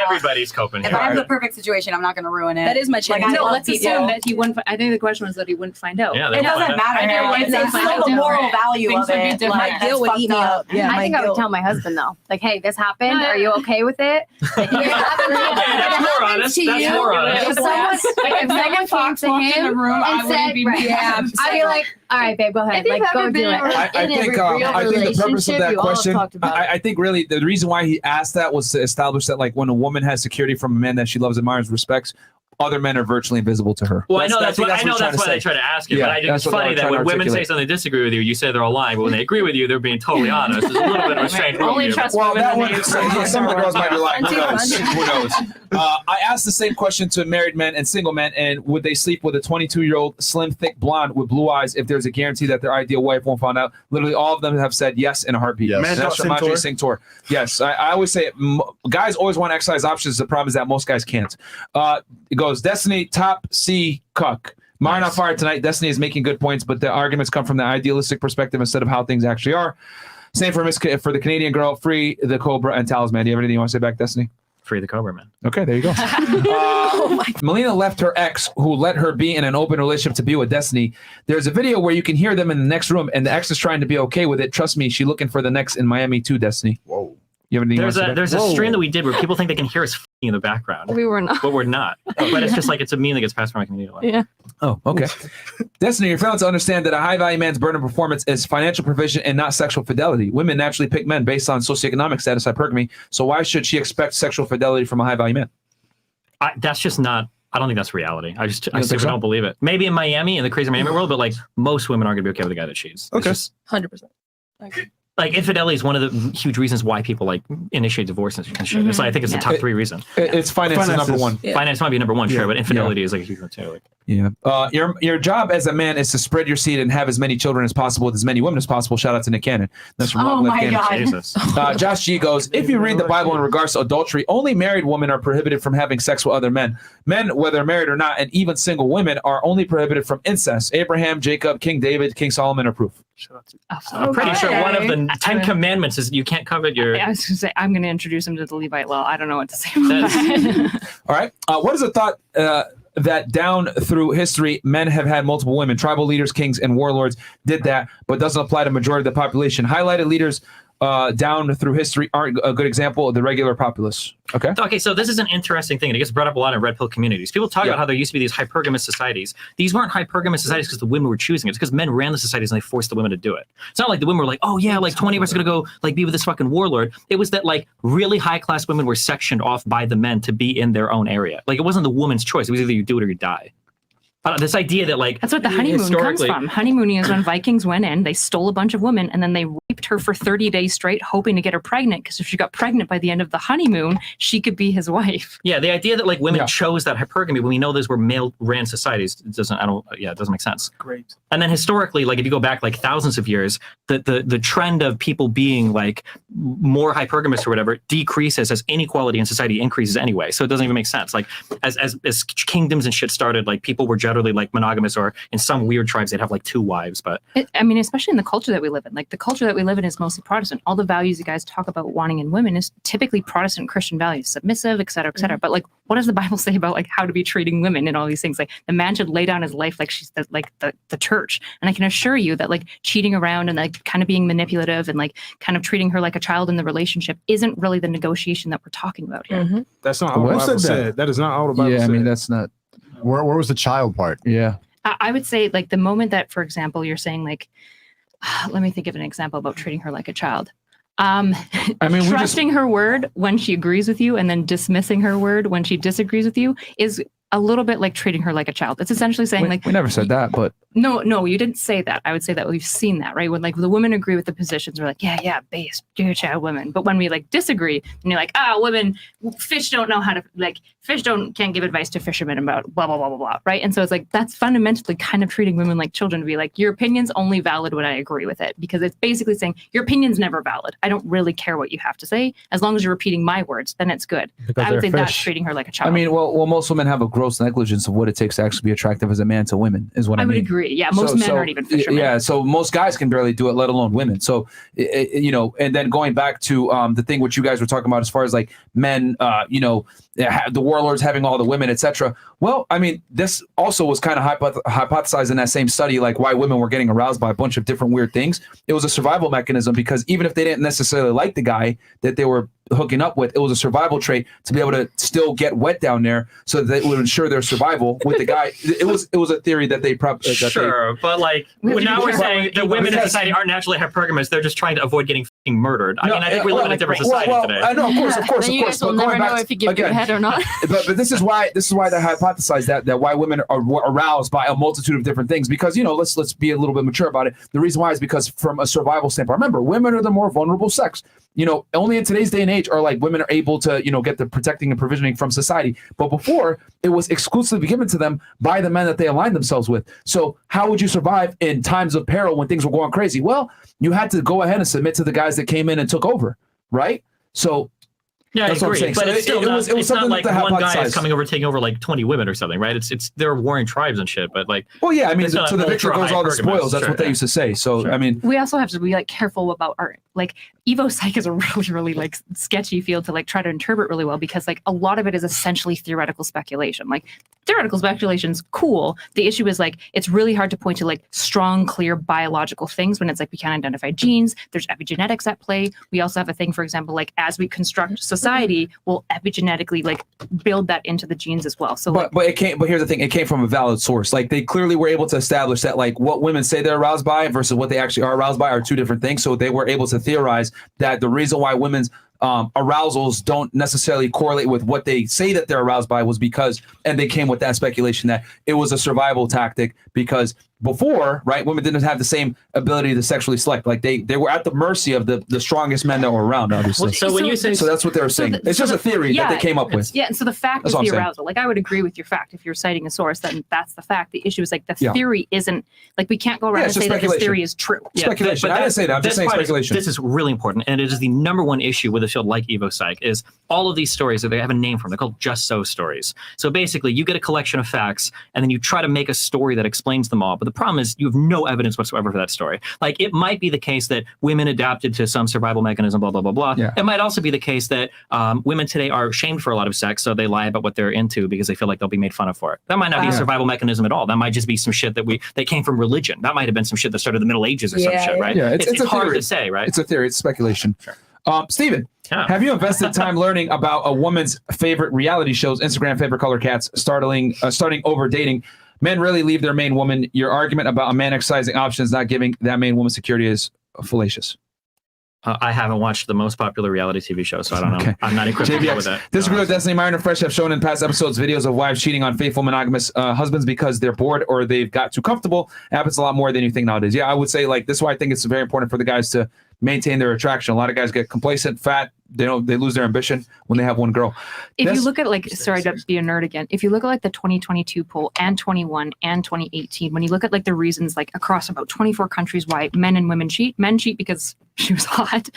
Everybody's coping If here. I have the perfect situation, I'm not going to ruin it. That is my chance. Like, No, let's assume that he wouldn't. I think the question was that he wouldn't find out. Yeah, It doesn't matter. It's still the moral value of it. My guilt would eat me up. Yeah, I think I would tell my husband though. Like, hey, this happened. Are you okay with it? Like, That's more honest. That's more honest. If someone came to him and said, I'd be like, all right, babe, go ahead. Like, go do it. I think the purpose of that question, I think really the reason why he asked that was to establish that like when a woman has security from a man that she loves, admires, respects, other men are virtually invisible to her. Well, I know that's why they try to ask it. Yeah, but I think it's funny that when women say something they disagree with you, you say they're all lying. But when they agree with you, they're being totally honest. There's a little bit of a strange worldview. Well, that one, some of the girls might be lying. Who knows? Who knows? I asked the same question to married men and single men, and would they sleep with a 22-year-old slim, thick blonde with blue eyes if there's a guarantee that their ideal wife won't find out? Literally, all of them have said yes in a heartbeat. Yes. And that's from MJRight Sing Tour. Yes, I always say guys always want to exercise options. The problem is that most guys can't. It goes Destiny top C cuck. Mine on fire tonight. Destiny is making good points, but the arguments come from the idealistic perspective instead of how things actually are. Same for for the Canadian girl. Free the Cobra and Talisman. Do you have anything you want to say back, Destiny? Free the Cobra, man. Okay, there you go. Melina left her ex, who let her be in an open relationship, to be with Destiny. There's a video where you can hear them in the next room, and the ex is trying to be okay with it. Trust me, she's looking for the next in Miami too, Destiny. Whoa. You have anything you want to say back? There's a stream that we did where people think they can hear us in the background. We were not. But we're not. But it's just like it's a meme that gets passed from my community. Yeah. Oh, okay. Destiny, you're failing to understand that a high-value man's burden of performance is financial provision and not sexual fidelity. Women naturally pick men based on socioeconomic status, hypergamy. So why should she expect sexual fidelity from a high-value man? That's just not. I don't think that's reality. I simply don't believe it. Maybe in Miami, in the crazy Miami world, but like most women aren't going to be okay with a guy that cheats. Okay. 100%. Like infidelity is one of the huge reasons why people like initiate divorce and shit. Mm-hmm. So I think it's the top three reason. It's finance is number one. Yeah. Finance might be number one, sure, but infidelity is like a huge one too. Like, yeah. Your job as a man is to spread your seed and have as many children as possible with as many women as possible. Shout out to Nick Cannon. That's from Oh my Cannon. God. Jesus. Josh G goes, if you read the Bible in regards to adultery, only married women are prohibited from having sex with other men. Men, whether married or not, and even single women are only prohibited from incest. Abraham, Jacob, King David, King Solomon are proof. I'm pretty sure one of the 10 commandments is you can't covet your. I was going to say, I'm going to introduce him to the Levite law. I don't know what to say about that. All right. What is the thought that down through history, men have had multiple women? Tribal leaders, kings, and warlords did that, but doesn't apply to majority of the population. Highlighted leaders down through history aren't a good example of the regular populace. Okay, so this is an interesting thing. It gets brought up a lot in red pill communities. People talk about how there used to be these hypergamous societies. These weren't hypergamous societies because the women were choosing it. It's because men ran the societies and they forced the women to do it. It's not like the women were like, oh yeah, like 20 of us are gonna go like be with this fucking warlord. It was that like really high class women were sectioned off by the men to be in their own area. Like it wasn't the woman's choice. It was either you do it or you die. This idea that like that's what the honeymoon comes from. Honeymooning is when Vikings went in, they stole a bunch of women, and then they raped her for 30 days straight, hoping to get her pregnant. Because if she got pregnant by the end of the honeymoon, she could be his wife. Yeah, the idea that like women chose that hypergamy when we know those were male-ran societies it doesn't make sense. Great. And then historically, like if you go back like thousands of years, the trend of people being like more hypergamous or whatever decreases as inequality in society increases anyway. So it doesn't even make sense. Like as kingdoms and shit started, like people were generally like monogamous, or in some weird tribes they'd have like 2 wives. But I mean, especially in the culture that we live in, like the culture that we live in is mostly Protestant. All the values you guys talk about wanting in women is typically Protestant Christian values, submissive, et cetera, et cetera. But like, what does the Bible say about like how to be treating women and all these things? Like the man should lay down his life like she's the church. And I can assure you that like cheating around and like kind of being manipulative and like kind of treating her like a child in the relationship isn't really the negotiation that we're talking about here. Mm-hmm. That's not all the Bible said. That is not all the Bible said. Yeah, I mean, that's not. Where was the child part? Yeah. I would say like the moment that, for example, you're saying like, let me think of an example about treating her like a child. I mean, trusting her word when she agrees with you and then dismissing her word when she disagrees with you is a little bit like treating her like a child. It's essentially saying we never said that, but no, you didn't say that. I would say that we've seen that, right? When like the women agree with the positions, we're like, yeah, base, child women. But when we like disagree, and you're like, women, fish don't know how to can't give advice to fishermen about blah blah blah blah blah, right? And so it's like that's fundamentally kind of treating women like children to be like, your opinion's only valid when I agree with it, because it's basically saying your opinion's never valid. I don't really care what you have to say as long as you're repeating my words, then it's good. Because I would say they're that's fish. treating her like a child. I mean, well, most women have a gross negligence of what it takes to actually be attractive as a man to women, is what I mean. would agree. Yeah, most men aren't even fishermen. Yeah, so most guys can barely do it, let alone women. So, and then going back to the thing which you guys were talking about as far as like men, the warlords having all the women, etc. Well, I mean, this also was kind of hypothesized in that same study, like why women were getting aroused by a bunch of different weird things. It was a survival mechanism, because even if they didn't necessarily like the guy that they were hooking up with, it was a survival trait to be able to still get wet down there, so that it would ensure their survival with the guy. It was a theory that they probably but like now we're saying that women in society aren't naturally hypergamous. They're just trying to avoid getting f***ing murdered. I mean, I think we live in a different society today. I know, of course. Then you guys will never know if you give your head or not. But this is why they hypothesized that why women are aroused by a multitude of different things, because let's be a little bit mature about it. The reason why is because from a survival standpoint, remember, women are the more vulnerable sex. Only in today's day and age are like women are able to, get the protecting and provisioning from society. But before, it was exclusively given to them by the men that they aligned themselves with. So how would you survive in times of peril when things were going crazy? Well, you had to go ahead and submit to the guys that came in and took over, right? So yeah, that's I agree. what I'm saying. But So it's still not, it was it's not something like to one guy hypothesize. is coming over taking over like 20 women or something, right? It's they're warring tribes and shit. But like, well, yeah, I mean, it's not to the victor goes all the ultra-hypergamous. spoils. That's Sure, what they yeah. used to say. So I mean, we also have to be like careful about art. Like Evo Psych is a really like sketchy field to like try to interpret really well, because like a lot of it is essentially theoretical speculation. Like theoretical speculation's cool. The issue is like it's really hard to point to like strong, clear biological things when it's like we can't identify genes. There's epigenetics at play. We also have a thing, for example, like as we construct society, we'll epigenetically like build that into the genes as well. So but here's the thing, it came from a valid source. Like they clearly were able to establish that like what women say they're aroused by versus what they actually are aroused by are two different things. So they were able to theorize that the reason why women's arousals don't necessarily correlate with what they say that they're aroused by was because, and they came with that speculation that it was a survival tactic, because before, right, women didn't have the same ability to sexually select. Like they were at the mercy of the strongest men that were around, obviously. Well, so when you say, so that's what they were saying. It's just a theory that they came up with. Yeah, and so the fact That's is what the I'm saying. arousal. Like I would agree with your fact. If you're citing a source, then that's the fact. The issue is like the Yeah. theory isn't like we can't go around and it's say just that this speculation. theory is true. Speculation. I didn't say that. I'm just saying speculation. This is really important, and it is the number one issue with a field like Evo Psych is all of these stories that they have a name for them. They're called just so stories. So basically, you get a collection of facts, and then you try to make a story that explains them all. But the problem is you have no evidence whatsoever for that story. Like it might be the case that women adapted to some survival mechanism, blah, blah, blah, blah. Yeah. It might also be the case that women today are shamed for a lot of sex, so they lie about what they're into because they feel like they'll be made fun of for it. That might not be a survival mechanism at all. That might just be some shit that came from religion. That might have been some shit that started in the Middle Ages or some shit, right? Yeah, it's a hard theory. to say, right? It's a theory. It's speculation. Sure. Steven, have you invested time learning about a woman's favorite reality shows, Instagram favorite color cats, starting over dating? Men really leave their main woman. Your argument about a man exercising options, not giving that main woman security is fallacious. I haven't watched the most popular reality TV show, so I don't know. Okay. I'm not equipped to deal with that. Disagree with Destiny, Melina, and Fresh have shown in past episodes videos of wives cheating on faithful monogamous husbands because they're bored or they've got too comfortable. It happens a lot more than you think nowadays. Yeah, I would say like this is why I think it's very important for the guys to maintain their attraction. A lot of guys get complacent, fat. They lose their ambition when they have one girl. If you look at like, sorry to be a nerd again, if you look at like the 2022 poll and 21 and 2018, when you look at like the reasons like across about 24 countries why men and women cheat, men cheat because she was hot,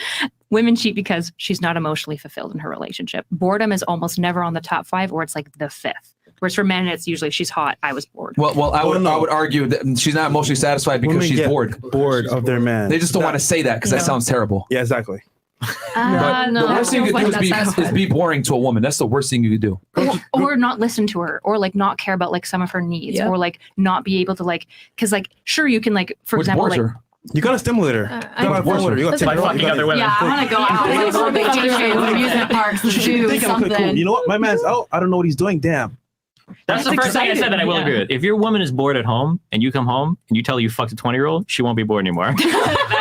women cheat because she's not emotionally fulfilled in her relationship. Boredom is almost never on the top 5, or it's like the 5th. Whereas for men, it's usually she's hot, I was bored. Well, I would argue that she's not emotionally satisfied because Women she's get bored of their man. They just don't want to say that because that sounds terrible. Yeah, exactly. But the worst thing you could do is be boring to a woman. That's the worst thing you could do. Or not listen to her, or like not care about like some of her needs, or like not be able to like, because like sure you can like, for example, like you got to stimulate her. You got to by fucking other women. Yeah, I want to go out. I want to go vacation, amusement parks, the zoo, something. You know what? My man's out. I don't know what he's doing. Damn. That's the first thing I said that I will agree with. If your woman is bored at home and you come home and you tell her you fucked a 20-year-old, she won't be bored anymore.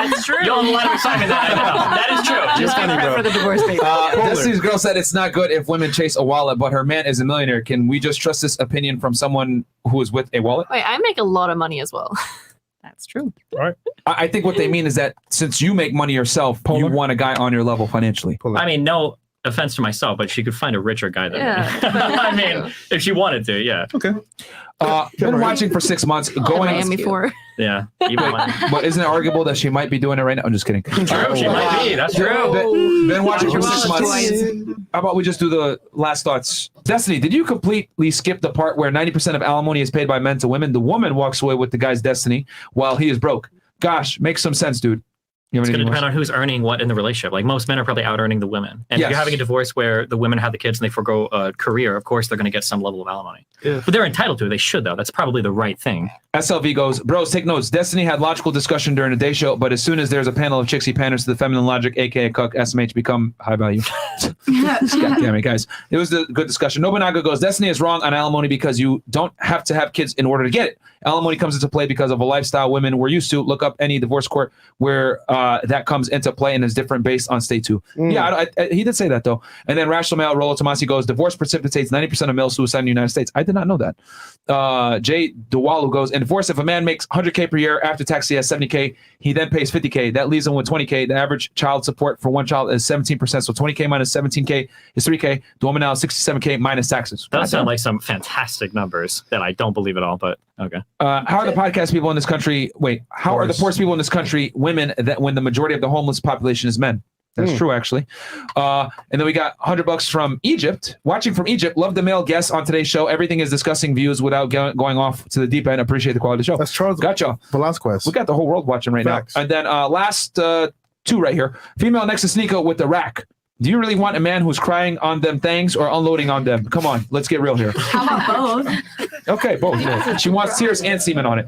That's true. You'll have a lot of excitement there. I know. That is true. Just get ready for the divorce papers. Destiny's girl said it's not good if women chase a wallet, but her man is a millionaire. Can we just trust this opinion from someone who is with a wallet? Wait, I make a lot of money as well. That's true. Right. I think what they mean is that since you make money yourself, you want a guy on your level financially. I mean, no offense to myself, but she could find a richer guy than me. Yeah. I mean, if she wanted to, yeah. Okay. Been watching for 6 months. Going Miami for. Yeah. But isn't it arguable that she might be doing it right now? I'm just kidding. True, she might be. That's true. Been watching for 6 months. How about we just do the last thoughts? Destiny, did you completely skip the part where 90% of alimony is paid by men to women? The woman walks away with the guy's destiny while he is broke. Gosh, makes some sense, dude. It's going to depend on who's earning what in the relationship. Like most men are probably out earning the women. And if you're having a divorce where the women have the kids and they forgo a career, of course they're going to get some level of alimony. Yeah. But they're entitled to it. They should, though. That's probably the right thing. SLV goes, bros, take notes. Destiny had logical discussion during the day show, but as soon as there's a panel of chicks, he panders to the feminine logic, aka cuck, SMH become high value. God damn it, guys. It was a good discussion. Nobunaga goes, Destiny is wrong on alimony because you don't have to have kids in order to get it. Alimony comes into play because of a lifestyle women were used to. Look up any divorce court where that comes into play and is different based on state too. Yeah, he did say that though. And then Rational Male Rolo Tomasi goes, divorce precipitates 90% of male suicide in the United States. I did not know that. Jay Duwalu goes, in divorce, if a man makes 100K per year, after tax he has 70K, he then pays 50K. That leaves him with 20K. The average child support for one child is 17%. So 20K minus 17K is 3K. The woman now is 67K minus taxes. That sound like some fantastic numbers that I don't believe at all, but okay. How are the podcast people in this country? How are the poorest people in this country women that when the majority of the homeless population is men? That's true, actually. And then we got $100 from Egypt. Watching from Egypt. Love the male guests on today's show. Everything is discussing views without going off to the deep end. Appreciate the quality of the show. That's Charles. Gotcha. Velasquez. We got the whole world watching right now. And then last two right here. Female next to Sneako with the rack. Do you really want a man who's crying on them things or unloading on them? Come on, let's get real here. How about both? Okay, both. She wants tears and semen on it.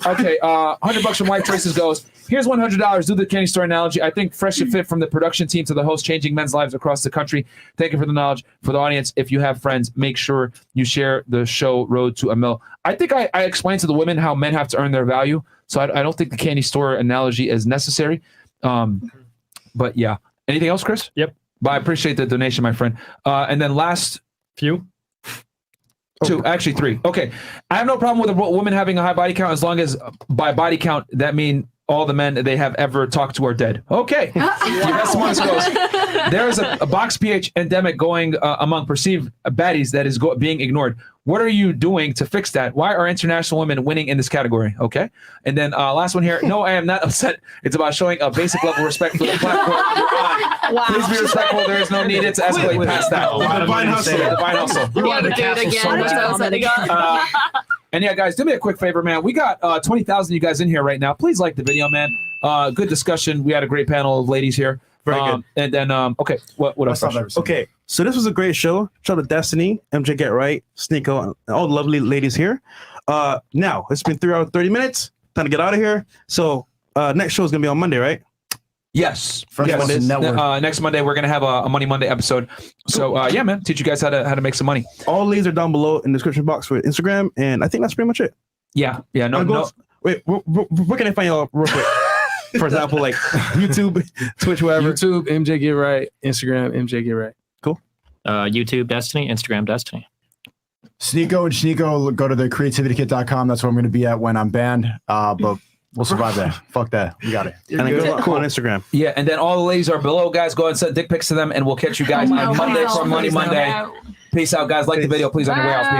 Okay, $100 from Life Choices goes, here's $100. Do the candy store analogy. I think fresh and fit from the production team to the host, changing men's lives across the country. Thank you for the knowledge. For the audience, if you have friends, make sure you share the show Road to a Mill. I think I explained to the women how men have to earn their value. So I don't think the candy store analogy is necessary. But yeah. Anything else, Chris? Yep. But I appreciate the donation, my friend. And then last few. Two, actually three. Okay. I have no problem with a woman having a high body count as long as by body count, that means all the men that they have ever talked to are dead. Okay. There is a box pH endemic going among perceived baddies that is being ignored. What are you doing to fix that? Why are international women winning in this category? Okay. And then last one here. No, I am not upset. It's about showing a basic level of respect for the platform you're on. Wow. Please be respectful. There is no need to escalate past that. Divine hustle. Divine hustle. You wanted to do it again. And yeah, guys, do me a quick favor, man. We got 20,000 of you guys in here right now. Please like the video, man. Good discussion. We had a great panel of ladies here. Very good. And then, okay, what else? Okay, so this was a great show. Shout out to Destiny, MJRight, Sneako, and all the lovely ladies here. Now, it's been 3 hours, 30 minutes. Time to get out of here. So next show is going to be on Monday, right? Yes. Next Monday, we're going to have a Money Monday episode. So, yeah, man, teach you guys how to make some money. All links are down below in the description box for Instagram, and I think that's pretty much it. Yeah. No. Wait, where can I find y'all real quick? For example, like YouTube, Twitch, whatever. YouTube, MJRight, Instagram, MJRight. Cool. YouTube, Destiny, Instagram, Destiny. Sneako and Sneako, go to the creativitykit.com. That's where I'm going to be at when I'm banned. But we'll survive that. Fuck that. We got it. And then go on Instagram. Yeah, and then all the ladies are below, guys. Go ahead and send dick pics to them, and we'll catch you guys on Monday for Money Monday. Peace out, guys. Like the video, please, on your way out.